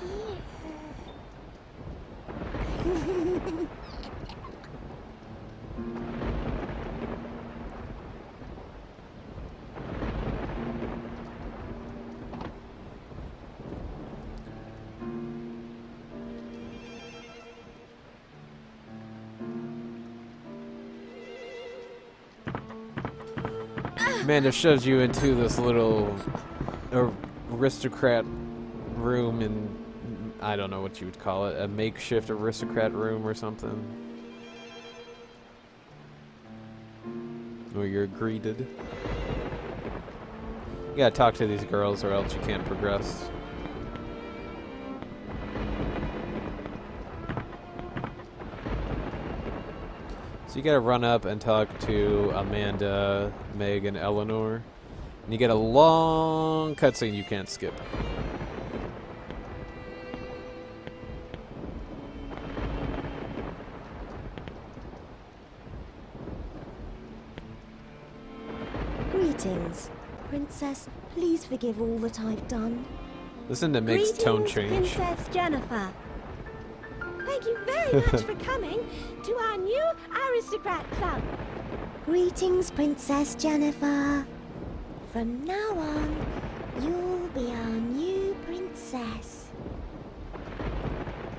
Amanda shoves you into this little aristocrat room in, I don't know what you would call it, a makeshift aristocrat room or something. Where you're greeted. You gotta talk to these girls or else you can't progress. So you gotta run up and talk to Amanda, Meg, and Eleanor. And you get a long cutscene you can't skip. Greetings, Princess. Please forgive all that I've done. Listen to Meg's tone change. Princess Jennifer. Thank you very much for coming to our new aristocrat club. Greetings, Princess Jennifer. From now on, you'll be our new princess.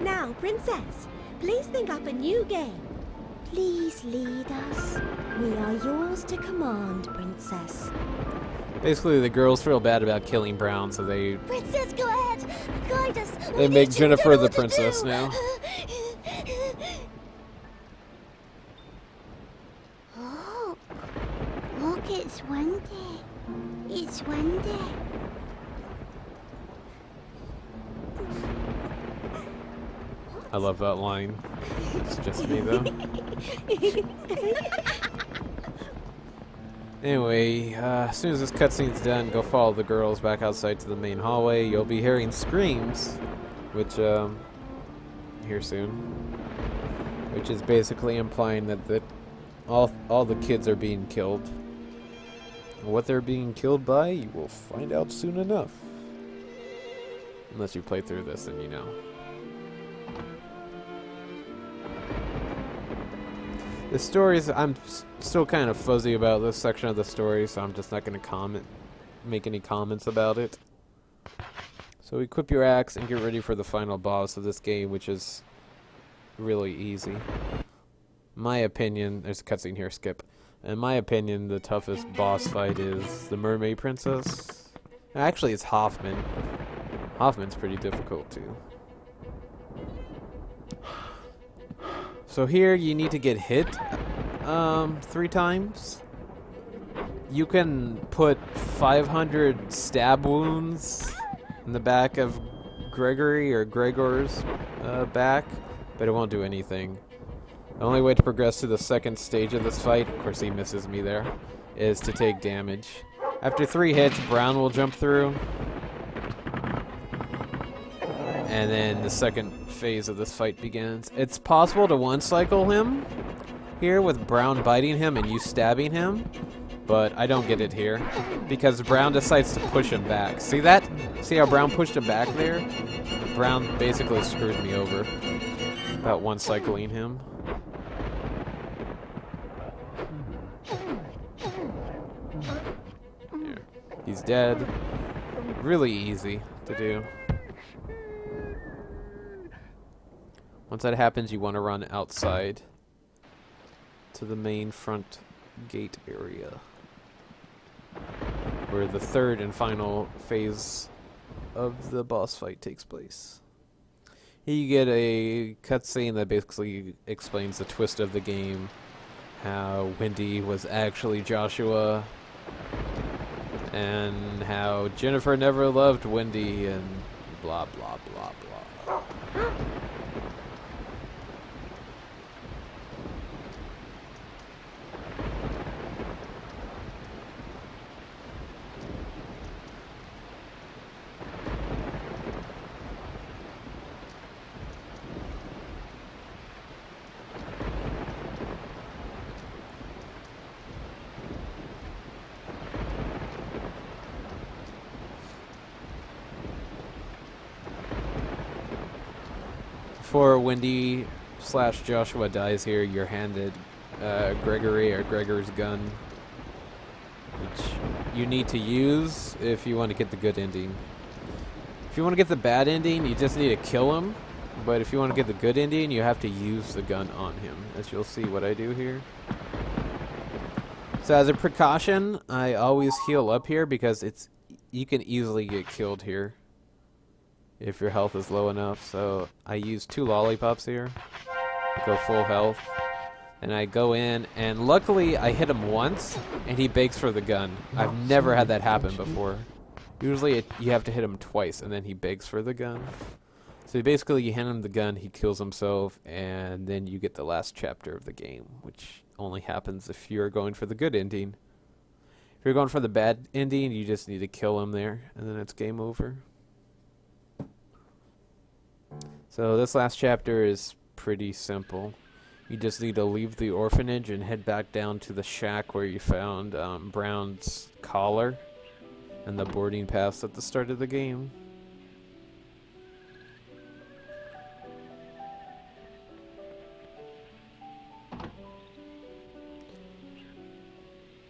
Now, Princess, please think up a new game. Please lead us. We are yours to command, Princess. Basically, the girls feel bad about killing Brown, so they Princess, go ahead. Guide us. make Jennifer the princess now. I love that line. It's just me though. Anyway, as soon as this cutscene's done, go follow the girls back outside to the main hallway. You'll be hearing screams, which, here soon. Which is basically implying that all the kids are being killed. What they're being killed by, you will find out soon enough. Unless you play through this, then you know. The stories, I'm still kind of fuzzy about this section of the story, so I'm just not going to make any comments about it. So equip your axe and get ready for the final boss of this game, which is really easy. My opinion, there's a cutscene here, skip. In my opinion, the toughest boss fight is the Mermaid Princess. Actually, it's Hoffman. Hoffman's pretty difficult too. So here you need to get hit 3 times. You can put 500 stab wounds in the back of Gregory or Gregor's back, but it won't do anything. The only way to progress to the second stage of this fight, of course he misses me there, is to take damage. After 3 hits, Brown will jump through. And then the second phase of this fight begins. It's possible to one-cycle him here with Brown biting him and you stabbing him, but I don't get it here because Brown decides to push him back. See that? See how Brown pushed him back there? Brown basically screwed me over about one-cycling him. Here. He's dead. Really easy to do. Once that happens, you want to run outside to the main front gate area, where the third and final phase of the boss fight takes place. Here you get a cutscene that basically explains the twist of the game, how Wendy was actually Joshua, and how Jennifer never loved Wendy, and blah blah blah blah. Before Wendy / Joshua dies here, you're handed Gregory or Gregor's gun, which you need to use if you want to get the good ending. If you want to get the bad ending, you just need to kill him, but if you want to get the good ending, you have to use the gun on him, as you'll see what I do here. So as a precaution, I always heal up here because you can easily get killed here if your health is low enough. So I use 2 lollipops here, go full health, and I go in, and luckily I hit him once and he begs for the gun. I've never had that happen before. Usually you have to hit him twice and then he begs for the gun. So basically you hand him the gun, he kills himself, and then you get the last chapter of the game, which only happens if you're going for the good ending. If you're going for the bad ending, you just need to kill him there, and then it's game over. So this last chapter is pretty simple. You just need to leave the orphanage and head back down to the shack where you found Brown's collar and the boarding pass at the start of the game.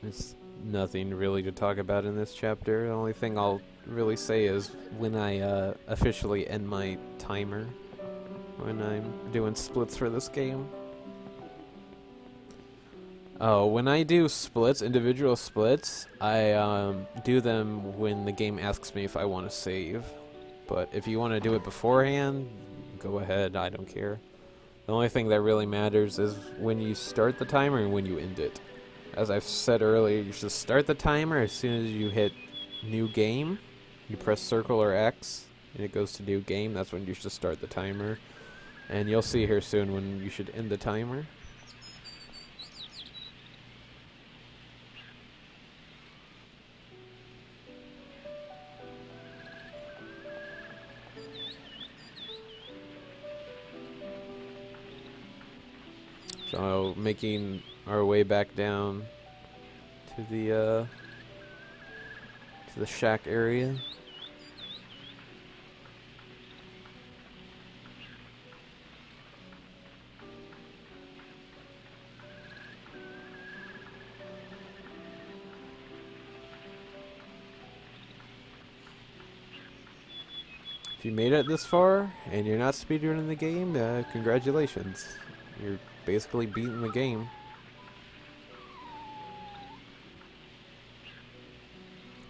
There's nothing really to talk about in this chapter. The only thing I'll really say is when I officially end my timer, when I'm doing splits for this game. Oh, when I do splits, individual splits, I do them when the game asks me if I want to save. But if you want to do it beforehand, go ahead, I don't care. The only thing that really matters is when you start the timer and when you end it. As I've said earlier, you should start the timer as soon as you hit new game. You press circle or X and it goes to new game. That's when you should start the timer. And you'll see here soon when you should end the timer. So making our way back down to the shack area. If you made it this far and you're not speedrunning the game, congratulations. You're basically beating the game.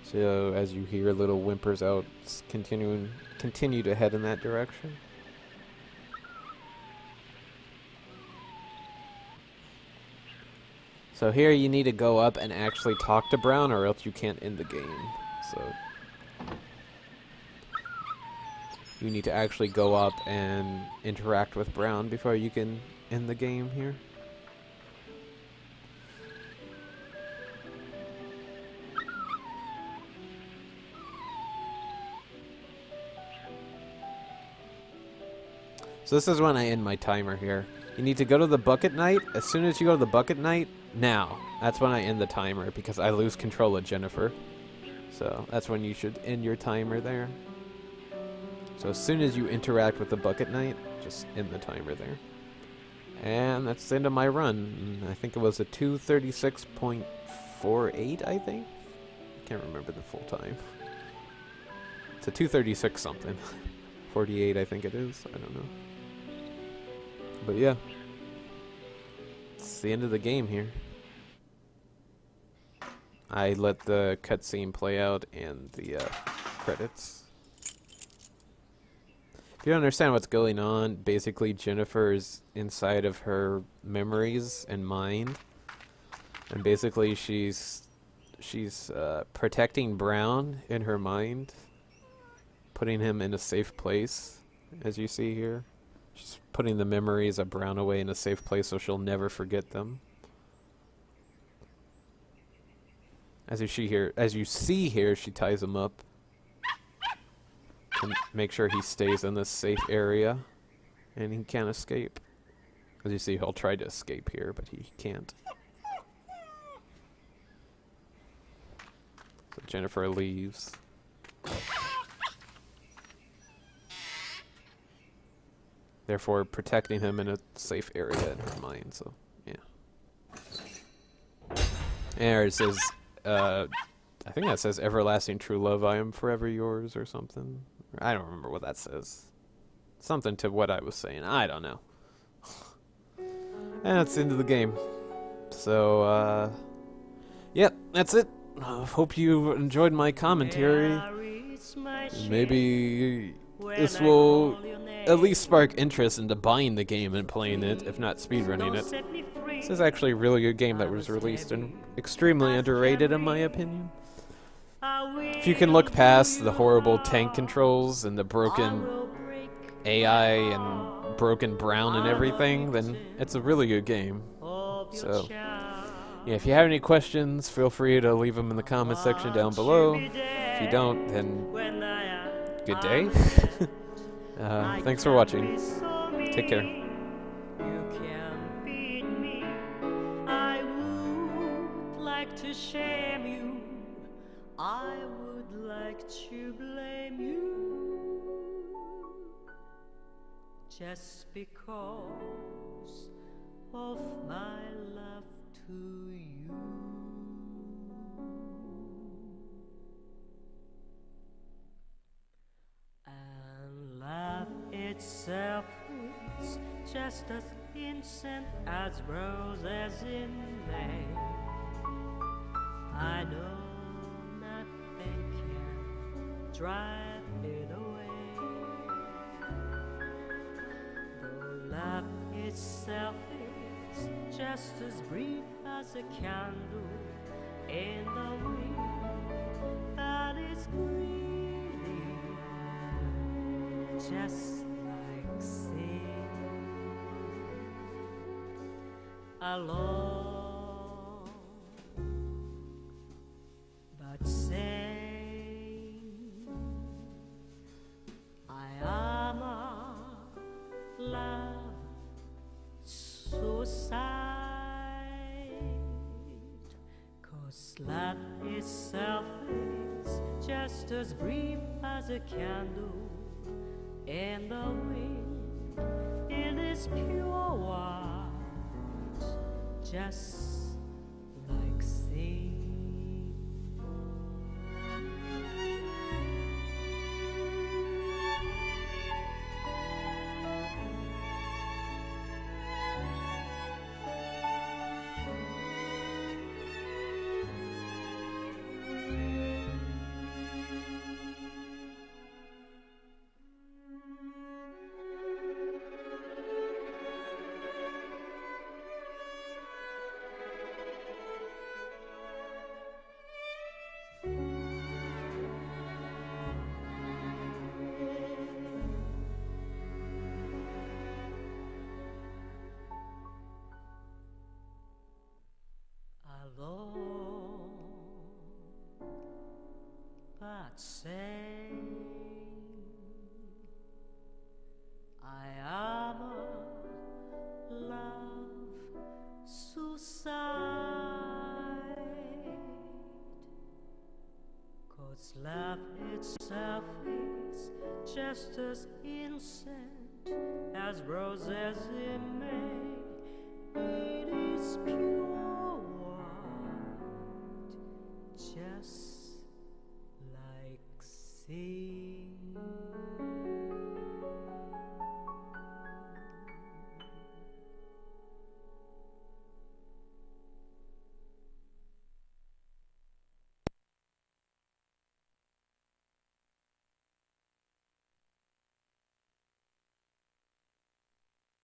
So as you hear little whimpers out, continue to head in that direction. So here you need to go up and actually talk to Brown, or else you can't end the game. So you need to actually go up and interact with Brown before you can end the game here. So this is when I end my timer here. You need to go to the bucket night. As soon as you go to the bucket night, now, that's when I end the timer, because I lose control of Jennifer. So that's when you should end your timer there. So as soon as you interact with the bucket knight, just end the timer there. And that's the end of my run. I think it was a 236.48, I think? I can't remember the full time. It's a 236 something. 48, I think it is. I don't know. But yeah. It's the end of the game here. I let the cutscene play out and the credits. If you don't understand what's going on, basically Jennifer is inside of her memories and mind, and basically she's protecting Brown in her mind, putting him in a safe place, as you see here. She's putting the memories of Brown away in a safe place so she'll never forget them. As you see here, she ties him up to make sure he stays in this safe area and he can't escape. As you see, he'll try to escape here, but he can't. So Jennifer leaves. Therefore, protecting him in a safe area in her mind, so, yeah. And it says, I think that says, everlasting true love, I am forever yours, or something. I don't remember what that says. Something to what I was saying. I don't know. And that's the end of the game. So, yep, that's it. Hope you enjoyed my commentary. Maybe this will at least spark interest into buying the game and playing it, if not speedrunning it. This is actually a really good game that was released and extremely underrated in my opinion. If you can look past the horrible tank controls and the broken AI and broken Brown and everything, then it's a really good game. So, yeah, if you have any questions, feel free to leave them in the comment section down below. If you don't, then good day. Thanks for watching. Take care. To shame you, I would like to blame you just because of my love to you. And love itself is just as innocent as roses in May. I know nothing can drive it away. Though love itself is just as brief as a candle in the wind that is greedy, just like sin. alone, but say I am a love suicide, 'cause life itself is just as brief as a candle in the wind. It is pure white, just like sea. Alone, but say I am a love suicide, 'cause love itself is just as innocent as roses in May. It is pure